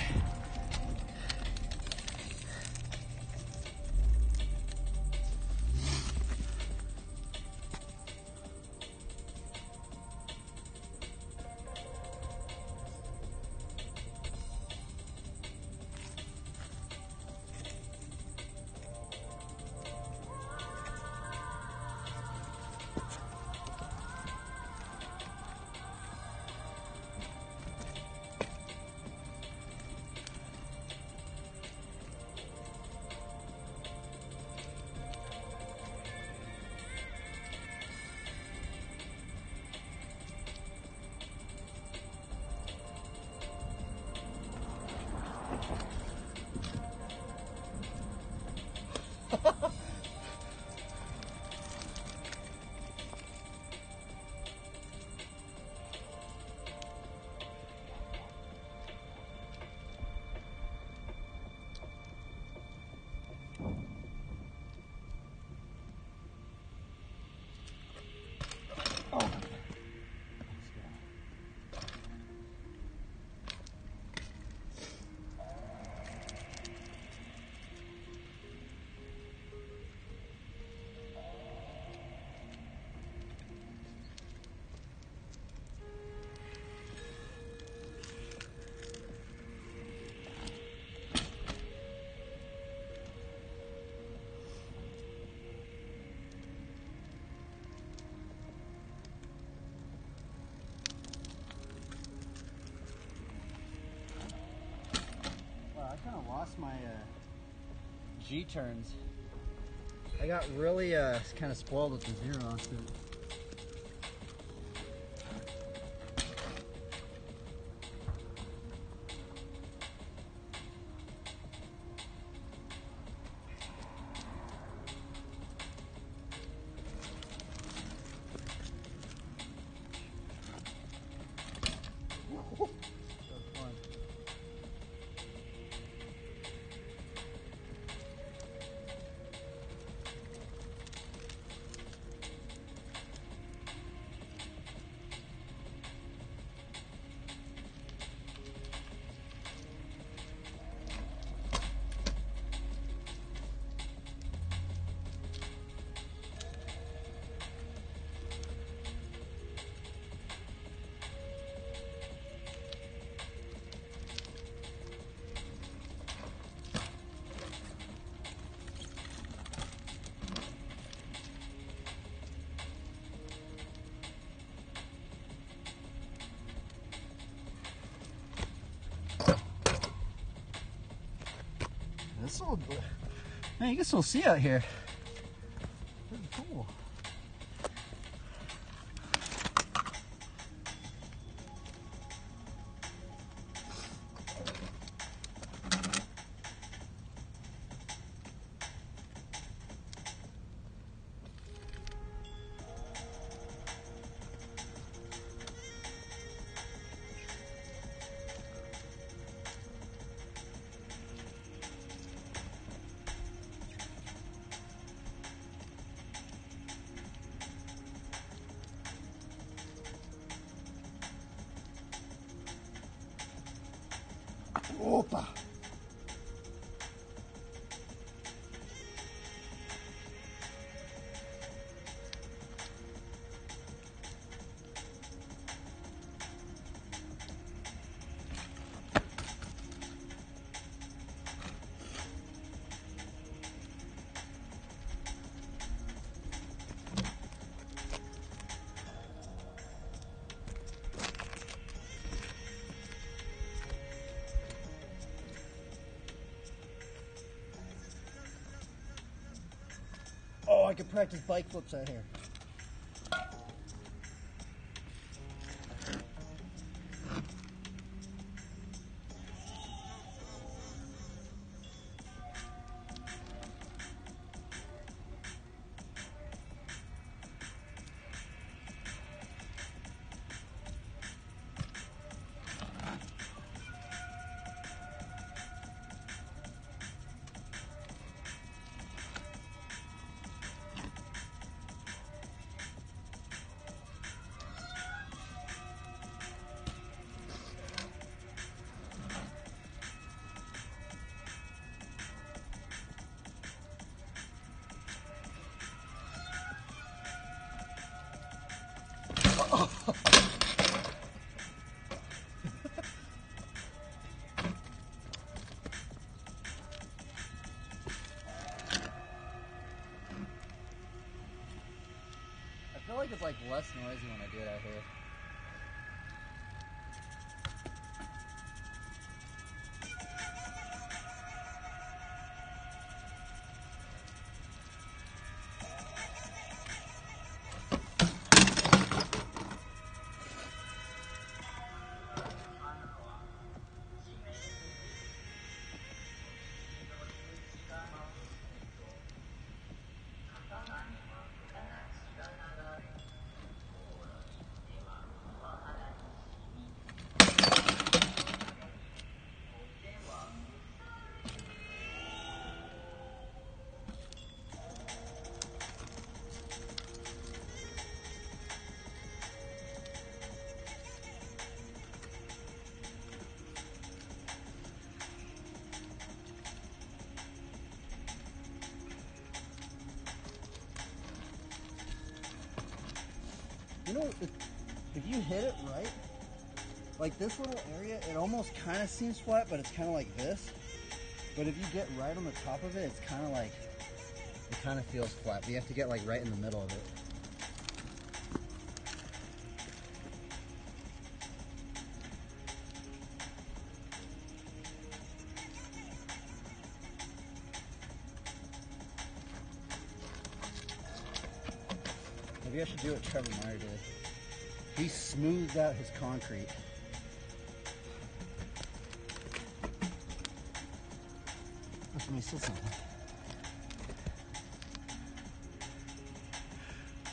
my G turns. I got really kind of spoiled with the zero onto it. This little, man, you can still see out here. Pretty cool. Opa! Oh, I could practice bike flips out here. I feel like it's like less noisy when I do it out here. You know, if you hit it right, like this little area, it almost kind of seems flat, but it's kind of like this. But if you get right on the top of it, it's kind of like, it kind of feels flat. But you have to get like right in the middle of it. Maybe I should do what Trevor Meyer did. He smoothed out his concrete. Let me say something.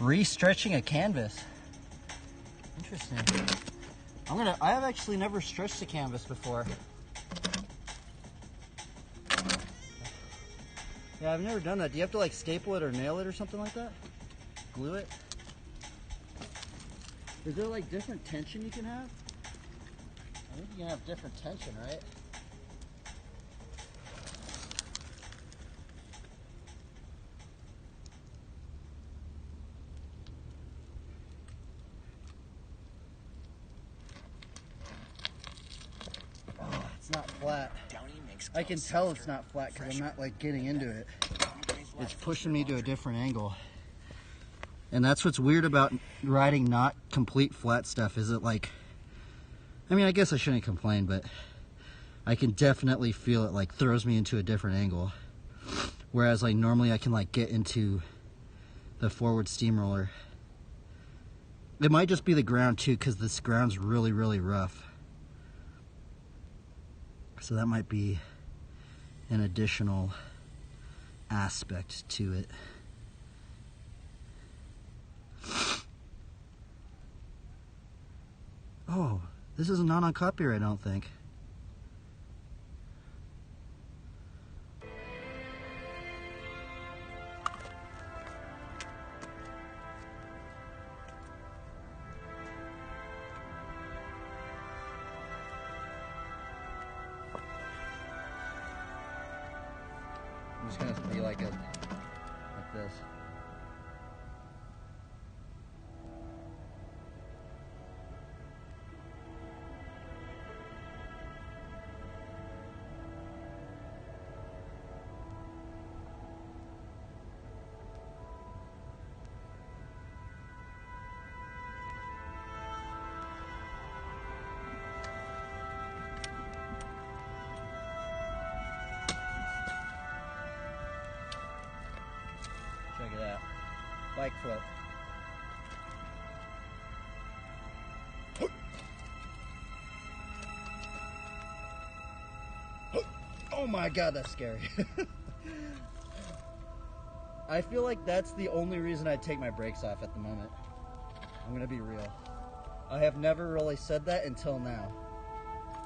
Re-stretching a canvas. Interesting. I have actually never stretched a canvas before. Yeah, I've never done that. Do you have to like staple it or nail it or something like that? Glue it? Is there like different tension you can have? I think you can have different tension, right? Oh, it's not flat. I can tell it's not flat because I'm not like getting into it. It's pushing me to a different angle. And that's what's weird about riding not complete flat stuff, is it like, I mean, I guess I shouldn't complain, but I can definitely feel it like throws me into a different angle. Whereas like normally I can like get into the forward steamroller. It might just be the ground too, because this ground's really, really rough. So that might be an additional aspect to it. Oh, this is not on copyright, I don't think. I'm just gonna be like this. Check it out. Bike flip. Oh my god, that's scary. I feel like that's the only reason I take my brakes off at the moment. I'm gonna be real. I have never really said that until now.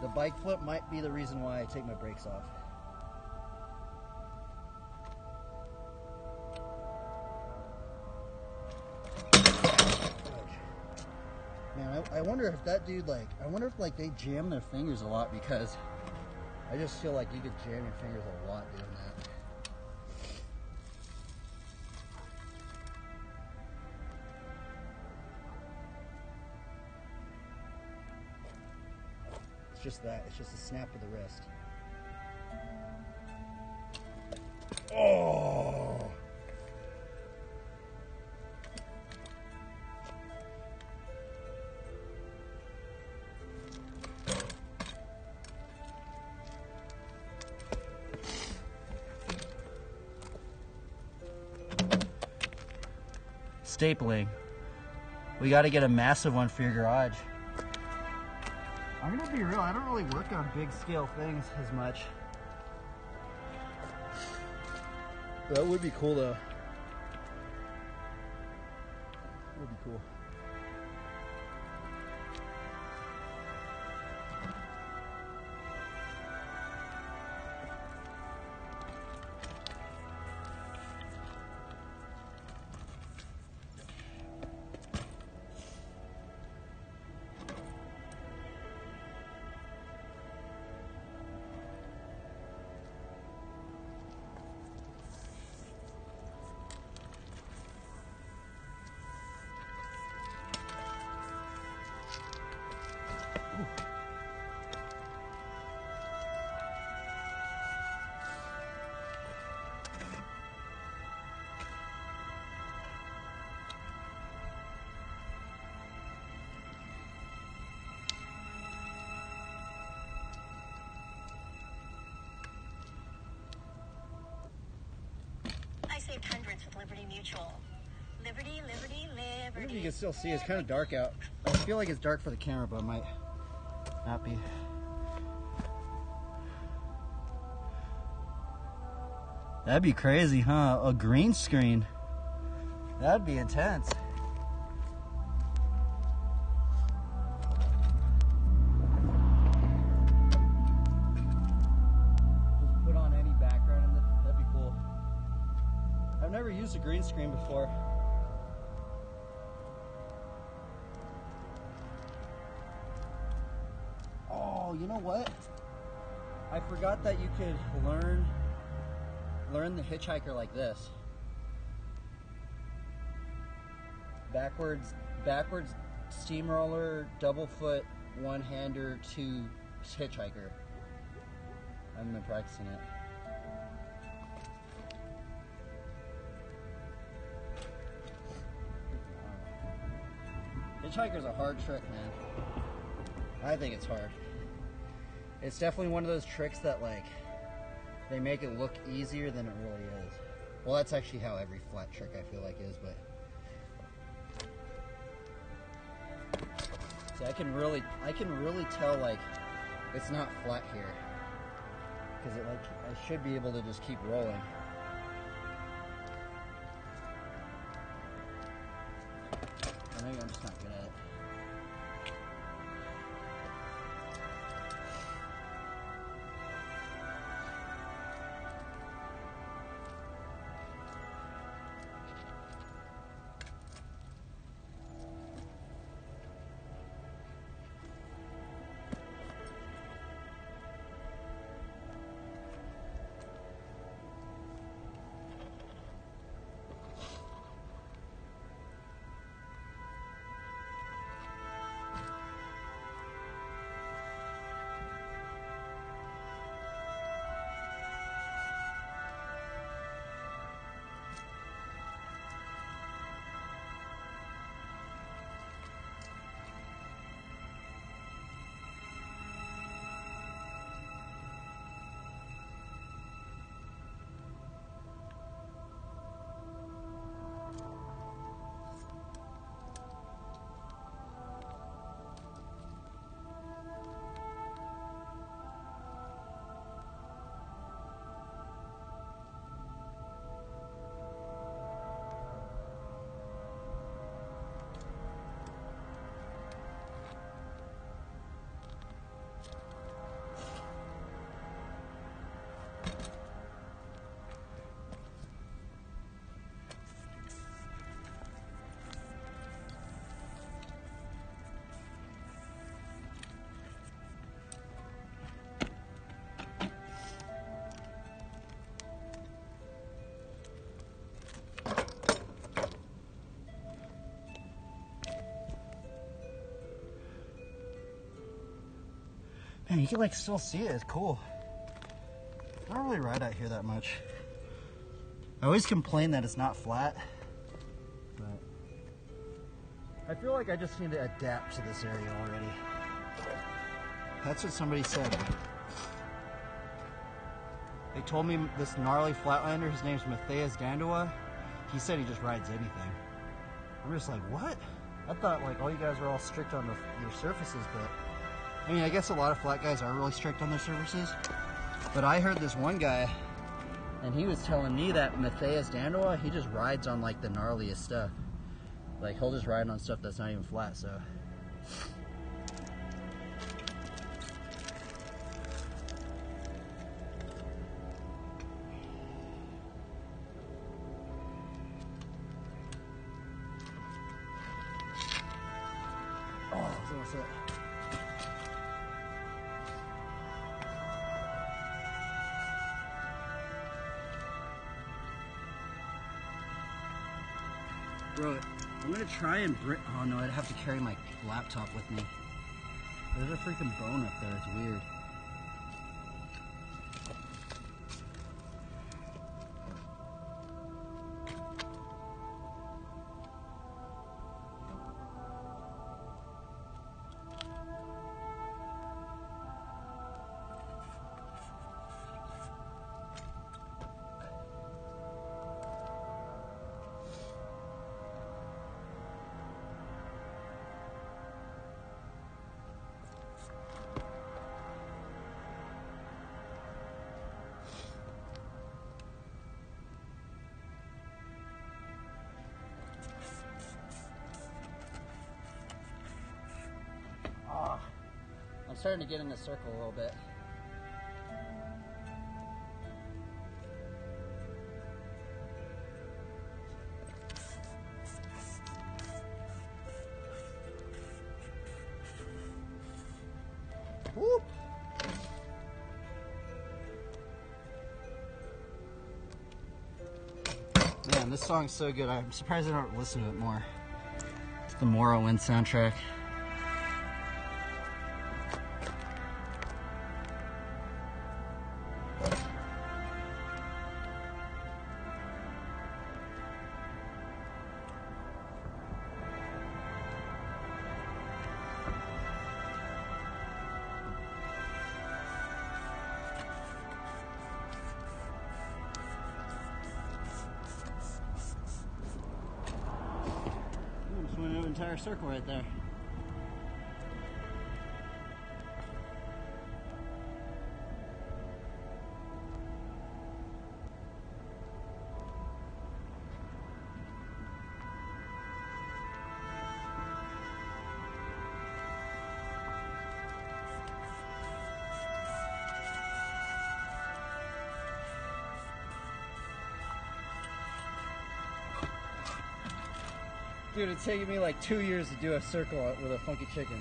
The bike flip might be the reason why I take my brakes off. Man, I wonder if that dude, like, I wonder if, like, they jam their fingers a lot, because I just feel like you could jam your fingers a lot doing that. It's just that. It's just a snap of the wrist. Oh! Stapling. We got to get a massive one for your garage. I'm gonna be real, I don't really work on big scale things as much. That would be cool though. That would be cool. I saved hundreds with Liberty Mutual. Liberty, liberty, I don't know if liberty. you can still see. It's kind of dark out. I feel like it's dark for the camera, but it might not be. That'd be crazy, huh? A green screen. That'd be intense. Just put on any background in this. That'd be cool. I've never used a green screen before. Oh, you know what? I forgot that you could learn the hitchhiker like this. Backwards steamroller, double foot, one-hander to hitchhiker. I haven't been practicing it. Hitchhiker's a hard trick, man. I think it's hard. It's definitely one of those tricks that, like, they make it look easier than it really is. Well, that's actually how every flat trick I feel like is, but see, I can really tell, like, it's not flat here, because it, like, I should be able to just keep rolling. Or maybe I'm just not good at it. Man, you can, like, still see it. It's cool. I don't really ride out here that much. I always complain that it's not flat, but I feel like I just need to adapt to this area already. That's what somebody said. They told me this gnarly flatlander, his name's Matthias Dandoa, he said he just rides anything. I'm just like, what? I thought, like, all you guys were all strict on your surfaces, but I mean, I guess a lot of flat guys are really strict on their surfaces. But I heard this one guy, and he was telling me that Matthias Dandoa, he just rides on, like, the gnarliest stuff. Like, he'll just ride on stuff that's not even flat, so. Oh, that's almost it. Bro, I'm gonna try and oh no, I'd have to carry my laptop with me. There's a freaking bone up there, it's weird. starting to get in the circle a little bit. Whoop. Man, this song's so good. I'm surprised I don't listen to it more. It's the Morrowind soundtrack. Just went an entire circle right there. Dude, it's taken me like 2 years to do a circle with a funky chicken.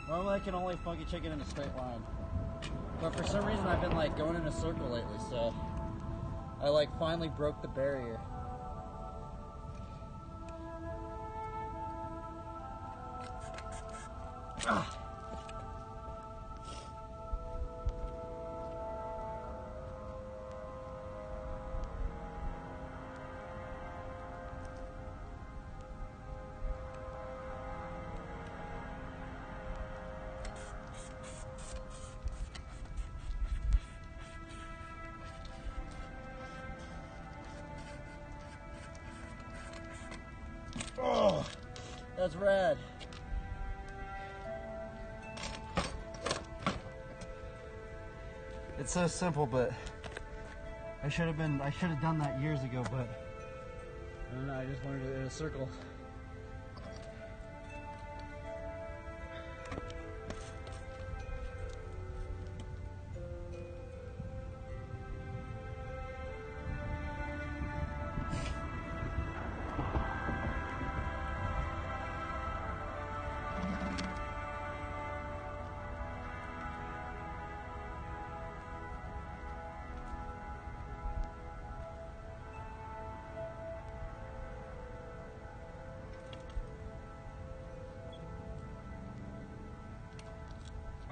Normally I can only funky chicken in a straight line. But for some reason I've been like going in a circle lately, so I like finally broke the barrier. Ah. Oh, that's rad. It's so simple, but I should have done that years ago, but I don't know, I just wanted it in a circle.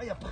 Yep.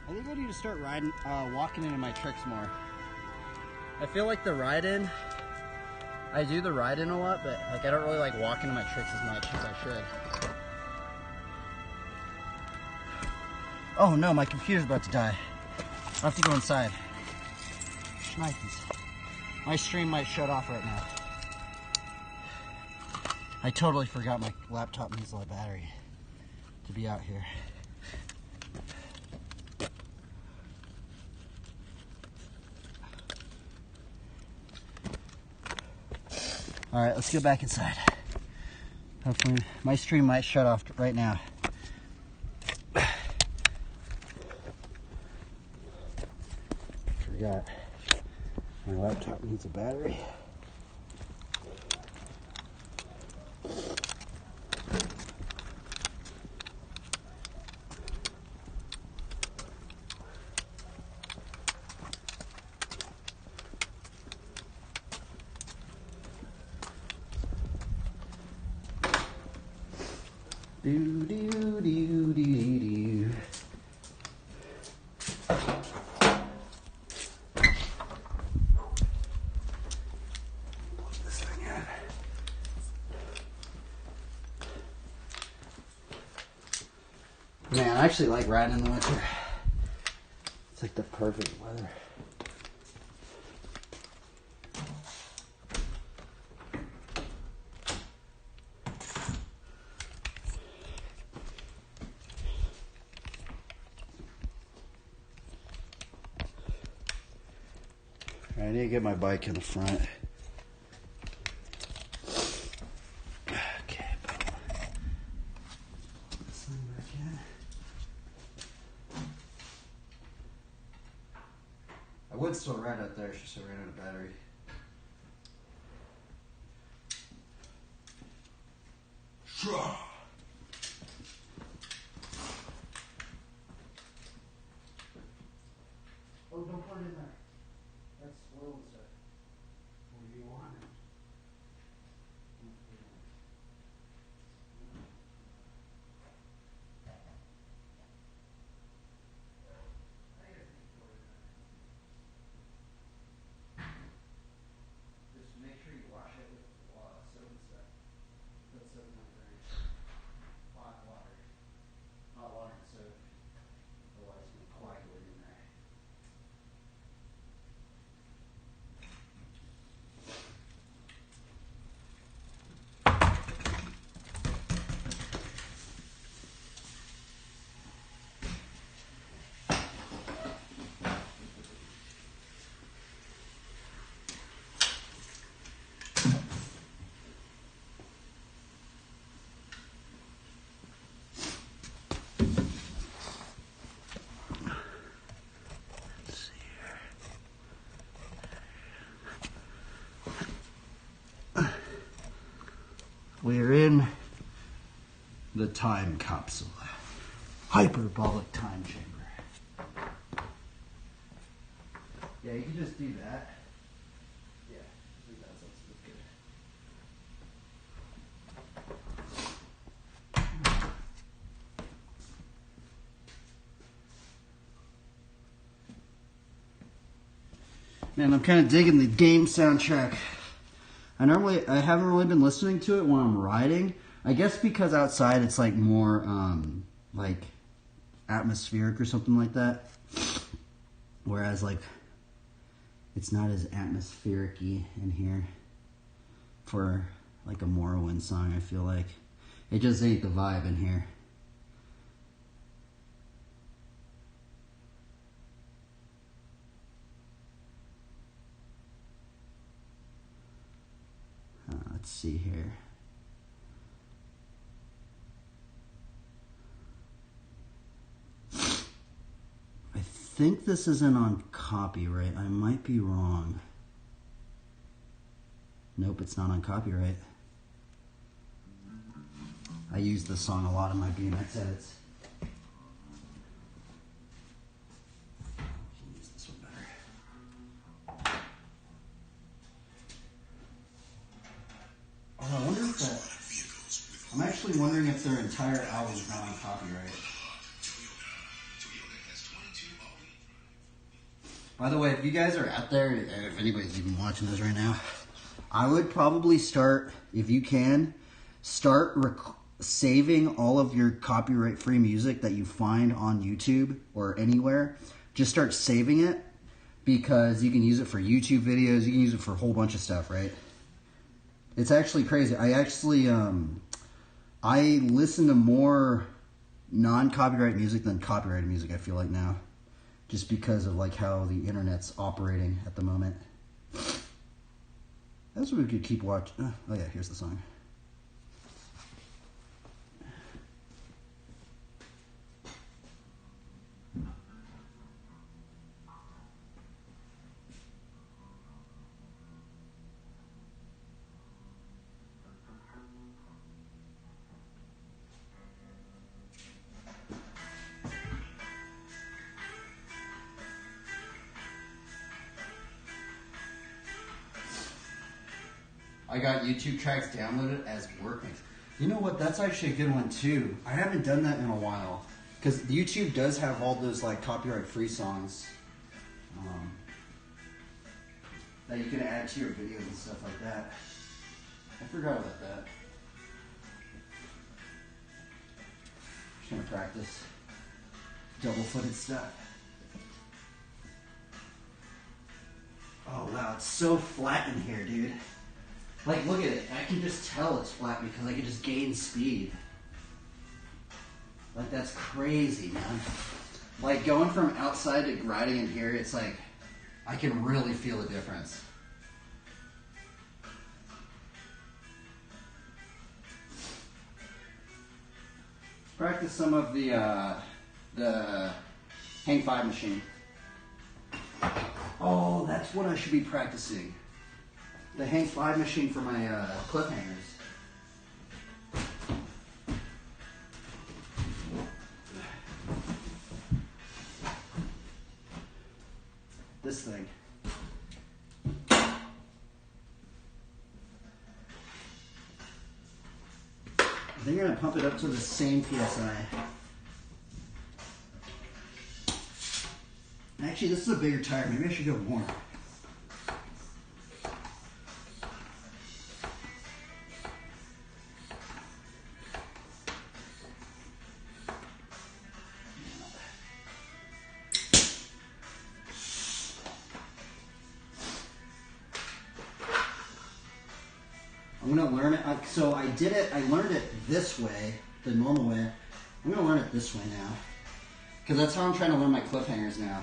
I think I need to start walking into my tricks more. I feel like the ride-in, I do the ride-in a lot, but like I don't really like walking into my tricks as much as I should. Oh no, my computer's about to die. I have to go inside. Shnikes. My stream might shut off right now. I totally forgot my laptop needs a lot of battery to be out here. All right, let's go back inside. Hopefully, my stream might shut off right now. forgot. My laptop needs a battery. Do do do do do. Plug this thing in. Man, I actually like riding in the winter. It's like the perfect weather. I need to get my bike in the front. Okay, put this thing back in. I would still ride out there, it's just I ran out of battery. Oh, don't put it in there. That's spoiled stuff. What do you want? Just make sure you wash it with soap and stuff. Put soap in the drain. Hot water. Hot water and soap. Otherwise it's going to coagulate in there. We're in the time capsule. Hyperbolic time chamber. Yeah, you can just do that. Yeah, I think that looks good. Man, I'm kind of digging the game soundtrack. I haven't really been listening to it when I'm riding. I guess because outside it's like more like atmospheric or something like that. Whereas like it's not as atmospheric-y in here for like a Morrowind song, I feel like. It just ain't the vibe in here. Let's see here. I think this isn't on copyright. I might be wrong. Nope, it's not on copyright. I use this song a lot in my BMX edits. I can use this one better. Oh, I wonder if that... I'm actually wondering if their entire album is not on copyright. By the way, if you guys are out there, if anybody's even watching this right now, I would probably start, if you can, start saving all of your copyright-free music that you find on YouTube or anywhere. Just start saving it, because you can use it for YouTube videos, you can use it for a whole bunch of stuff, right? It's actually crazy. I listen to more non-copyright music than copyrighted music, I feel like now. Just because of like how the internet's operating at the moment. That's what we could keep watching. Oh yeah, here's the song. I got YouTube tracks downloaded as work mix. You know what? That's actually a good one too. I haven't done that in a while because YouTube does have all those like copyright-free songs that you can add to your videos and stuff like that. I forgot about that. Just gonna practice double-footed stuff. Oh wow, it's so flat in here, dude. Like, look at it. I can just tell it's flat because I can just gain speed. Like, that's crazy, man. Like, going from outside to riding in here, it's like, I can really feel the difference. Practice some of the hang 5 machine. Oh, that's what I should be practicing. The hang 5 machine for my clip hangers. This thing. I think I'm going to pump it up to the same PSI. Actually, this is a bigger tire. Maybe I should go more. I'm going to learn it. So I did it. I learned it this way, the normal way. I'm going to learn it this way now. Because that's how I'm trying to learn my clip hangers now.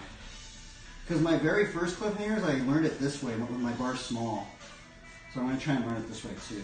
Because my very first clip hangers, I learned it this way with my bar small. So I'm going to try and learn it this way too.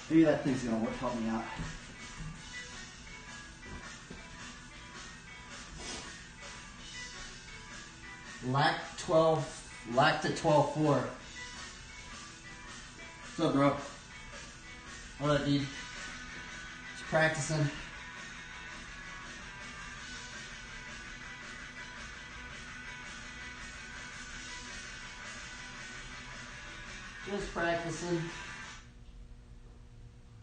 Maybe that thing's gonna help me out. Lacta 12.4. What's up, bro? What up, dude? Just practicing. Just practicing.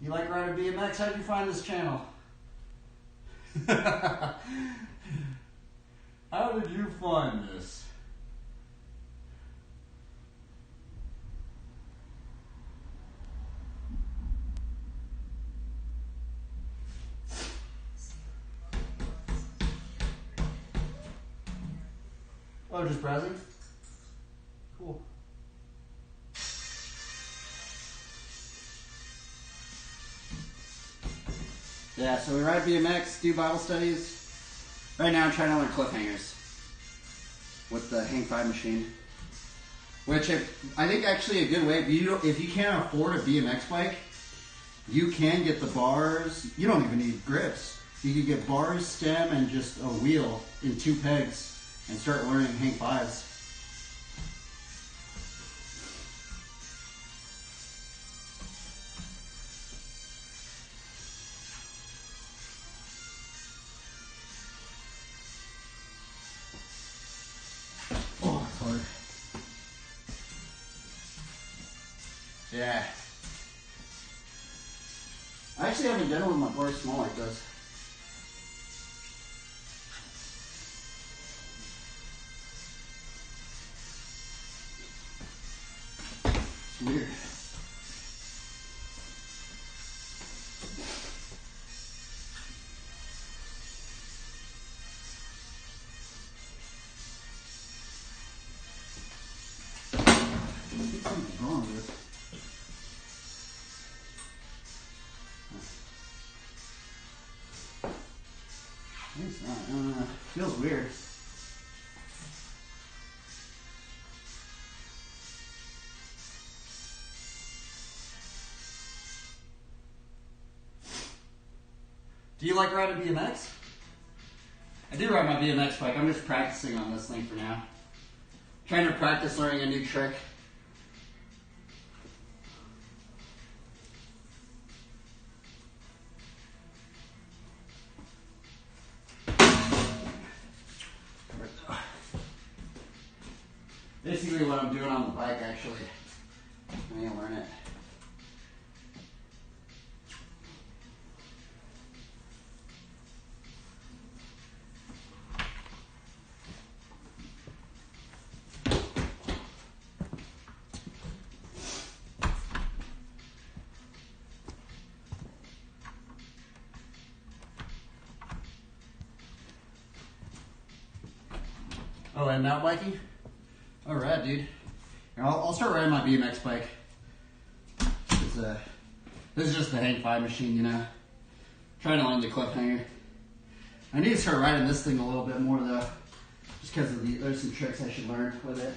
Do you like riding BMX? How did you find this channel? How did you find this? Oh, just browsing? Cool. Yeah, so we ride BMX, do Bible studies. Right now I'm trying to learn clip hangers with the hang 5 machine. Which I think actually a good way, if you can't afford a BMX bike, you can get the bars. You don't even need grips. You can get bars, stem, and just a wheel in 2 pegs and start learning hang 5s. Oh, it's hard. Yeah. I actually haven't done it with my bars small like this. Weird. I think something's wrong with this. It's not. I don't know. It feels weird. Do you like riding BMX? I do ride my BMX bike. I'm just practicing on this thing for now. Trying to practice learning a new trick. Basically what I'm doing on the bike, actually. I need to learn it. Oh, and mountain biking? All right, dude. I'll start riding my BMX bike. This is just the hang 5 machine, you know. Trying to learn the cliffhanger. I need to start riding this thing a little bit more though, just because there's some tricks I should learn with it.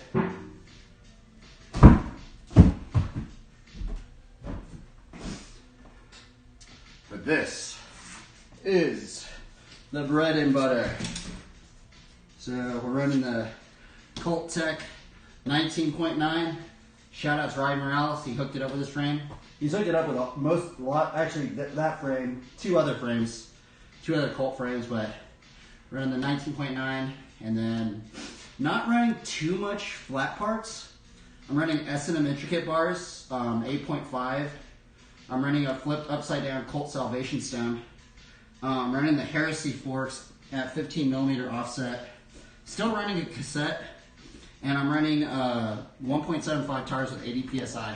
But this is the bread and butter. So we're running the Colt Tech 19.9. Shout out to Ryan Morales. He hooked it up with his frame. He's hooked it up with that frame, two other Colt frames, but running the 19.9, and then not running too much flat parts. I'm running S&M intricate bars, 8.5. I'm running a flipped upside down Colt Salvation Stone. I'm running the Heresy forks at 15 millimeter offset. Still running a cassette, and I'm running 1.75 tires with 80 psi.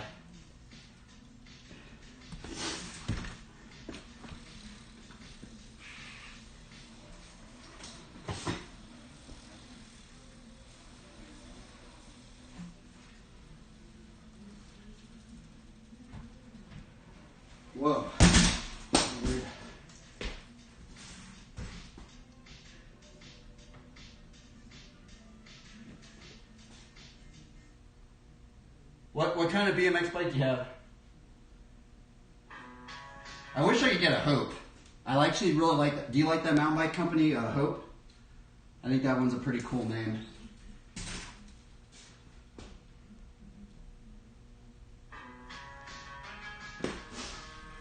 Whoa. What kind of BMX bike do you have? I wish I could get a Hope. I actually really like that. Do you like that mountain bike company, Hope? I think that one's a pretty cool name.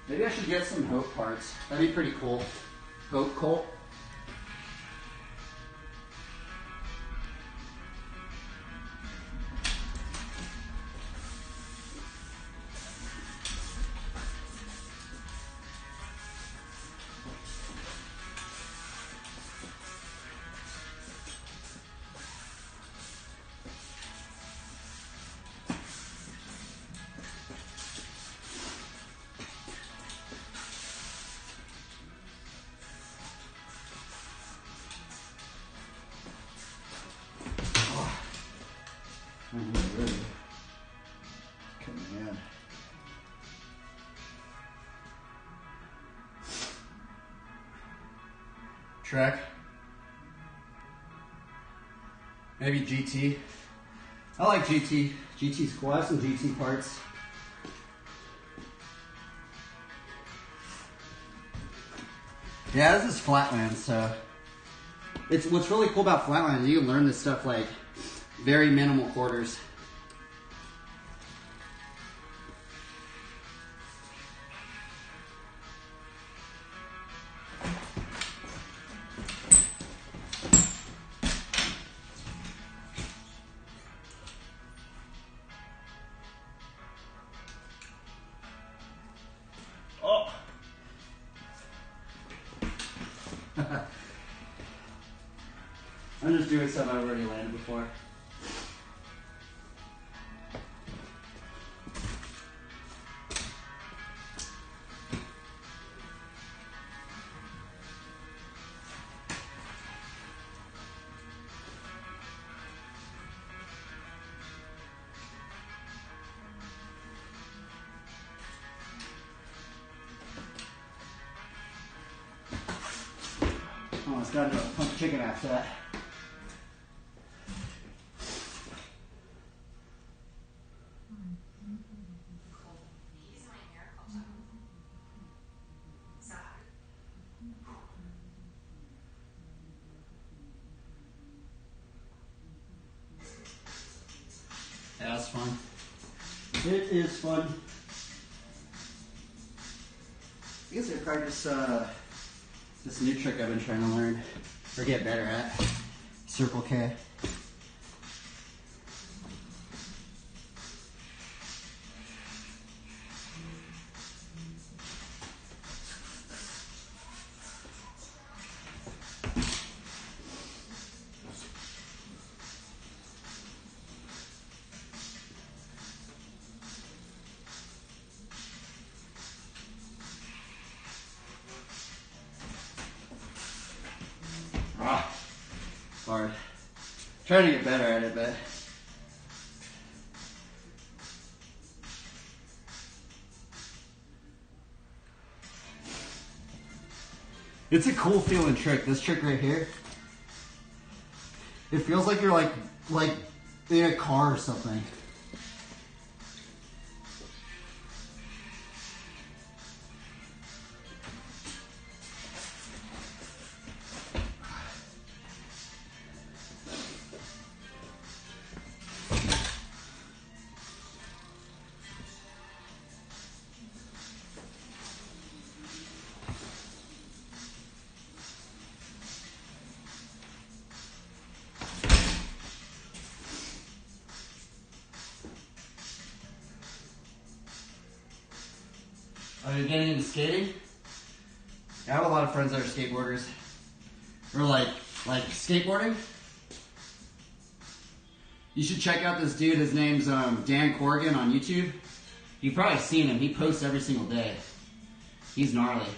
Maybe I should get some Hope parts. That'd be pretty cool. Hope Colt. Really coming in. Trek. Maybe GT. I like GT. GT's cool. I have some GT parts. Yeah, this is Flatland, so it's what's really cool about Flatland is you can learn this stuff like very minimal quarters. Oh. I'm just doing stuff I've already landed before. almost got into a punch chicken after that. Yeah, that's fun. It is fun. I guess I'd probably just this new trick I've been trying to learn or get better at. Circle K. Hard. Trying to get better at it, but it's a cool feeling trick. This trick right here, it feels like you're like in a car or something. Are you getting into skating? I have a lot of friends that are skateboarders. Or like skateboarding. You should check out this dude. His name's Dan Corrigan on YouTube. You've probably seen him. He posts every single day. He's gnarly.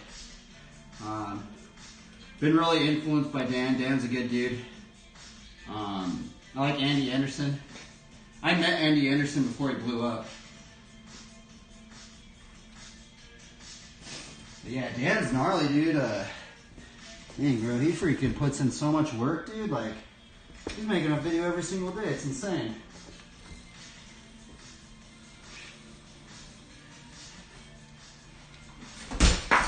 Been really influenced by Dan. Dan's a good dude. I like Andy Anderson. I met Andy Anderson before he blew up. But yeah, Dan's gnarly, dude. Dang, bro, he freaking puts in so much work, dude. Like, he's making a video every single day. It's insane. I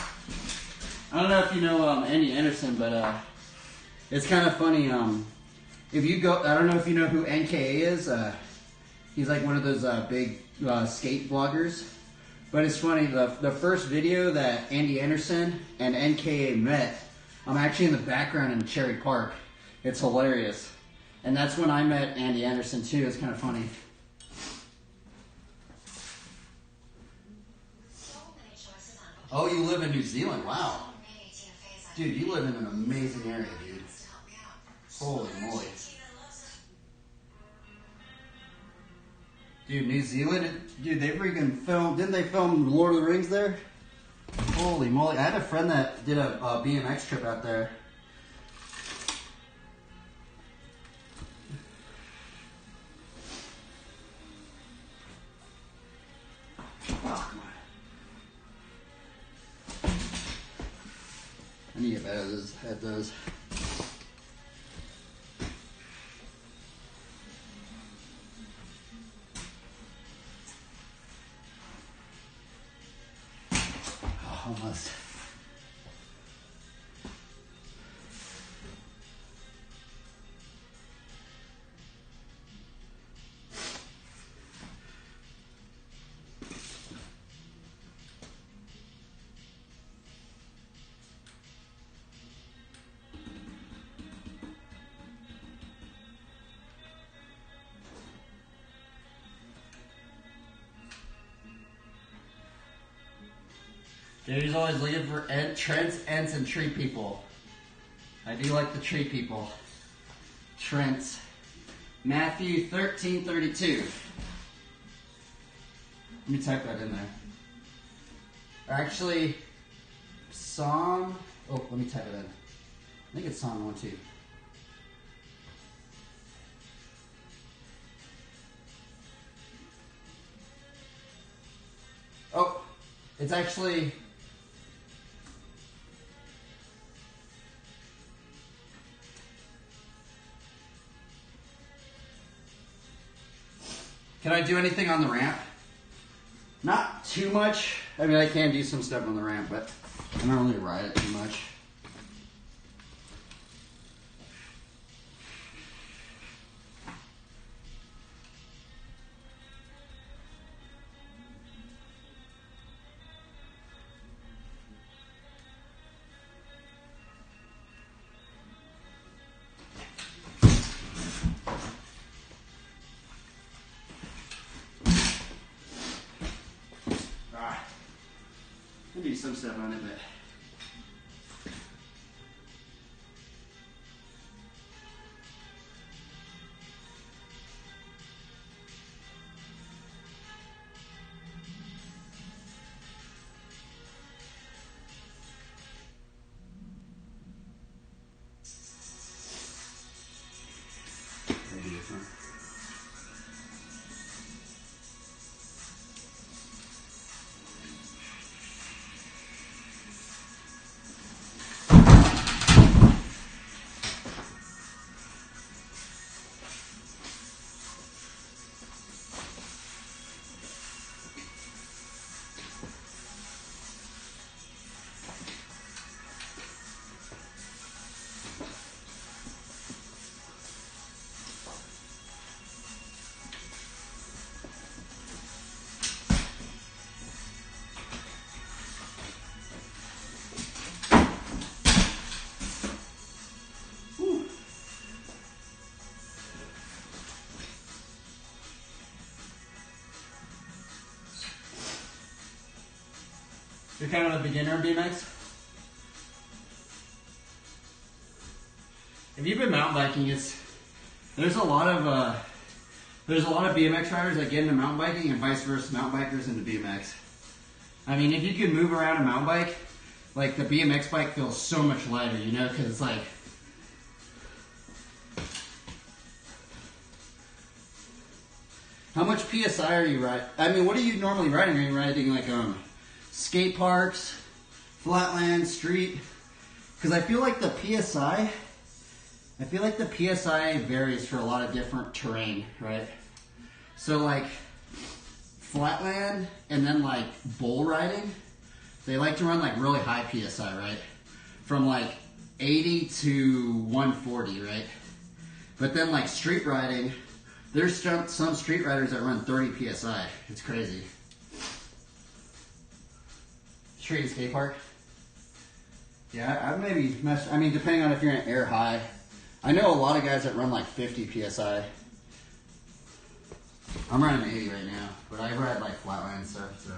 don't know if you know Andy Anderson, but it's kind of funny. If you go, I don't know if you know who NKA is. He's like one of those big skate bloggers. But it's funny, the first video that Andy Anderson and NKA met, I'm actually in the background in Cherry Park. It's hilarious. And that's when I met Andy Anderson too. It's kind of funny. Oh, you live in New Zealand? Wow. Dude, you live in an amazing area, dude. Holy moly. Dude, New Zealand, dude, they freaking filmed, didn't they film Lord of the Rings there? Holy moly. I had a friend that did a BMX trip out there. Oh, come on. I need to get better at those. Almost. Dude, he's always looking for Trents, Ents, and tree people. I do like the tree people. Trents. Matthew 13:32. Let me type that in there. Actually, Psalm. Oh, let me type it in. I think it's Psalm 1, 2. Oh, it's actually. do anything on the ramp? Not too much. I mean, I can do some stuff on the ramp, but I don't really ride it too much. I'll do some stuff on it, but maybe this one. You're kind of a beginner in BMX? If you've been mountain biking, there's a lot of BMX riders that get into mountain biking and vice versa, mountain bikers into BMX. I mean, if you can move around a mountain bike, like the BMX bike feels so much lighter, you know, because it's like, how much PSI are you riding? I mean, what are you normally riding? Are you riding like skate parks, flatland, street? Because I feel like the PSI varies for a lot of different terrain, right? So like flatland and then like bull riding, they like to run like really high PSI, right? From like 80 to 140, right? But then like street riding, there's some street riders that run 30 PSI. It's crazy. Street and skate park? Yeah, I maybe mess. I mean, depending on if you're in air high. I know a lot of guys that run like 50 PSI. I'm running 80 right now, but I ride like flatland stuff, so.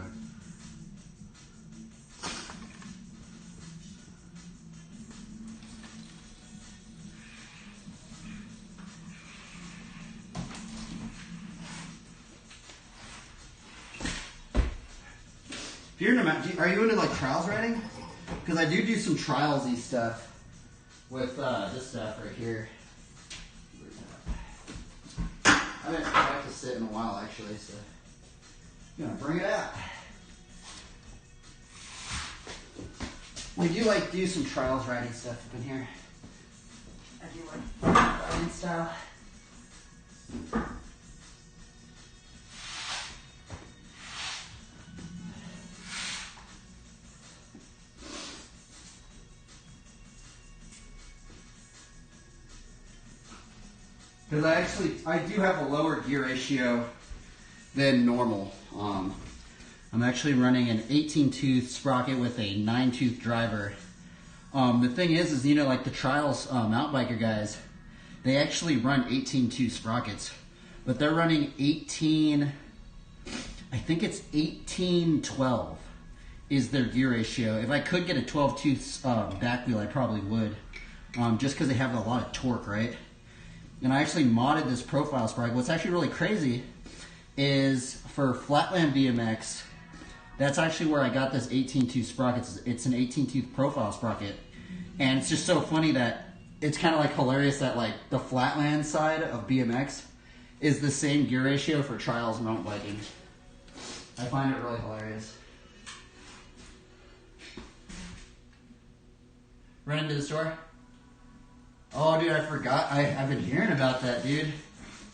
If you're into, are you into like trials riding? Because I do some trialsy stuff with this stuff right here. I haven't practiced it in a while actually, so I'm gonna bring it out. We do like do some trials riding stuff up in here. I do like riding style. Because I do have a lower gear ratio than normal. I'm actually running an 18-tooth sprocket with a 9-tooth driver. The thing is, you know, like the trials mountain biker guys, they actually run 18-tooth sprockets, but they're running 18, I think it's 18-12 is their gear ratio. If I could get a 12-tooth back wheel, I probably would, just because they have a lot of torque, right? And I actually modded this profile sprocket. What's actually really crazy is for flatland BMX, that's actually where I got this 18-tooth sprocket. It's an 18-tooth profile sprocket. And it's just so funny that it's kind of like hilarious that like the flatland side of BMX is the same gear ratio for trials mountain biking. I find it really hilarious. Run into the store? Oh, dude, I forgot. I've been hearing about that, dude.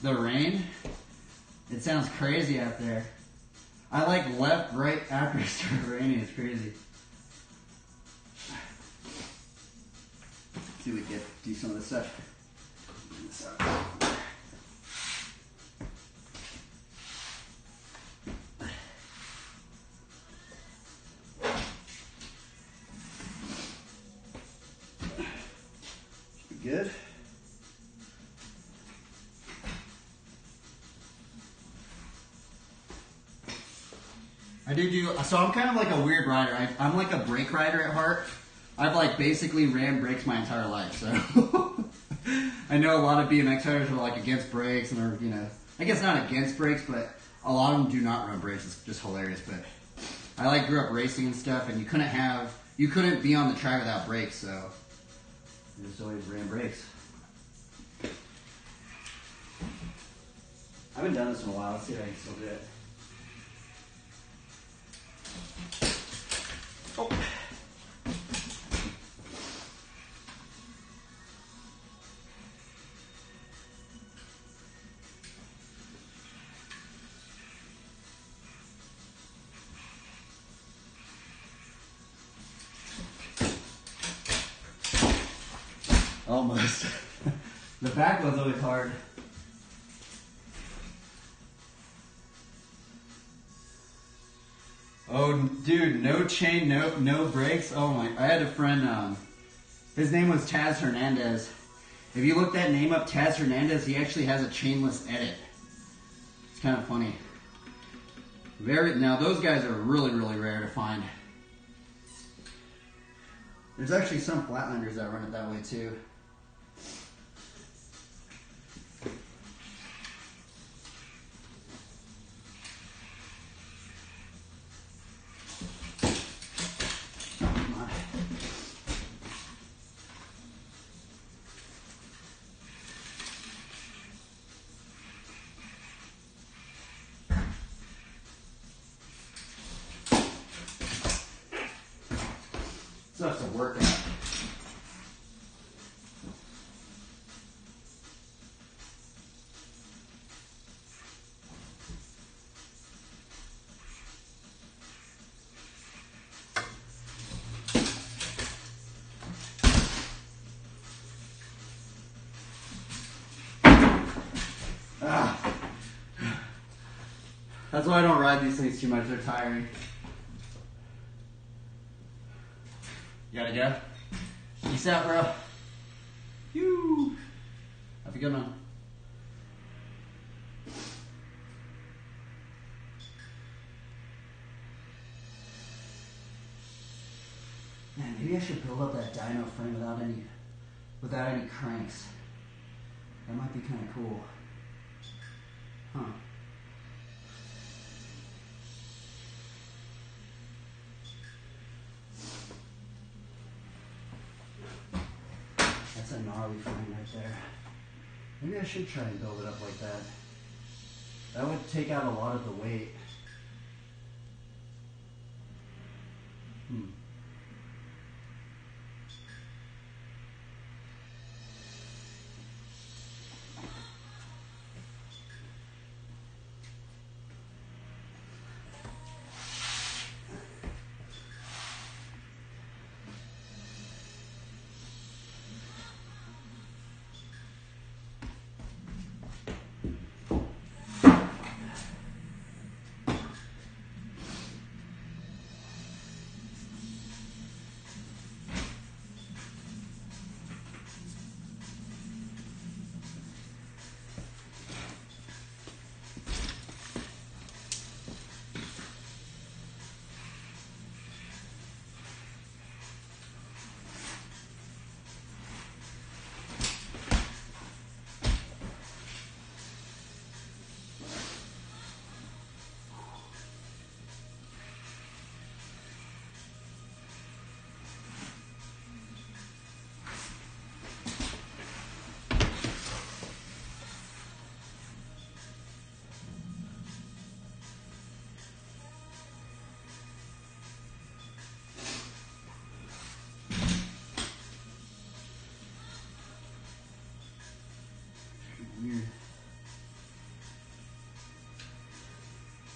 The rain. It sounds crazy out there. I like left, right after it started raining. It's crazy. Let's see if we can do some of this stuff. Should be good. So I'm kind of like a weird rider. I'm like a brake rider at heart. I've like basically ran brakes my entire life, so I know a lot of BMX riders are like against brakes and are, you know, I guess not against brakes, but a lot of them do not run brakes. It's just hilarious. But I like grew up racing and stuff, and you couldn't be on the track without brakes, so I just always ran brakes. I haven't done this in a while. Let's see if I can still do it. Oh. Almost. The back one's always hard. Oh, dude, no chain, no brakes. Oh my! I had a friend. His name was Taz Hernandez. If you look that name up, Taz Hernandez, he actually has a chainless edit. It's kind of funny. Now those guys are really, really rare to find. There's actually some flatlanders that run it that way too. Stuff's a workout. That's why I don't ride these things too much. They're tiring. You gotta go? Peace out, bro. Yoo. Have a good one. Man, maybe I should build up that dyno frame without any cranks. That might be kind of cool. Huh. That's a gnarly frame right there. Maybe I should try and build it up like that. That would take out a lot of the weight.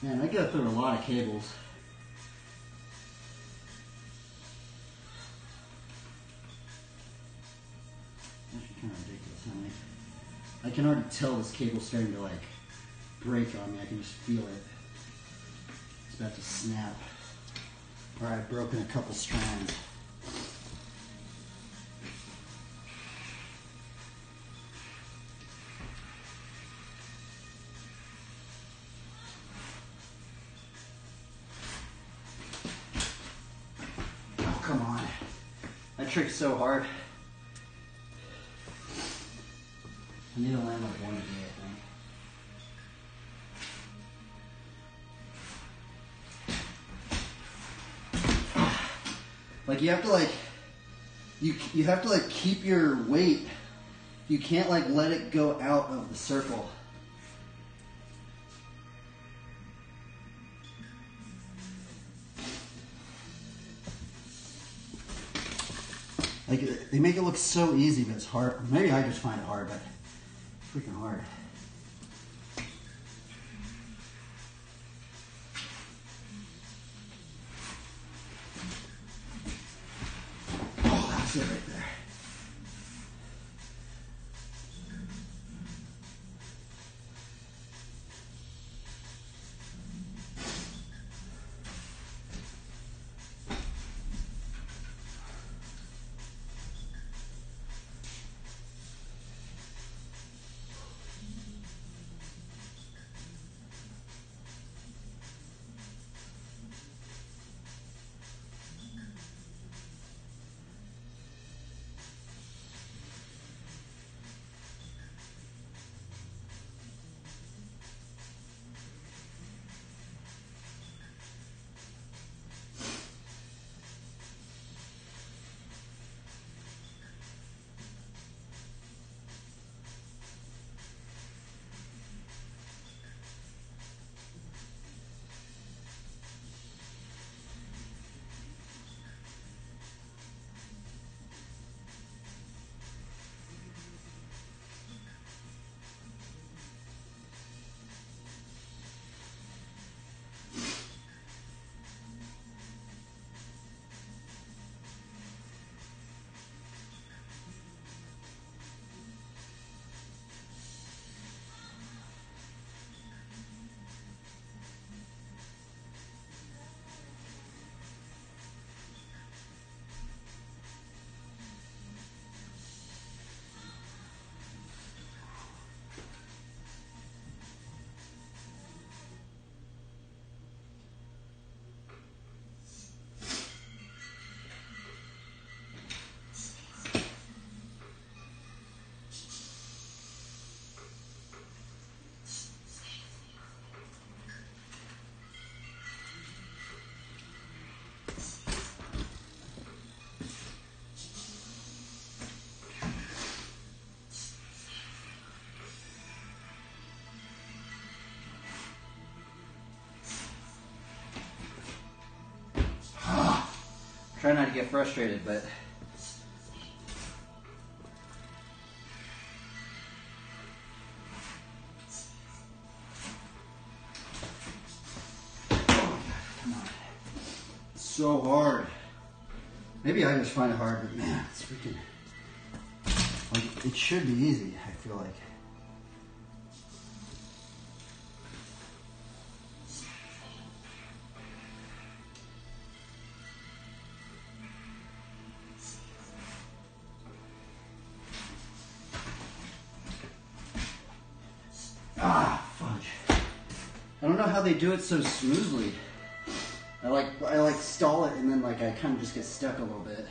Man, I go through a lot of cables. Actually, kind of ridiculous. I can already tell this cable's starting to like break on me. I can just feel it. It's about to snap. All right, I've broken a couple strands. Oh, come on. That trick's so hard. I need to land like one a day, I think. Like you have to like, you have to like keep your weight. You can't like let it go out of the circle. Like they make it look so easy, but it's hard. Maybe I just find it hard, but it's freaking hard. Oh, that's it right there. Try not to get frustrated, but come on. It's so hard. Maybe I just find it hard, but man, it's freaking like it should be easy, I feel like. Ah, fudge. I don't know how they do it so smoothly. I like stall it and then like I kind of just get stuck a little bit.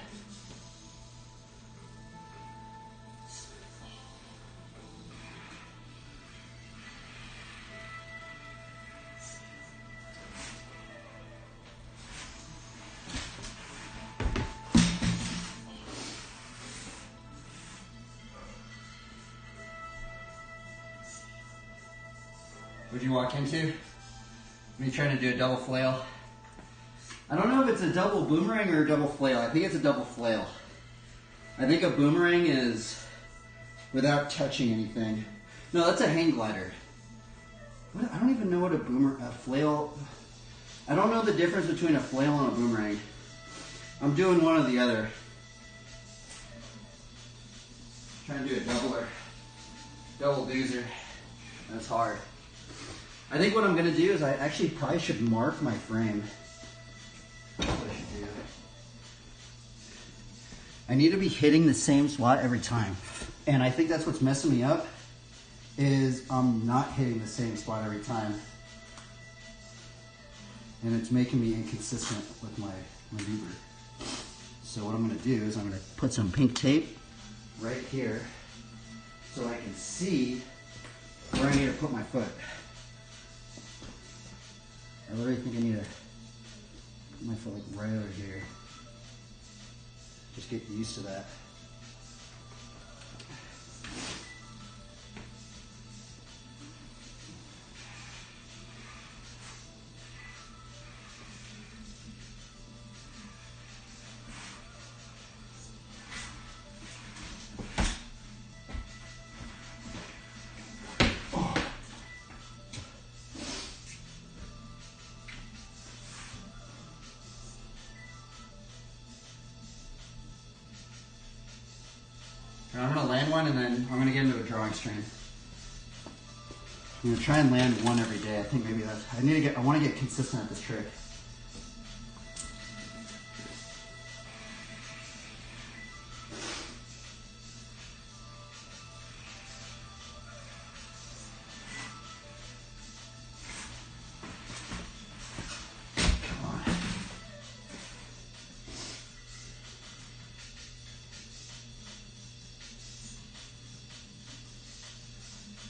What'd you walk into? Me trying to do a double flail. I don't know if it's a double boomerang or a double flail. I think it's a double flail. I think a boomerang is without touching anything. No, that's a hang glider. I don't even know what a flail. I don't know the difference between a flail and a boomerang. I'm doing one or the other. Trying to do a double doozer. That's hard. I think what I'm gonna do is I actually probably should mark my frame. That's what I should do. I need to be hitting the same spot every time. And I think that's what's messing me up, is I'm not hitting the same spot every time. And it's making me inconsistent with my maneuver. So what I'm gonna do is I'm gonna put some pink tape right here so I can see where I need to put my foot. I literally think I need to put my foot like right over here. Just get used to that. And I'm gonna land one and then I'm gonna get into a drawing strain. I'm gonna try and land one every day. I think maybe that's, I wanna get consistent at this trick.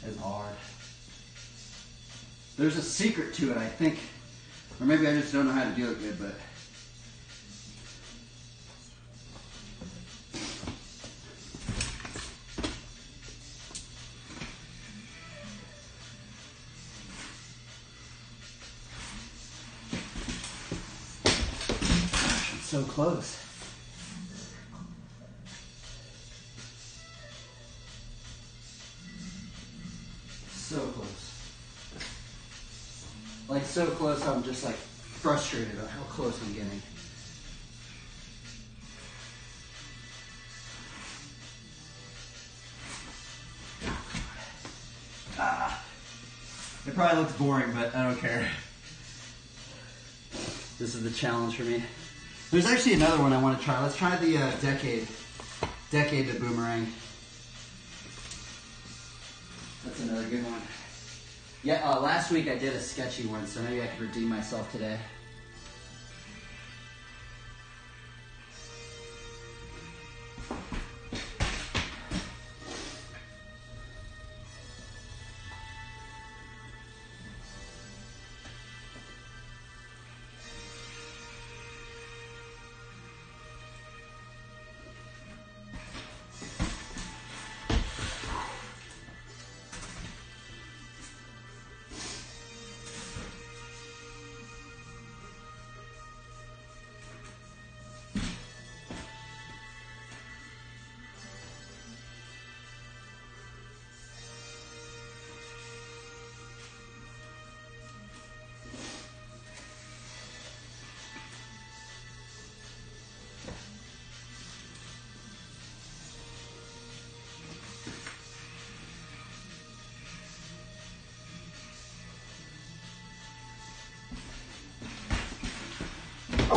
It's hard. There's a secret to it, I think. Or maybe I just don't know how to do it good, but it's so close. So close. Like so close, I'm just like frustrated at how close I'm getting. It probably looks boring, but I don't care. This is the challenge for me. There's actually another one I want to try. Let's try the decade to boomerang. That's another good one. Yeah, last week I did a sketchy one, so maybe I could redeem myself today.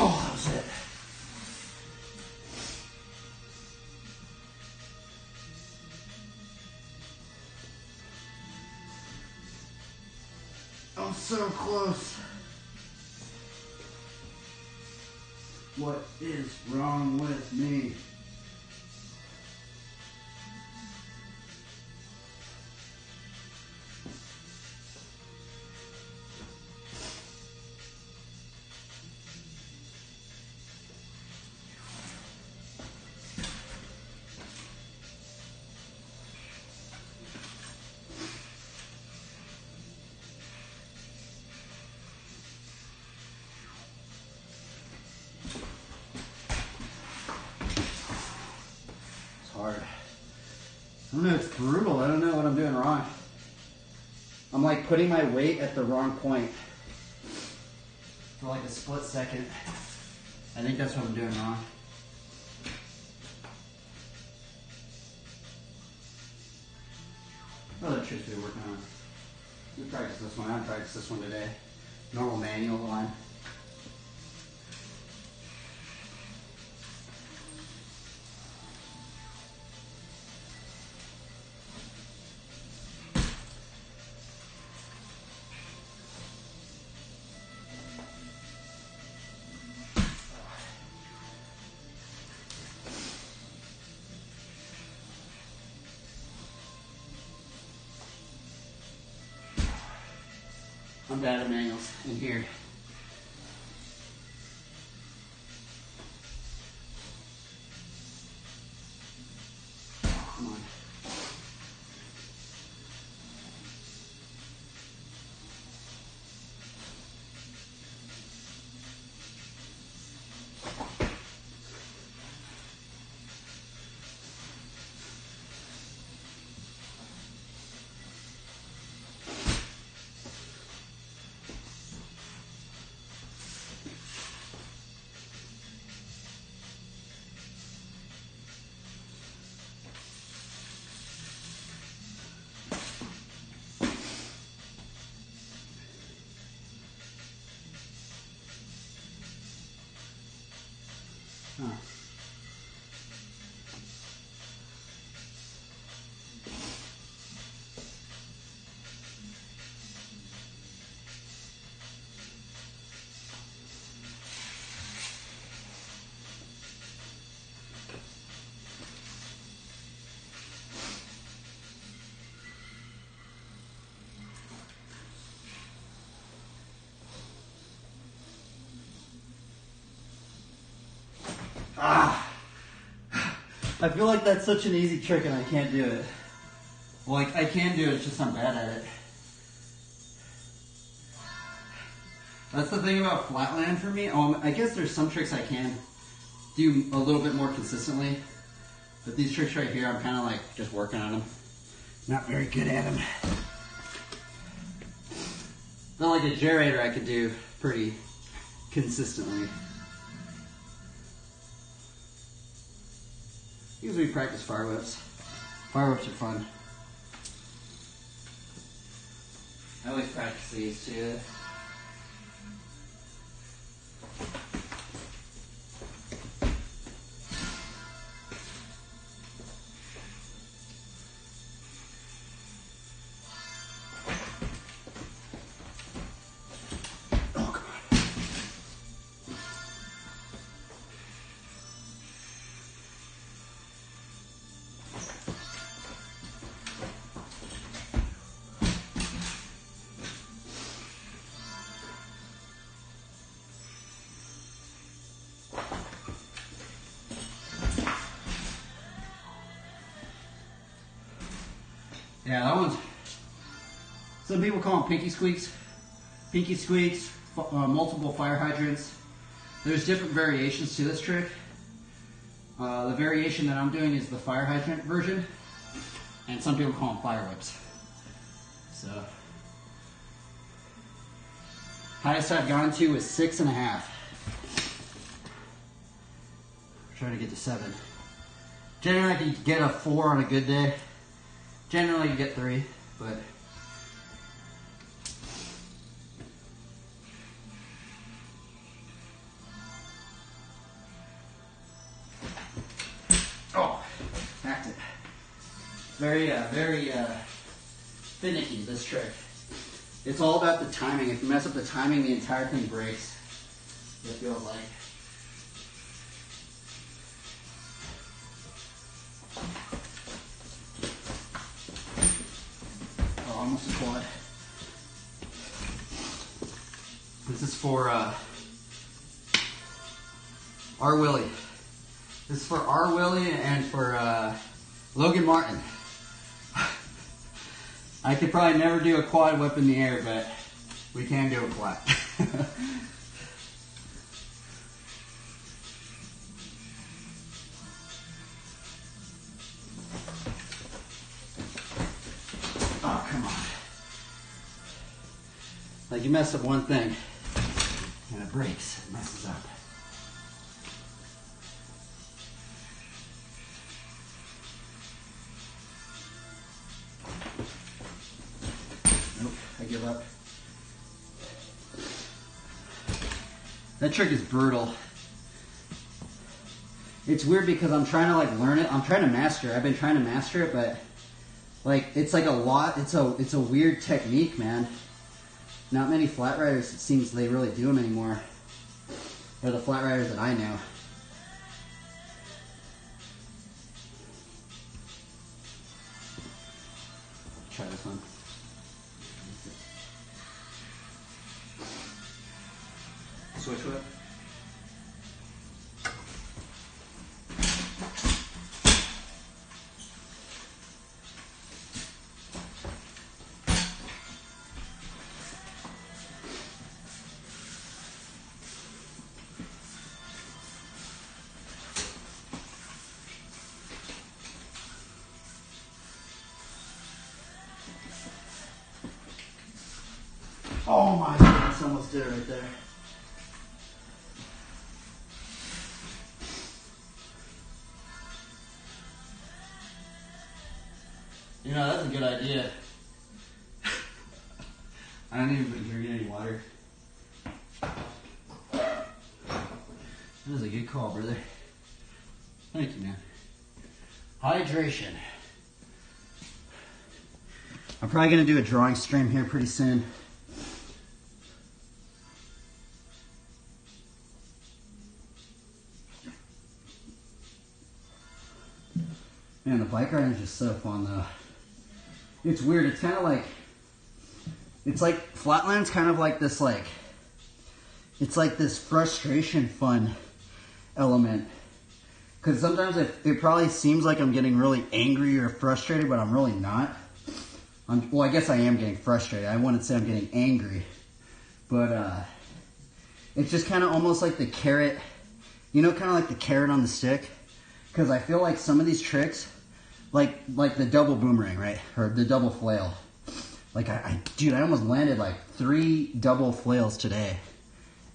Oh, that was it. I'm so close. What is wrong with me? Hard. I don't know, it's brutal. I don't know what I'm doing wrong. I'm like putting my weight at the wrong point for like a split second. I think that's what I'm doing wrong. What other tricks are we working on? We practiced this one. I practiced this one today. Normal manual line. I'm bad at manuals in here. Come on. Huh. I feel like that's such an easy trick and I can't do it. Well, like, I can do it, it's just I'm bad at it. That's the thing about flatland for me. I guess there's some tricks I can do a little bit more consistently. But these tricks right here, I'm kind of like just working on them. Not very good at them. Not like a gyrator I could do pretty consistently. Usually we practice fire whips. Fire whips are fun. I always practice these too. Yeah, that one's, some people call them pinky squeaks. Pinky squeaks, multiple fire hydrants. There's different variations to this trick. The variation that I'm doing is the fire hydrant version, and some people call them fire whips. So, highest I've gone to is 6.5. Trying to get to 7. Generally I can get a 4 on a good day. Generally you get 3, but oh, hacked it. Very finicky, this trick. It's all about the timing. If you mess up the timing, the entire thing breaks. It feels like. Almost a quad. This is for R. Willie. This is for R. Willie and for Logan Martin. I could probably never do a quad whip in the air, but we can do it flat. Oh, come on. Like you mess up one thing and it breaks, it messes up. Nope, I give up. That trick is brutal. It's weird because I'm trying to like learn it. I'm trying to master it. I've been trying to master it, but like it's like a lot. It's a weird technique, man. Not many flat riders, it seems, they really do them anymore. Or the flat riders that I know. Try this one. Switch whip. Oh my goodness, almost did it right there. You know, that's a good idea. I don't even been drinking any water. That was a good call, brother. Thank you, man. Hydration. I'm probably going to do a drawing stream here pretty soon. Man, the bike riding is just so fun though. It's weird. It's kind of like, it's like flatland's kind of like this it's like this frustration fun element. Because sometimes it probably seems like I'm getting really angry or frustrated, but I'm really not. Well, I guess I am getting frustrated. I wouldn't say I'm getting angry. But it's just kind of almost like the carrot, you know, kind of like the carrot on the stick. Because I feel like some of these tricks, like the double boomerang, right? Or the double flail. Like, dude, I almost landed like 3 double flails today.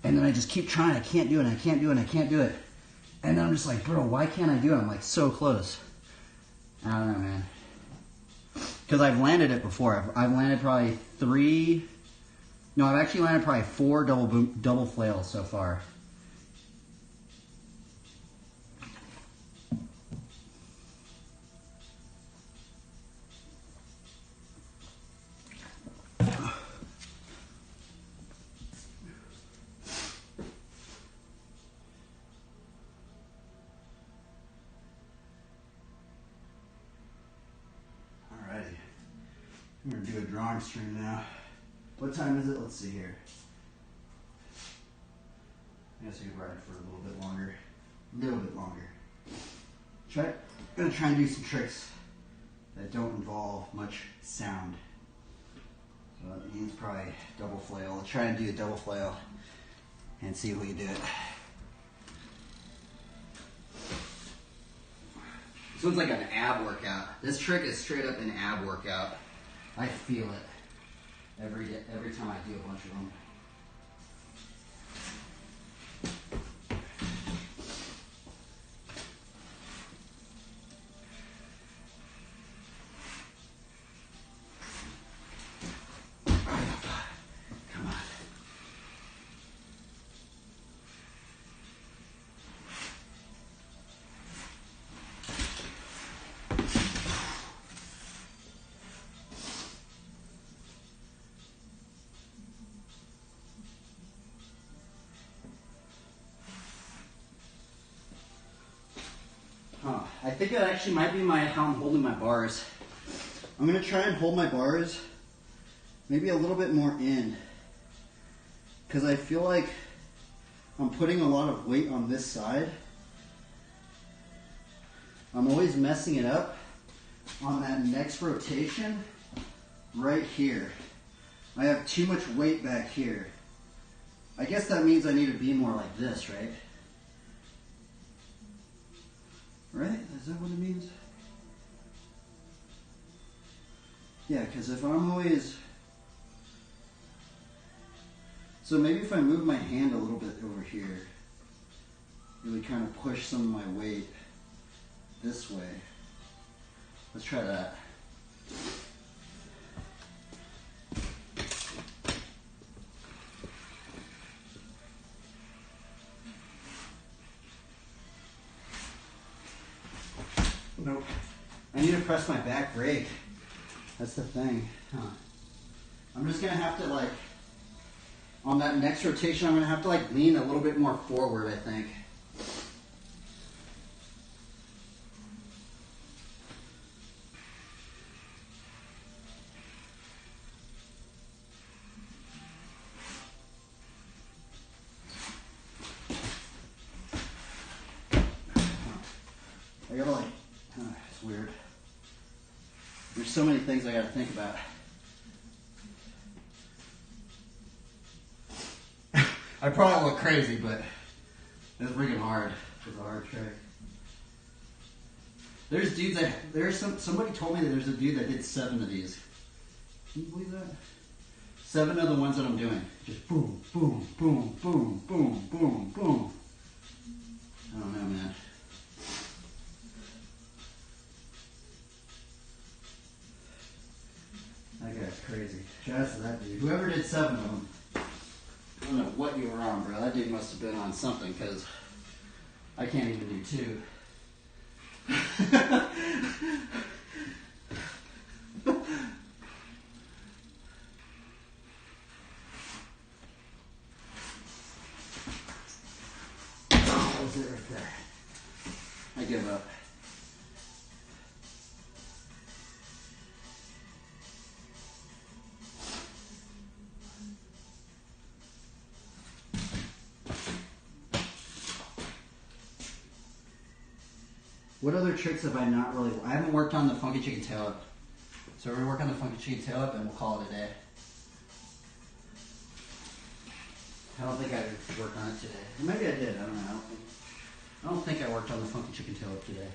And then I just keep trying. I can't do it. I can't do it. I can't do it. And then I'm just like, bro, why can't I do it? I'm like so close. I don't know, man. Because I've landed it before. I've landed probably 3. No, I've actually landed probably 4 double flails so far. I'm going to do a drawing stream now. What time is it? Let's see here. I guess we could ride for a little bit longer. A little bit longer. I'm going to try and do some tricks that don't involve much sound. So that means probably double flail. I'll try and do a double flail and see if we can do it. This one's like an ab workout. This trick is straight up an ab workout. I feel it every time I do a bunch of them. Come on. I think that actually might be how I'm holding my bars. I'm going to try and hold my bars maybe a little bit more in. Because I feel like I'm putting a lot of weight on this side. I'm always messing it up on that next rotation right here. I have too much weight back here. I guess that means I need to be more like this, right? Right? Is that what it means? Yeah, because if I'm always... So maybe if I move my hand a little bit over here, it would kind of push some of my weight this way. Let's try that. Nope. I need to press my back brake. That's the thing. Huh. I'm just gonna have to like, on that next rotation, I'm gonna have to like lean a little bit more forward, I think. I gotta like, it's weird. There's so many things I gotta think about. I probably look crazy, but it's freaking hard. It's a hard trick. There's dudes that, somebody told me that there's a dude that did 7 of these. Can you believe that? 7 of the ones that I'm doing. Just boom, boom, boom, boom, boom, boom, boom. I don't know, man. That guy's crazy. Shouts to that dude. Whoever did 7 of them. I don't know what you were on, bro. That dude must have been on something, because I can't even do 2. That was it right there. I give up. What other tricks have I not really... I haven't worked on the funky chicken tail up. So we're going to work on the funky chicken tail up and we'll call it a day. I don't think I worked on it today. Maybe I did. I don't know. I don't think I worked on the funky chicken tail up today.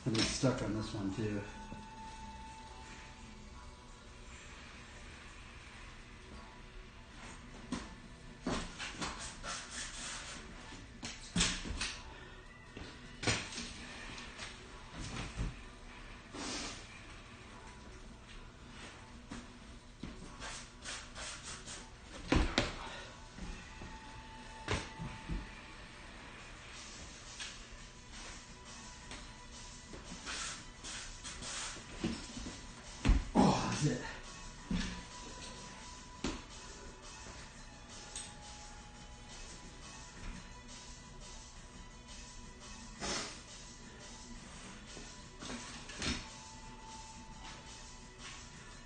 I've been stuck on this one too. It.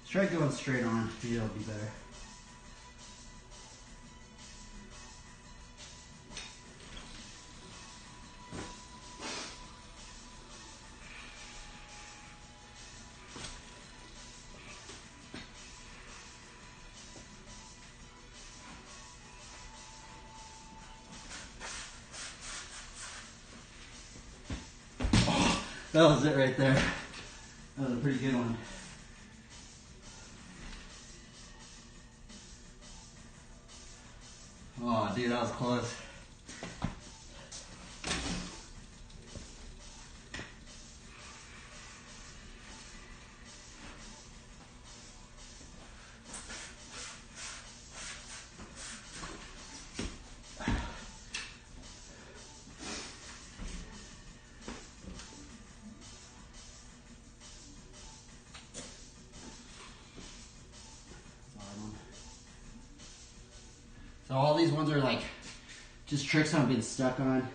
Let's try going straight on. Maybe it'll be better. That was it right there. That was a pretty good one. Oh, dude, that was close. So all these ones are like just tricks I've been stuck on.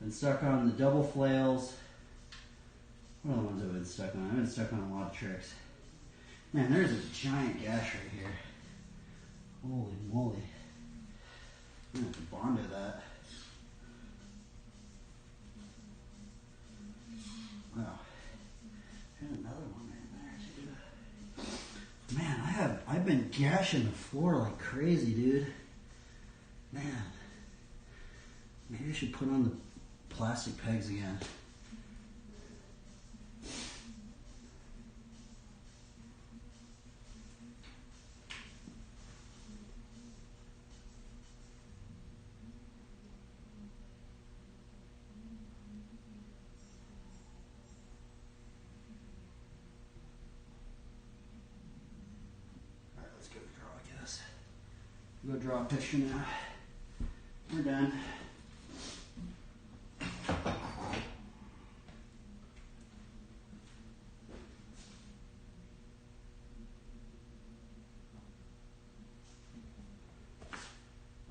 Been stuck on the double flails. What are the ones I've been stuck on? I've been stuck on a lot of tricks. Man, there's a giant gash right here. Holy moly. I'm gonna have to bond to that. Wow. There's another one right there too. Man, I've been gashing the floor like crazy, dude. Man. Maybe I should put on the plastic pegs again. Alright, let's go draw, I guess. Go draw a picture now. We're done.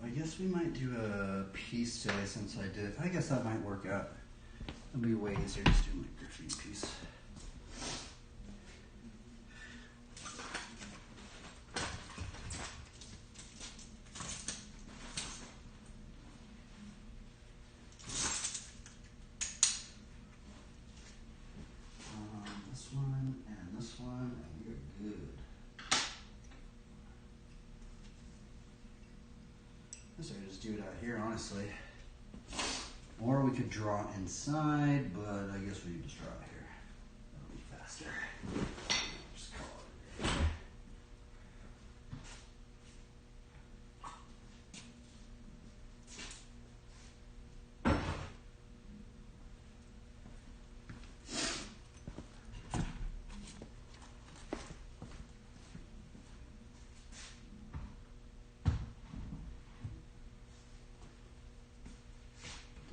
I guess we might do a piece today since I did. I guess that might work out. It'll be way easier just doing my graffiti piece. This one and this one, and you're good. I guess I could just do it out here, honestly. Or we could draw inside, but I guess we could just draw it here. That'll be faster. Just call it a day.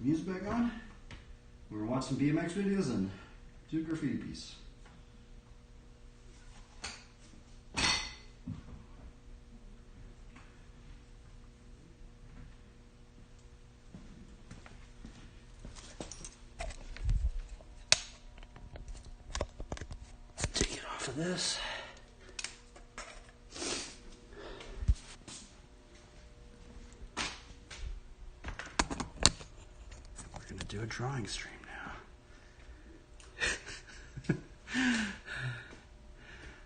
Music back on. We're gonna watch some BMX videos and do a graffiti piece. Take it off of this. Do a drawing stream now.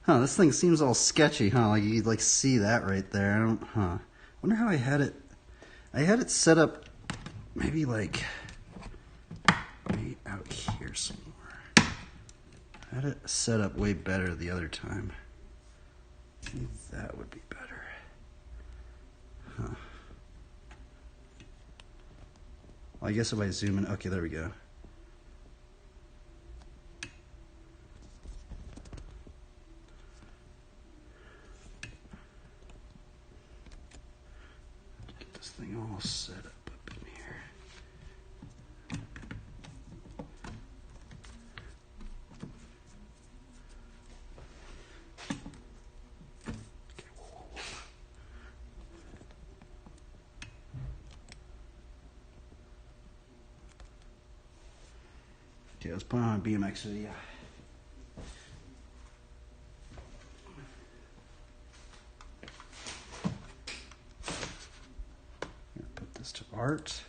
Huh, this thing seems all sketchy, huh? Like you like see that right there. I don't wonder how I had it set up maybe like way out here somewhere. I had it set up way better the other time. Maybe that would be better. Huh. Well, I guess if I zoom in, okay, there we go. Get this thing all set up in here. Okay, whoa. Okay, let's put on a BMX video. Put this to art.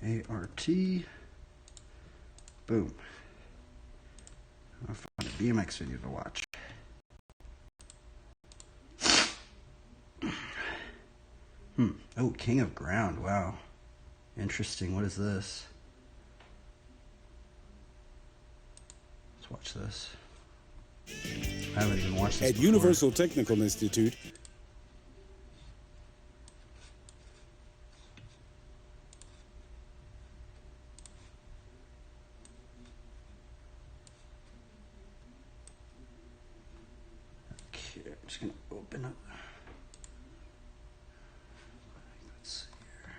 A-R-T. Boom. I'll find a BMX video to watch. Oh, King of Ground. Wow. Interesting. What is this? Let's watch this. I haven't even watched this At before. Universal Technical Institute, Okay, I'm just gonna open up. Let's see here.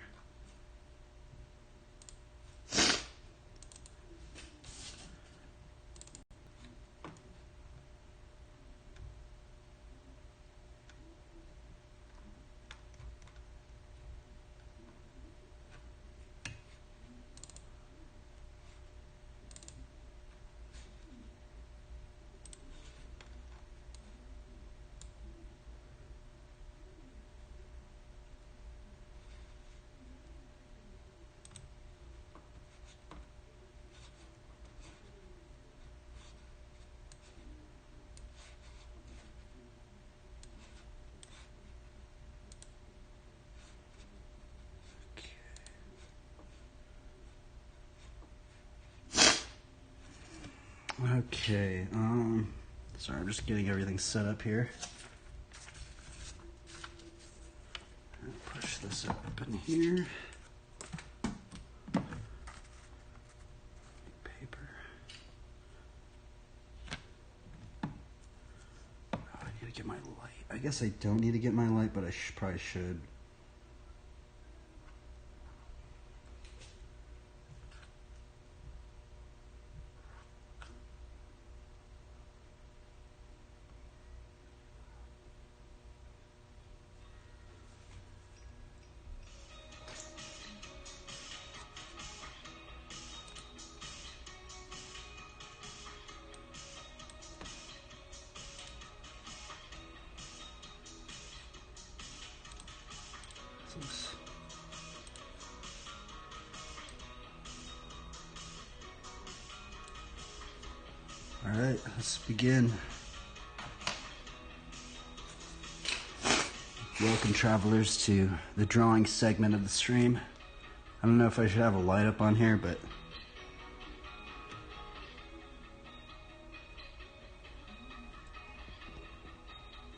Okay, sorry, I'm just getting everything set up here. Push this up in here. Paper. Oh, I need to get my light. I guess I don't need to get my light, but I probably should. All right, let's begin. Welcome, travelers, to the drawing segment of the stream. I don't know if I should have a light up on here, but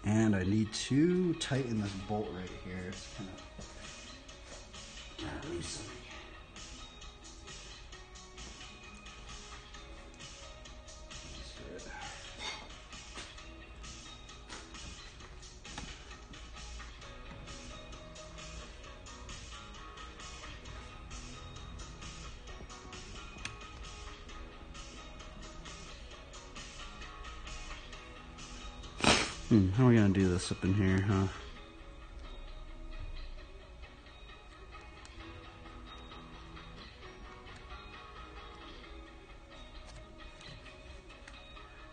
and I need to tighten this bolt right here. It's kind of loosen. How are we gonna do this up in here, huh?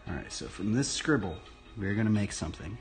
Alright, so from this scribble, we're gonna make something.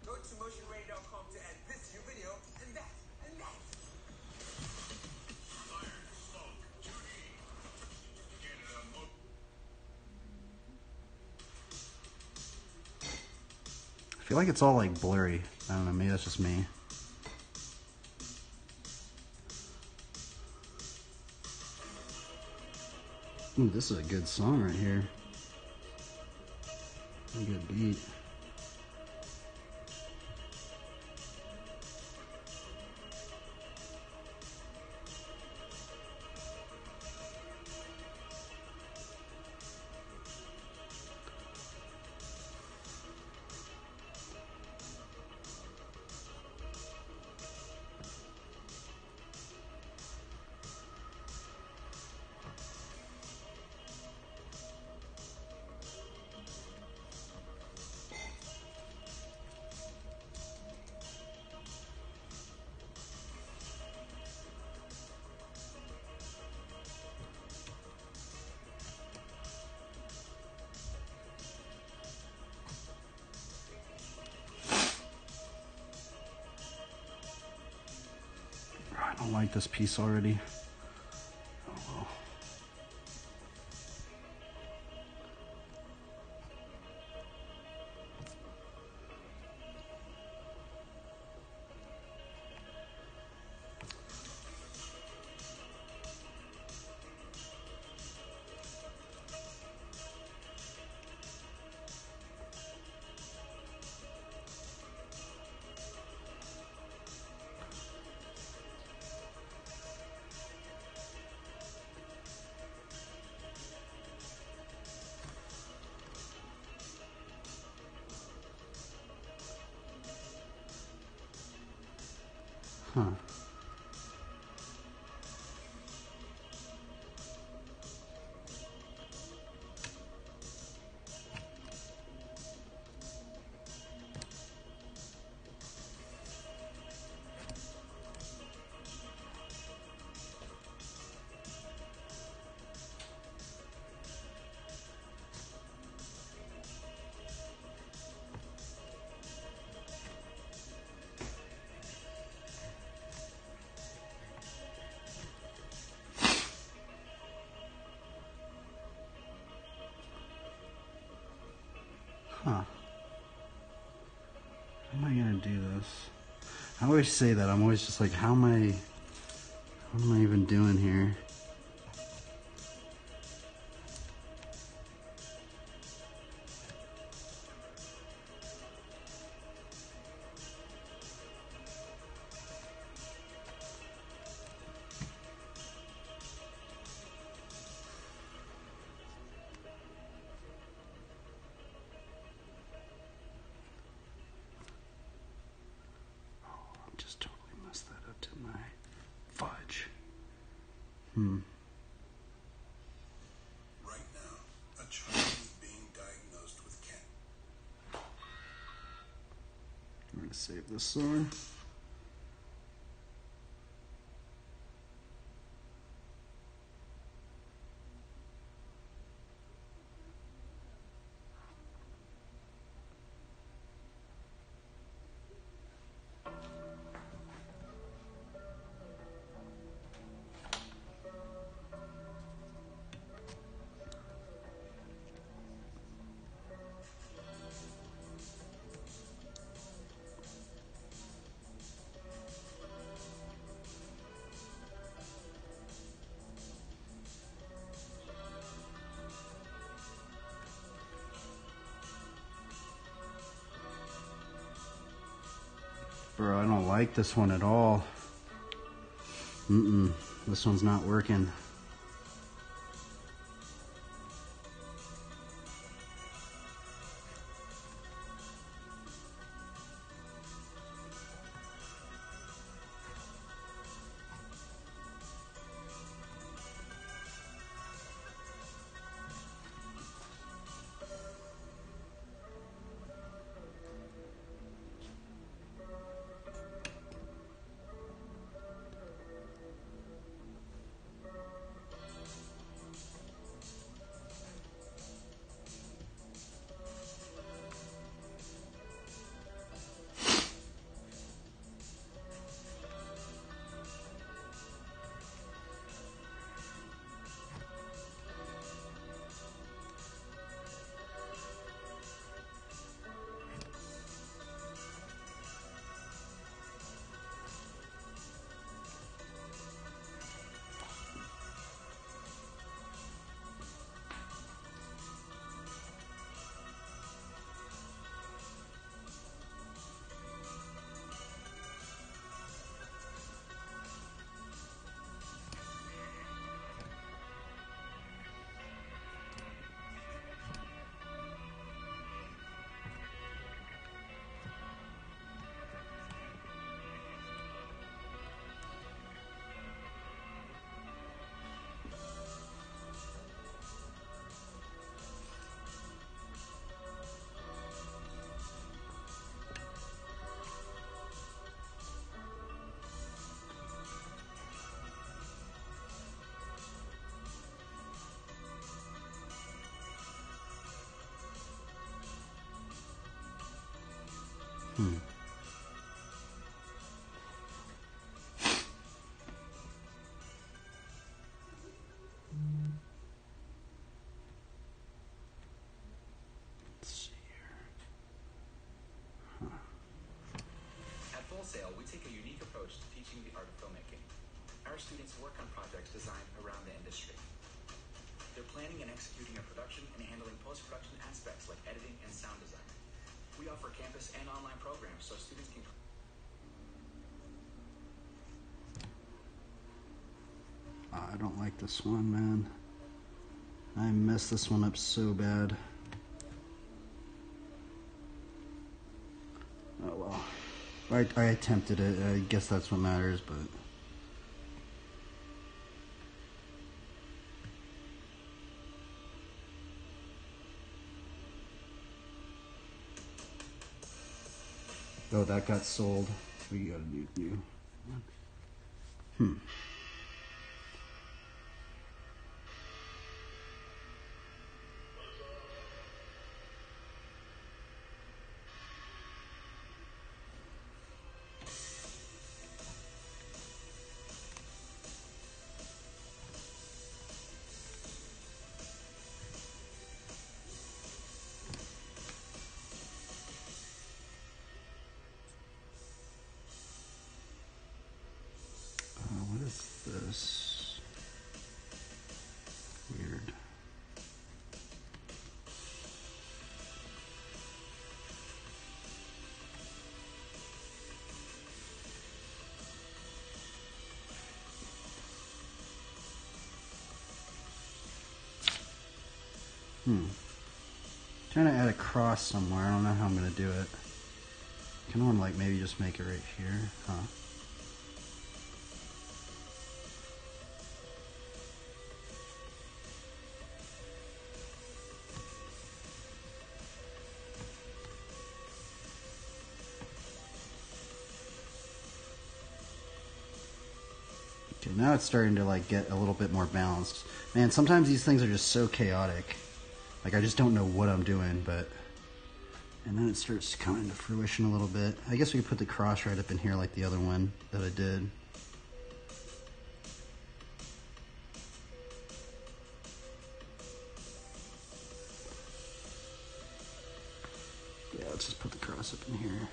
Go to motionready.com to add this to your video, and that, and that. I feel like it's all like blurry. I don't know, maybe that's just me. Ooh, this is a good song right here. A good beat. I don't like this piece already. Oh well. Huh. always say that. I'm always just like, what am I even doing here? Just totally messed that up, didn't I? Fudge. Right now, a child is being diagnosed with cancer. I'm gonna save this sword. Bro, I don't like this one at all. This one's not working. Let's see here. At Full Sail, we take a unique approach to teaching the art of filmmaking. Our students work on projects designed around the industry. They're planning and executing a production and handling post-production aspects like editing and sound design. We offer campus and online programs so students can... I don't like this one, man. I messed this one up so bad. Oh well. I attempted it. I guess that's what matters, but... Oh, that got sold. We got a new one. Trying to add a cross somewhere. I don't know how I'm gonna do it. Kind of want to like maybe just make it right here, huh? Okay, now it's starting to like get a little bit more balanced. Man, sometimes these things are just so chaotic. Like I just don't know what I'm doing, but and then it starts to come into fruition a little bit. I guess we could put the cross right up in here like the other one that I did. Yeah, let's just put the cross up in here.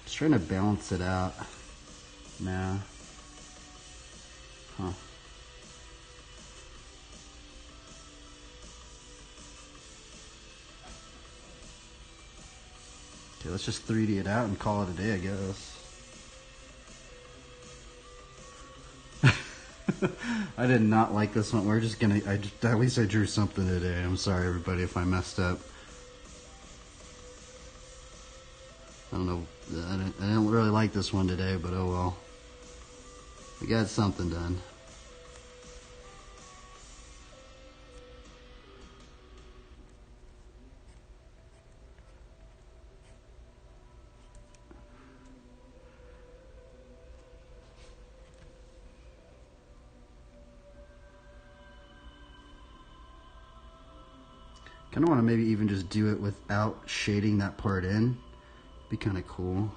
Just trying to balance it out now. Huh. Okay, let's just 3D it out and call it a day, I guess. I did not like this one. We're just gonna, at least I drew something today. I'm sorry everybody if I messed up. I don't know, I didn't really like this one today, but oh well. We got something done. Kind of want to maybe even just do it without shading that part in. Be kind of cool.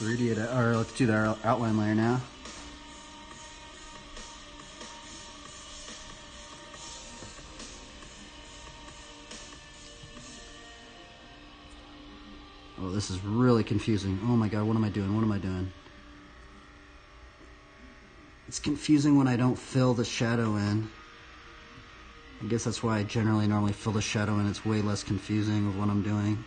Or let's do the outline layer now. this is really confusing. Oh my god, what am I doing? What am I doing? It's confusing when I don't fill the shadow in. I guess that's why I normally fill the shadow in. It's way less confusing with what I'm doing.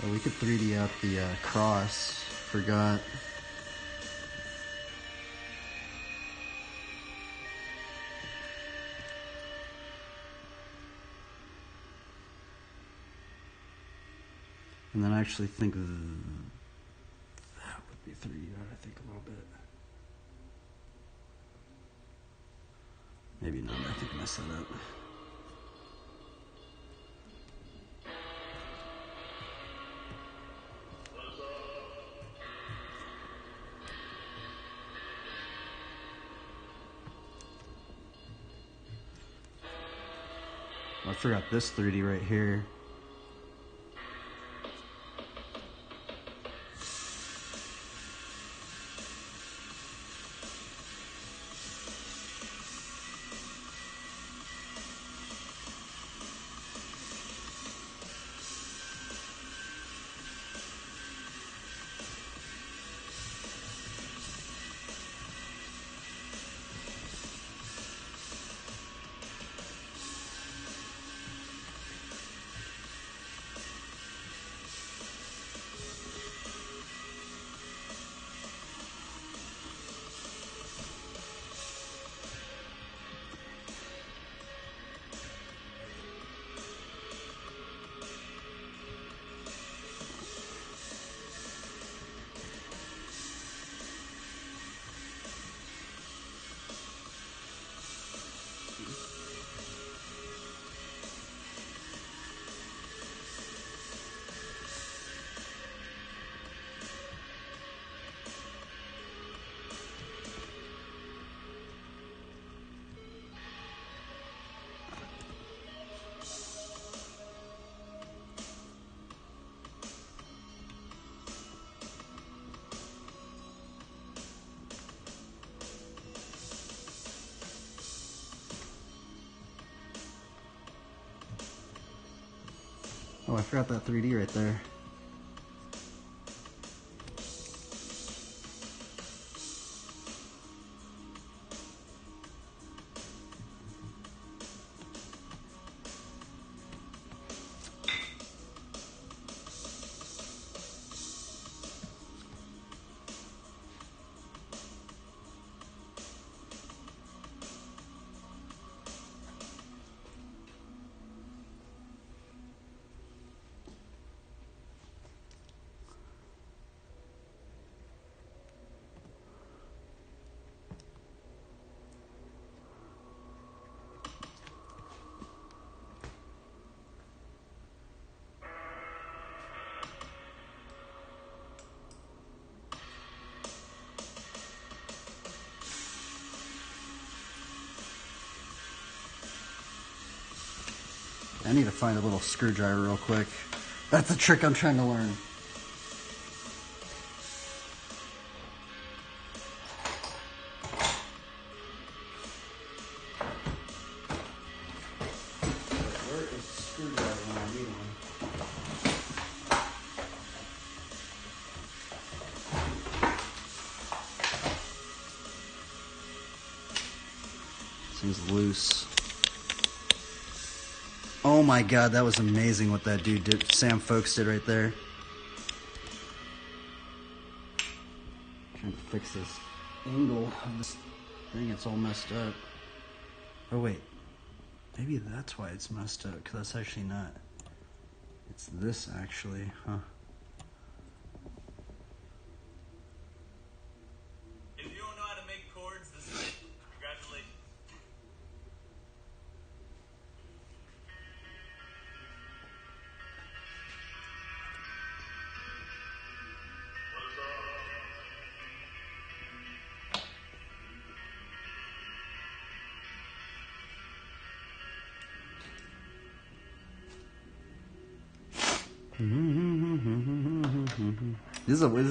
Oh, we could 3D out the cross. Forgot. And then I actually think that would be 3D out, I think, a little bit. Maybe not, I think I messed that up. I forgot this 3D right here. Oh, I forgot that 3D right there. I need to find a little screwdriver real quick. That's the trick I'm trying to learn. He's loose. Oh my god, that was amazing what that dude did. Sam Folks did right there. Trying to fix this angle of this thing. It's all messed up. Oh wait. Maybe that's why it's messed up, because that's actually not. It's this actually, huh? If you don't know how to make chords, this is it. Congratulations.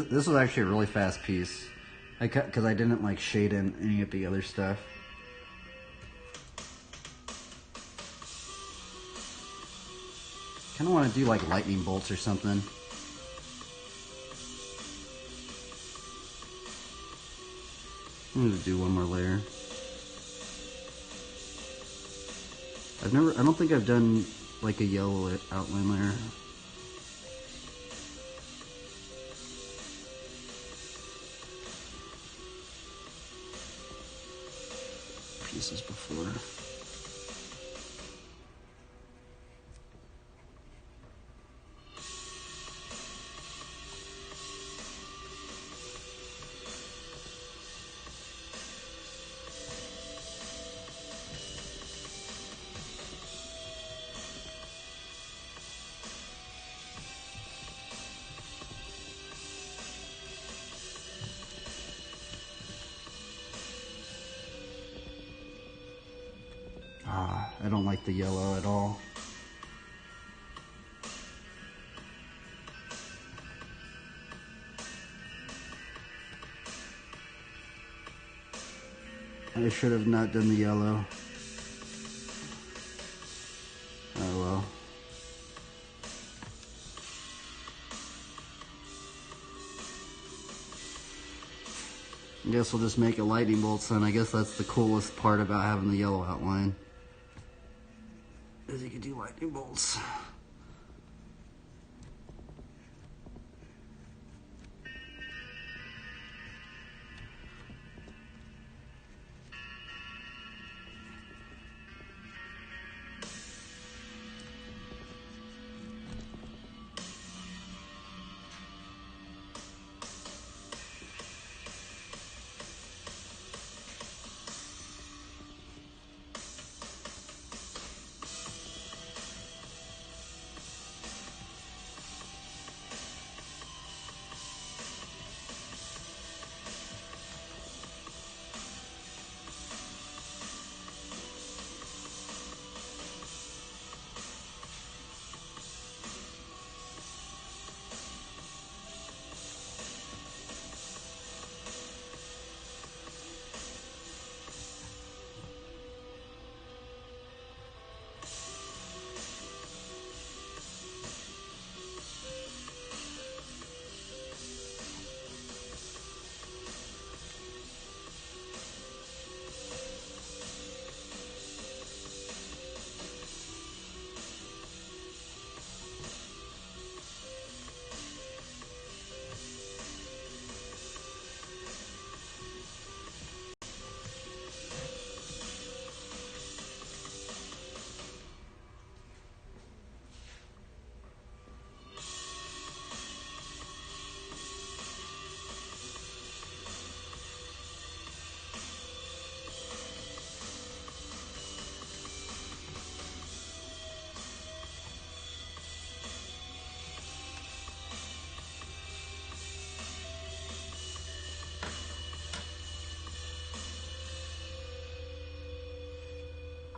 This was actually a really fast piece. Because I didn't like shade in any of the other stuff. Kind of want to do like lightning bolts or something. I'm gonna do one more layer. I don't think I've done like a yellow outline layer. Pieces before. I don't like the yellow at all. I should have not done the yellow. Oh well. I guess we'll just make it lightning bolts then. I guess that's the coolest part about having the yellow outline. Is you can do lightning bolts.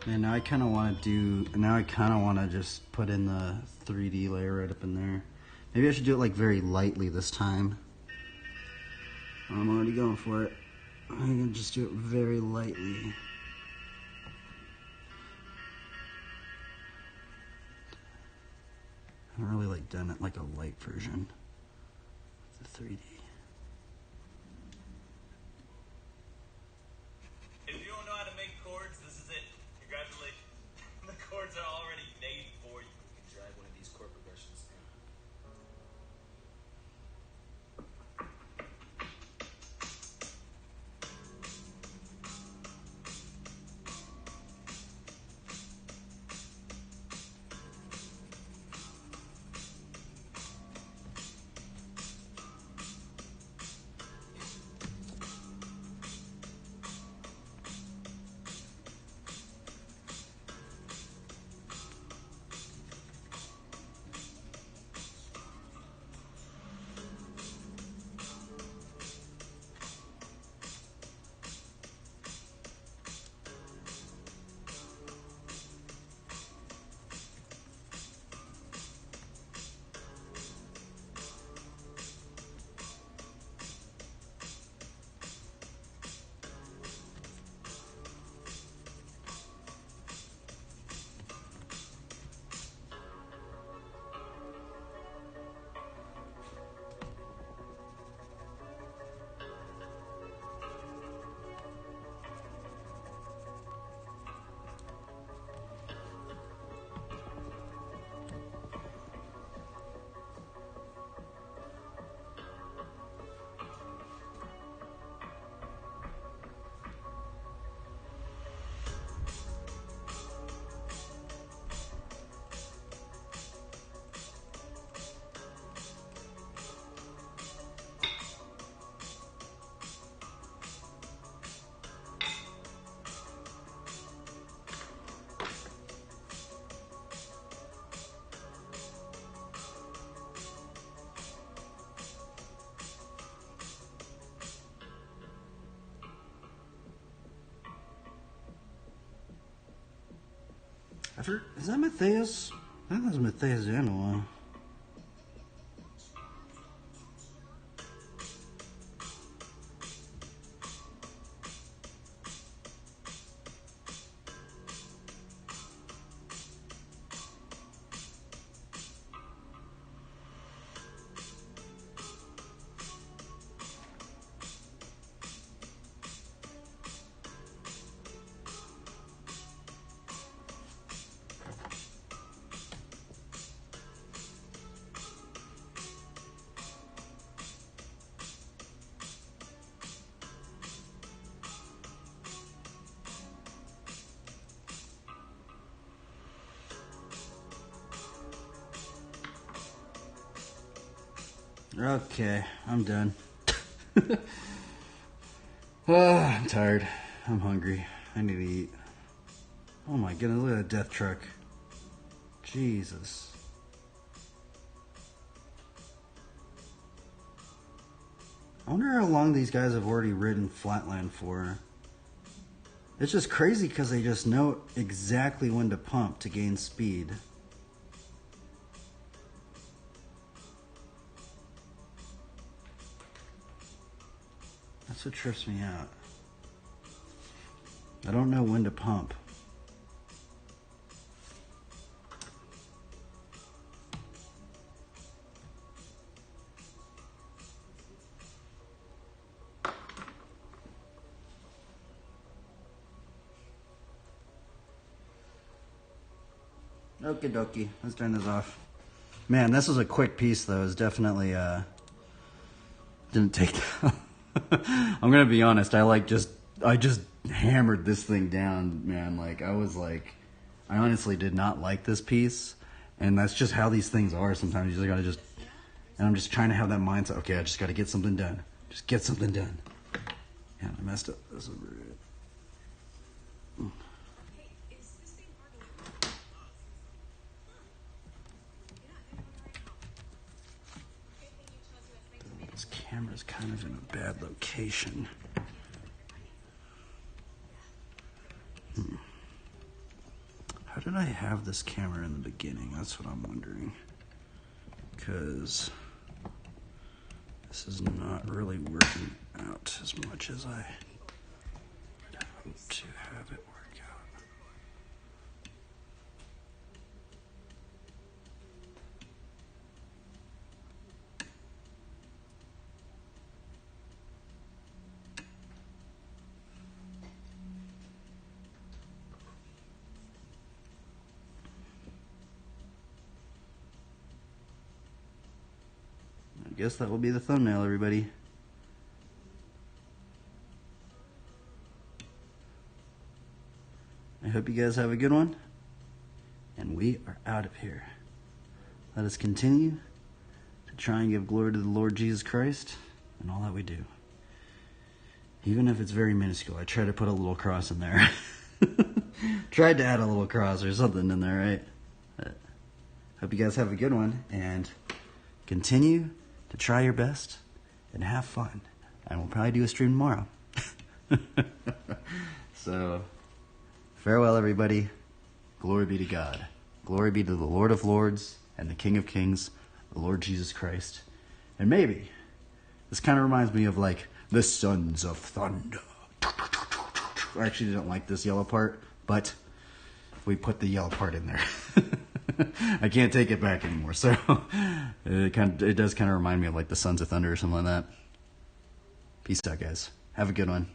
And now I kind of want to just put in the 3D layer right up in there. Maybe I should do it like very lightly this time. I'm already going for it. I'm gonna just do it very lightly. I haven't really like done it like a light version of the 3D. If you don't know how to make chords, this is it. Is that Matthias? I think that's Matthias Genoa. Okay, I'm done. I'm tired. I'm hungry. I need to eat. Oh my goodness, look at that death truck. Jesus. I wonder how long these guys have already ridden Flatland for. It's just crazy because they just know exactly when to pump to gain speed. That's what trips me out. I don't know when to pump. Okie dokie, let's turn this off. Man, this was a quick piece though. It's definitely didn't take that. I'm gonna be honest, I just hammered this thing down, man. Like I honestly did not like this piece, and that's just how these things are sometimes. You just gotta and I'm just trying to have that mindset, okay, I just gotta get something done. Just get something done. Yeah, I messed up. This over it. This camera's kind of in a bad location. How did I have this camera in the beginning? That's what I'm wondering. Because this is not really working out as much as I hope to have it work out. I guess that will be the thumbnail, everybody. I hope you guys have a good one. And we are out of here. Let us continue to try and give glory to the Lord Jesus Christ in all that we do. Even if it's very minuscule, I try to put a little cross in there. Tried to add a little cross or something in there, right? But hope you guys have a good one and continue to try your best and have fun. And we'll probably do a stream tomorrow. So, farewell, everybody. Glory be to God. Glory be to the Lord of Lords and the King of Kings, the Lord Jesus Christ. And maybe, this kind of reminds me of like the Sons of Thunder. I actually didn't like this yellow part, but we put the yellow part in there. I can't take it back anymore. So it does kind of remind me of like the Sons of Thunder or something like that. Peace out, guys. Have a good one.